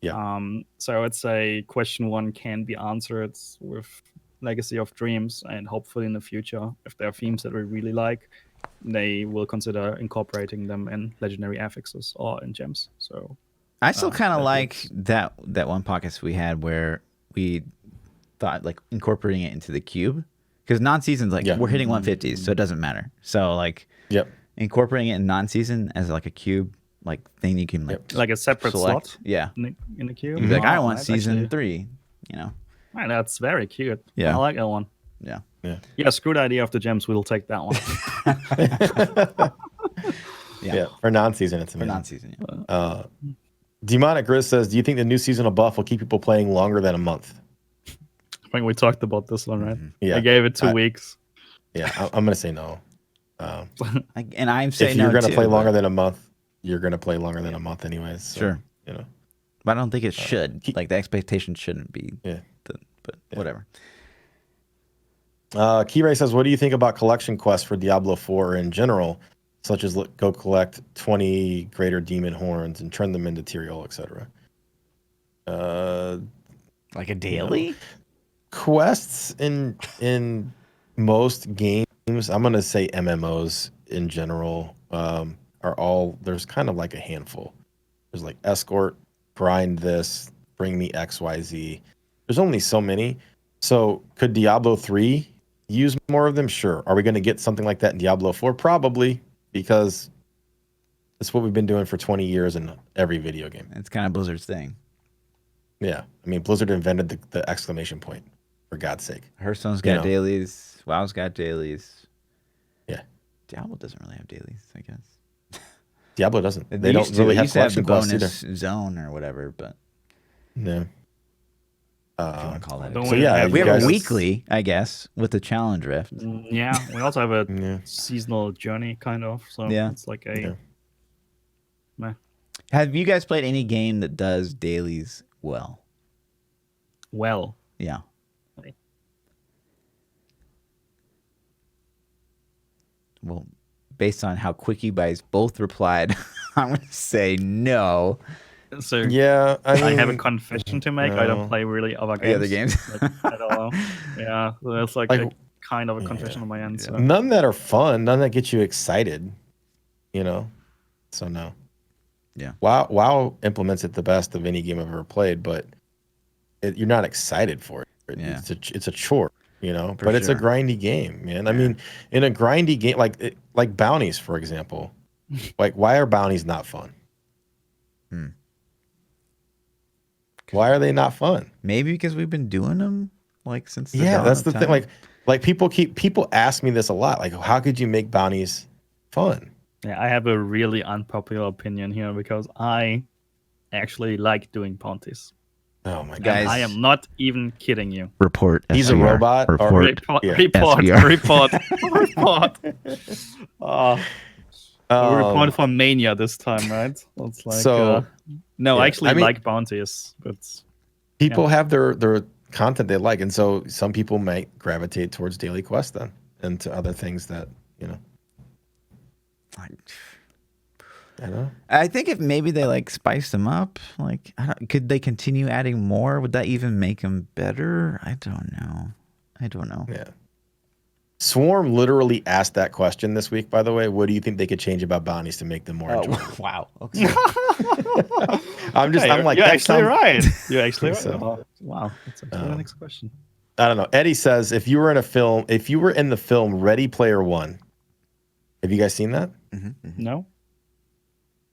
Yeah. So I'd say question 1 can be answered with Legacy of Dreams, and hopefully in the future, if there are themes that we really like, they will consider incorporating them in legendary affixes or in gems. So I still kind of like that one podcast we had where we thought like incorporating it into the cube, because non-season's like we're hitting 150s, so it doesn't matter. So like incorporating it in non-season as like a cube like thing you can like a separate select. slot. Yeah, in the cube. You're like, I want season 3. Right, that's very cute. Yeah, I like that one. Yeah. Screw the idea of the gems. We'll take that one. For non-season, it's amazing. For non-season. Demonic Grizz says, do you think the new seasonal buff will keep people playing longer than a month? I think we talked about this one, right? Yeah. I gave it 2 weeks. Yeah, I'm going to say no. And I'm saying if you're no going to too, play longer than a month, you're going to play longer than a month anyways. So, sure. But I don't think it should. Like the expectation shouldn't be. But whatever. Keyray says, what do you think about collection quests for Diablo 4 in general, such as go collect 20 greater demon horns and turn them into Tyrael, etc.? Like a daily? Quests in most games, I'm gonna say MMOs in general, are all, there's kind of like a handful. There's like escort, grind this, bring me XYZ. There's only so many. So could Diablo 3 use more of them? Sure. Are we going to get something like that in Diablo 4? Probably, because it's what we've been doing for 20 years in every video game. It's kind of Blizzard's thing. Yeah. I mean, Blizzard invented the exclamation point, for God's sake. Hearthstone's got dailies. WoW's got dailies. Yeah. Diablo doesn't really have dailies, I guess. Diablo doesn't. They don't really have the collection quests bonus either. zone or whatever, but Yeah. if you want to call that. Don't So yeah, we you have guys- a weekly, I guess, with the challenge rift. Yeah, we also have a Yeah. seasonal journey, kind of. So Yeah. it's like a. Yeah. Meh. Have you guys played any game that does dailies well? Well, Yeah. Well, based on how quick you guys both replied, I'm going to say no. so Yeah. I have a mean, confession to make. I no. don't play really other games. The other games? Like, at all. Yeah, so that's like a kind of a confession on my end. So. None that are fun, none that get you excited, you know? So no. Yeah. WoW implements it the best of any game I've ever played, but you're not excited for it. Yeah. It's a chore, you know? For But it's a sure. grindy game, man. I mean, in a grindy game, like bounties, for example, like why are bounties not fun? Why are they not fun? Maybe because we've been doing them like since the Yeah, dawn that's of the time. thing. Like people ask me this a lot. Like, how could you make bounties fun? Yeah, I have a really unpopular opinion here because I actually like doing bounties. Oh my Guys, god. I am not even kidding you. report. He's a SVR. robot, or- Report. Yeah. Report. SVR. Report. Oh, we Um, reported for Mania this time, right? It's like, So, no, yeah, I actually I mean- like bounties, but people have their content they like, and so some people might gravitate towards daily quests then, and to other things that, you know. I don't know. I think if maybe they like spiced them up, like could they continue adding more? Would that even make them better? I don't know. Yeah. Swarm literally asked that question this week, by the way. What do you think they could change about bounties to make them more enjoyable? Wow. Okay. I'm like, you're that actually sounds- right. You're actually right. So, Oh, wow, that's actually the next question. I don't know. Eddie says, if you were in the film Ready Player One, have you guys seen that? No,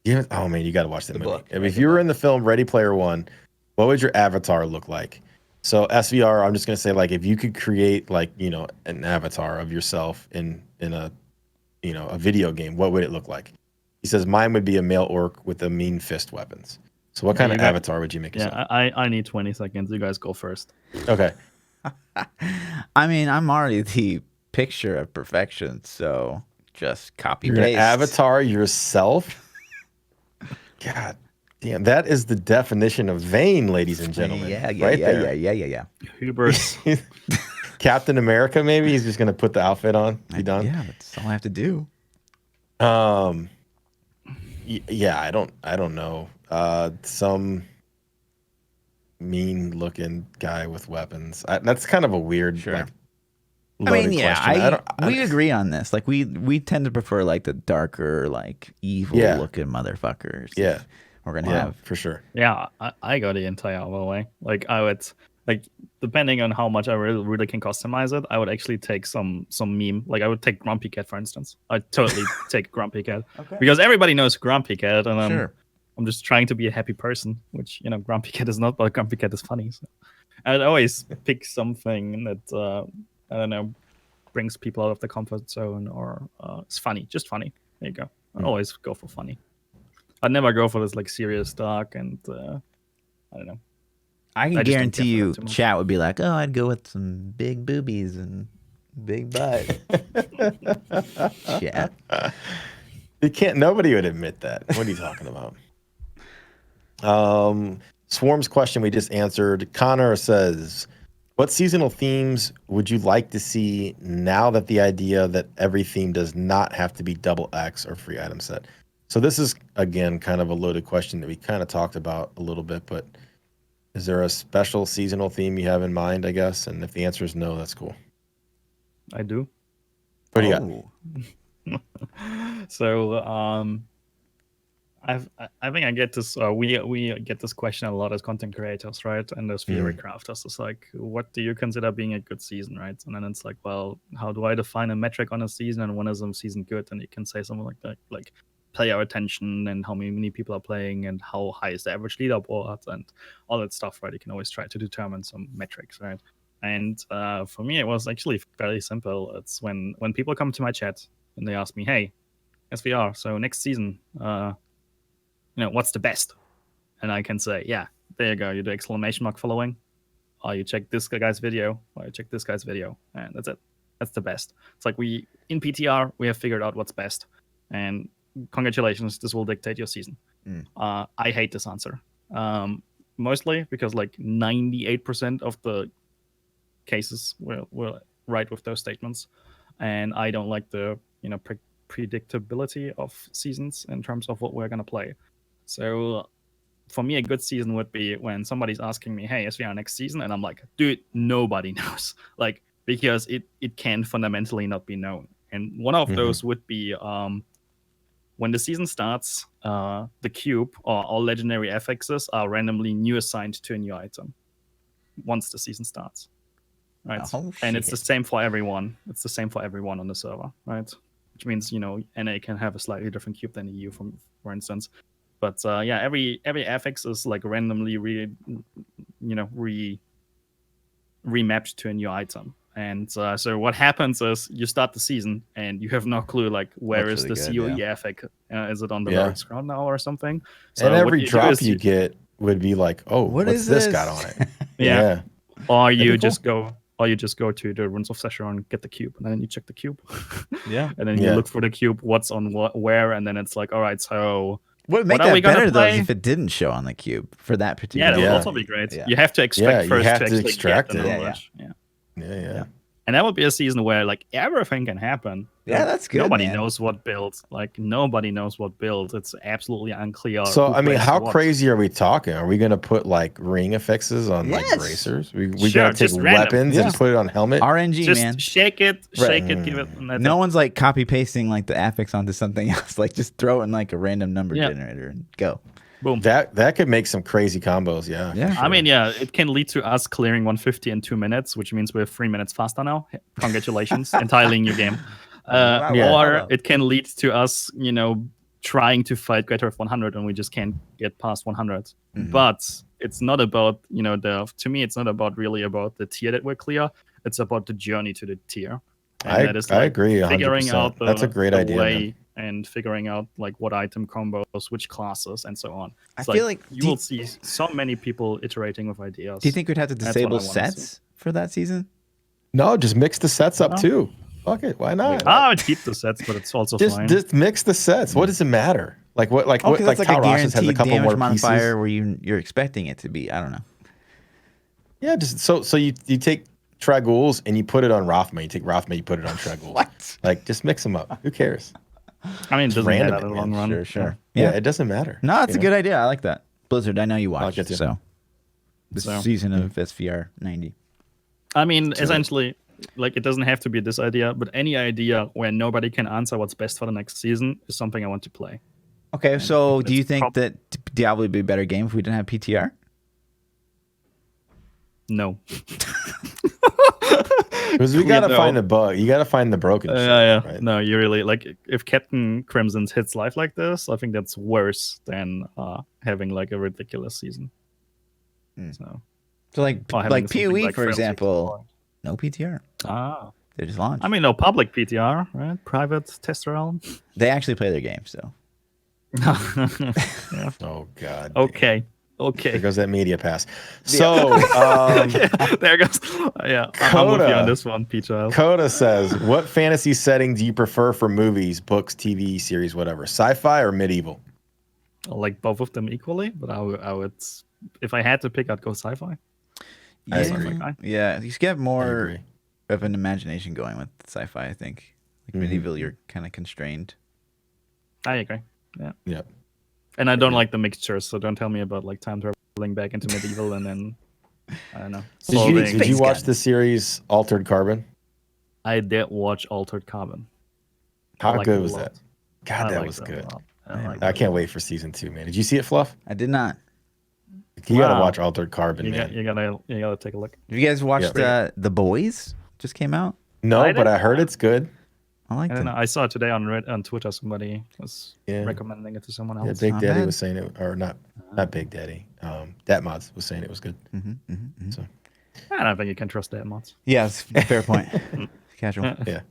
Yeah. Oh man, you got to watch that movie. book, If you were in the film Ready Player One, what would your avatar look like? So SVR, I'm just gonna say, like, if you could create, like, you know, an avatar of yourself in a, you know, a video game, what would it look like? He says mine would be a male orc with a mean fist weapons. So what kind of avatar would you make yourself? yeah, I need 20 seconds. You guys go first. Okay. I mean, I'm already the picture of perfection, so just copy You're gonna paste. avatar yourself? God damn, that is the definition of vain, ladies and gentlemen. Yeah. Hubers. Captain America, maybe he's just gonna put the outfit on. Be done. Yeah, that's all I have to do. Yeah, I don't know. Some mean looking guy with weapons. That's kind of a weird, like, I mean, loaded yeah, question. we agree on this. Like, we tend to prefer like the darker, like evil looking motherfuckers. Yeah. We're gonna Yeah, have. for sure. Yeah, I go the entire other way. Like, I would, like, depending on how much I really can customize it, I would actually take some meme. Like, I would take Grumpy Cat, for instance. I'd totally take Grumpy Cat. Okay. Because everybody knows Grumpy Cat, and Sure. I'm just trying to be a happy person, which, you know, Grumpy Cat is not, but Grumpy Cat is funny. So I'd always pick something that, I don't know, brings people out of the comfort zone, or it's funny, just funny. There you go. I always go for funny. I'd never go for this like serious dark, and I don't know. I can I just don't guarantee care for you, that too much. chat would be like, "Oh, I'd go with some big boobies and big butt." Chat. You can't. Nobody would admit that. What are you talking about? Swarm's question we just answered. Connor says, "What seasonal themes would you like to see now that the idea that every theme does not have to be double X or free item set?" So this is, again, kind of a loaded question that we kind of talked about a little bit, but Is there a special seasonal theme you have in mind, I guess? And if the answer is no, that's cool. I do. What do you got? So I think I get this. We get this question a lot as content creators, right? And as theory crafters, it's like, what do you consider being a good season, right? And then it's like, well, how do I define a metric on a season, and when is a season good? And you can say something like that, like player attention and how many people are playing and how high is the average leaderboard and all that stuff, right? You can always try to determine some metrics, right? And for me, it was actually fairly simple. It's when people come to my chat and they ask me, hey, SVR, so next season, what's the best? And I can say, yeah, there you go. You do exclamation mark following, or you check this guy's video, or you check this guy's video, and that's it. That's the best. It's like in PTR, we have figured out what's best, and congratulations, this will dictate your season. I hate this answer, mostly because like 98% of the cases were right with those statements, and I don't like the predictability of seasons in terms of what we're gonna play. So for me, a good season would be when somebody's asking me, hey, SVR next season? And I'm like, dude, nobody knows. Like, because it can fundamentally not be known. And one of those would be when the season starts, the cube or all legendary affixes are randomly new assigned to a new item once the season starts. Right. Oh, and it's the shit. same for everyone. It's the same for everyone on the server, right? Which means, NA can have a slightly different cube than EU, for instance. But every affix is like randomly remapped to a new item. And so what happens is you start the season and you have no clue like where That's is really the good, COE yeah. affix? Is it on the Yeah. lower scroll now or something? So And what every you do drop is you get would be like, oh, What what's is this this? got on it? Yeah. Or That'd you be just go to the Runes of Session and get the cube, and then you check the cube. Yeah. And then you Yeah. look for the cube, what's on where, and then it's like, all right, so What would make What are we that gonna better though is play? if it didn't show on the cube for that yeah, particular. that would Yeah. also be great. Yeah. You have to Yeah, expect you first have to to actually extract get the it. Yeah, knowledge. Yeah. Yeah. And that would be a season where like everything can happen. Yeah, Like, that's good, Nobody man. knows what build. Like nobody knows what build. It's absolutely unclear. So who I mean, plays how what. crazy are we talking? Are we gonna put like ring affixes on like Yes. bracers? We Sure, gotta take just random. weapons Yeah. and put it on helmet. RNG, Just man. shake it, Right. give it. And that's No it. one's like copy pasting like the affix onto something else. Like just throw in like a random number Yeah. generator and go. Boom. That could make some crazy combos. Yeah. for Yeah. sure. I mean, yeah, it can lead to us clearing 150 in 2 minutes, which means we're 3 minutes faster now. Congratulations, entirely new game. Or it can lead to us, trying to fight greater of 100 and we just can't get past 100. But it's not about, to me, it's not about really about the tier that we're clear. It's about the journey to the tier. And that is I like agree. 100%. figuring out That's a great the idea. way Man. and figuring out like what item combos, which classes, and so on. I It's feel like you will see so many people iterating with ideas. Do you think we'd have to That's what disable I wanna sets for that season? No, just mix the sets up No. too. Fuck it. Why not? I would keep the sets, but it's also fine. Just mix the sets. What does it matter? Like what? Like Oh, what? because Like that's like a Tal Rassus has a guaranteed couple damage more modifier pieces. where you're expecting it to be. I don't know. Yeah, just so you take Tragouls and you put it on Rothma. You take Rothma, you put it on Tragouls. What? Like just mix them up. Who cares? I mean, it doesn't random matter in it, the long man. run. Sure. Yeah, it doesn't matter. No, it's you a know? good idea. I like that. Blizzard, I know you watched it too. so the So, season of SVR 90. I mean, essentially, like it doesn't have to be this idea, but any idea where nobody can answer what's best for the next season is something I want to play. Okay, so do you it's think that Diablo would be a better game if we didn't have PTR? No. Because we gotta no. find the bug. You gotta find the broken shit. Yeah. Right? No, you really like if Captain Crimson's hits life like this, I think that's worse than having like a ridiculous season. So like or having like something PoE, like for Frenzy example, no PTR. Ah. They just launched. I mean, no public PTR, right? Private test realm. They actually play their game, so. Yeah. Oh god. Okay. There goes that media pass. So There goes. Yeah, I'm with you Coda. on this one, ThaPChild. Coda says, "What fantasy setting do you prefer for movies, books, TV series, whatever? Sci-fi or medieval?" I like both of them equally, but I would, if I had to pick, I'd go sci-fi. I agree. Yeah, you get I more agree. of an imagination going with sci-fi, I think. Like medieval, you're kind of constrained. I agree. Yeah. Yep. And I don't like the mixtures, so don't tell me about like time travel back into medieval, and then I don't know. Did you watch guns. the series Altered Carbon? I did watch Altered Carbon. How liked good it a was lot. that? God, that liked was it a good. lot. I can't wait for season 2, man. Did you see it, Fluff? I did not. You gotta Wow. watch Altered Carbon, man. You gotta take a look. Have you guys watched The Boys? Just came out. No, but I heard it's good. I like I don't it. know. I saw it today on Twitter. Somebody was recommending it to someone Yeah, else. Big Not Daddy bad. was saying it, or not Big Daddy. Datmods was saying it was good. So I don't think you can trust that much. Yes, fair point. Casual. yeah.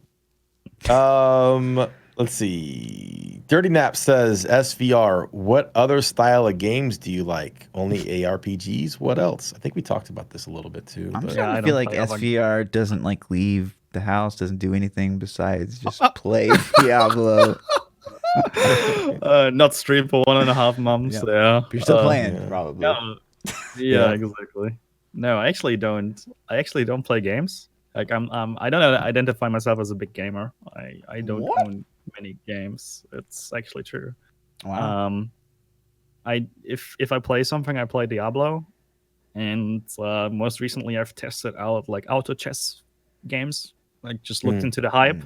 Let's see. Dirty Nap says SVR. What other style of games do you like? Only ARPGs? What else? I think we talked about this a little bit too. I'm but- starting I to feel don't like play other- SVR doesn't like leave the house, doesn't do anything besides just play Diablo. Not stream for 1.5 months. Yeah. Yeah, But you're still playing, yeah. probably. Yeah, exactly. No, I actually don't. I actually don't play games. Like I don't identify myself as a big gamer. I don't What? own many games. It's actually true. Wow. If I play something, I play Diablo, and most recently I've tested out like auto chess games. Like just looked into the hype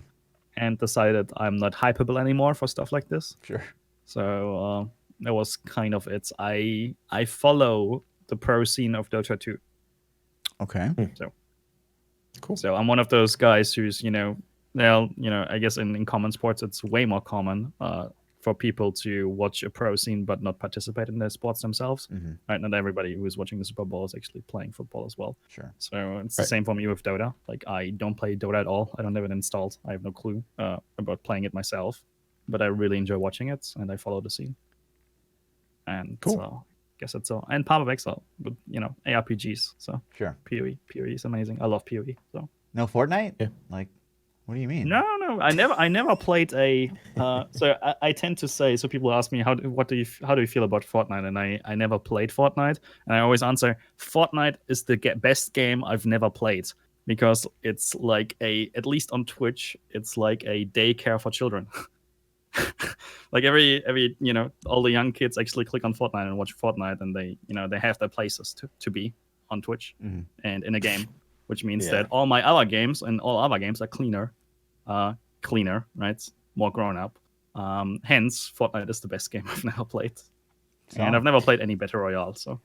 and decided I'm not hypeable anymore for stuff like this. Sure. So that was kind of it. I follow the pro scene of Dota 2. Okay. So Cool. So I'm one of those guys who's, I guess in common sports, it's way more common for people to watch a pro scene but not participate in the sports themselves. Right? Not everybody who is watching the Super Bowl is actually playing football as well. Sure. So it's the same for me with Dota. Like I don't play Dota at all. I don't have it installed. I have no clue about playing it myself, but I really enjoy watching it and I follow the scene. And Cool. I guess that's all. And Path of Exile, but ARPGs. So Sure. PoE is amazing. I love PoE. So No Fortnite? Yeah. Like, what do you mean? no, I never played a. So I tend to say. So people ask me how do you feel about Fortnite, and I never played Fortnite, and I always answer Fortnite is the best game I've never played because it's like at least on Twitch, it's like a daycare for children. Like every all the young kids actually click on Fortnite and watch Fortnite, and they have their places to be on Twitch and in a game, which means that all my other games and all other games are cleaner, right? More grown up. Hence, Fortnite is the best game I've never played, and I've never played any battle royale. So,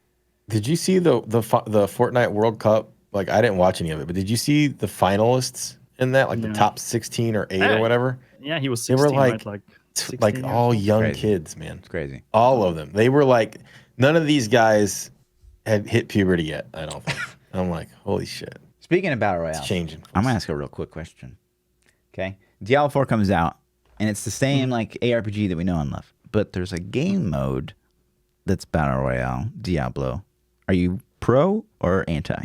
Did you see the Fortnite World Cup? Like I didn't watch any of it, but did you see the finalists in that? Like the top 16 or 8 or whatever? Yeah, he was They 16, were right? Like 16 all years young Crazy. kids, man. It's crazy. All of them. They were like, none of these guys had hit puberty yet. I don't think. I'm like, holy shit. Speaking of Battle Royale, It's changing. I'm going to ask a real quick question. Okay. Diablo 4 comes out, and it's the same like ARPG that we know and love, but there's a game mode that's Battle Royale, Diablo. Are you pro or anti?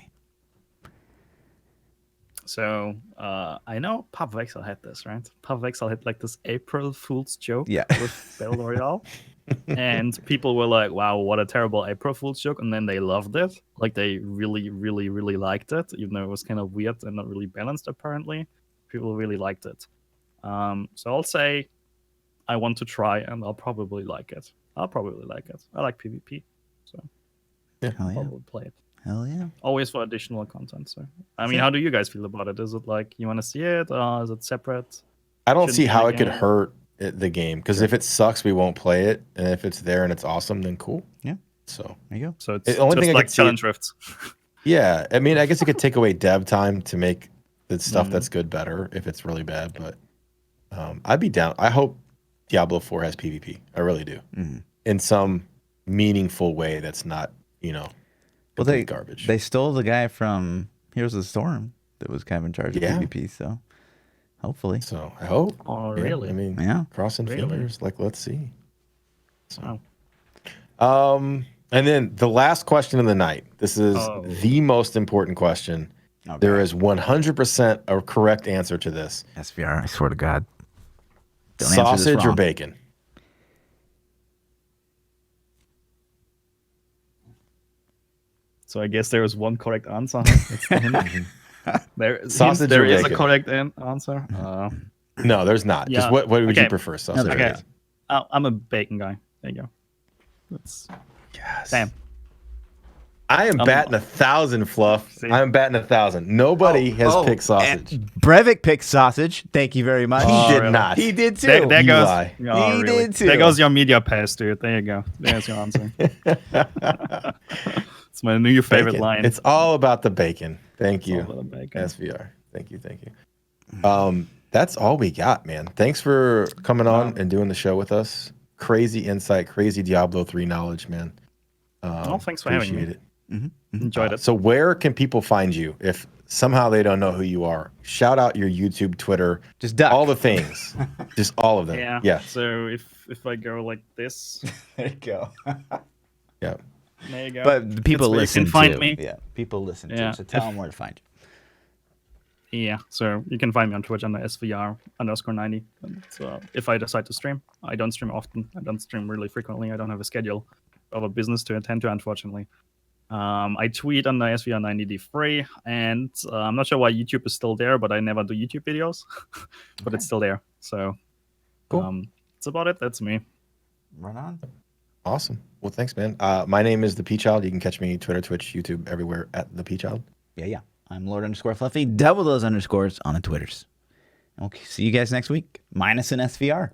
So I know Path of Exile had this, right? Path of Exile had like this April Fool's joke Yeah. with Battle Royale. And people were like, wow, what a terrible April Fool's joke. And then they loved it. Like they really, really, really liked it, even though it was kind of weird and not really balanced, apparently. People really liked it. So I'll say I want to try and I'll probably like it. I like PvP. So Hell I'll yeah. probably play it. Hell yeah. Always for additional content. So I mean, how do you guys feel about it? Is it like you want to see it, or is it separate? I don't Shouldn't see be how the it could game. hurt the game. Because if it sucks, we won't play it. And if it's there and it's awesome, then cool. Yeah. So, There you go. So it's The only just thing I like could see- challenge rifts. yeah. I mean, I guess it could take away dev time to make the stuff that's good better if it's really bad. But I'd be down. I hope Diablo 4 has PvP. I really do. In some meaningful way that's not, Well, they garbage. They stole the guy from Heroes of the Storm that was kind of in charge of Yeah. PvP, so hopefully. So I hope. Oh, Yeah, really? I mean, Yeah. crossing Really? fingers. Like, let's see. So, Wow. and then the last question of the night. This is the most important question. Okay. There is 100% a correct answer to this. SVR, I swear to God. Don't answer this Sausage or wrong. bacon? So I guess there is one correct answer. That's the hint. Sausage there or is a bacon? correct answer. No, there's not. Just Yeah. what would you Okay. prefer? Sausage or Okay. bacon? I'm a bacon guy. There you go. That's Yes. damn. I am batting 1,000, Fluff. See? I am batting 1,000. Nobody has picked sausage. And Brevik picked sausage. Thank you very much. He Oh, did really? not. He did too. There You goes. lie. Oh, He really? did too. There goes your media pass, dude. There you go. There's your answer. It's my new favorite Bacon. line. It's all about the bacon. Thank It's you, all about the bacon. SVR. Thank you. That's all we got, man. Thanks for coming on and doing the show with us. Crazy insight, crazy Diablo 3 knowledge, man. Thanks for having me. Appreciate it. Enjoyed it. So where can people find you if somehow they don't know who you are? Shout out your YouTube, Twitter, Just duck. all the things, just all of them. Yeah. So if I go like this, There you go. Yeah. there you go. But the people That's where listen you can find too. me. Yeah, people listen Yeah. too. So tell them where to find you. Yeah, so you can find me on Twitch under SVR_90. And, if I decide to stream, I don't stream often. I don't stream really frequently. I don't have a schedule of a business to attend to, unfortunately. I tweet under SVR90D3, and I'm not sure why YouTube is still there, but I never do YouTube videos. But it's still there. So Cool. that's about it. That's me. Right on. Awesome. Well, thanks, man. My name is ThaPChild. You can catch me Twitter, Twitch, YouTube, everywhere at ThaPChild. Yeah. I'm Lord_Fluffy. Double those underscores on the Twitters. Okay, see you guys next week. Minus an SVR.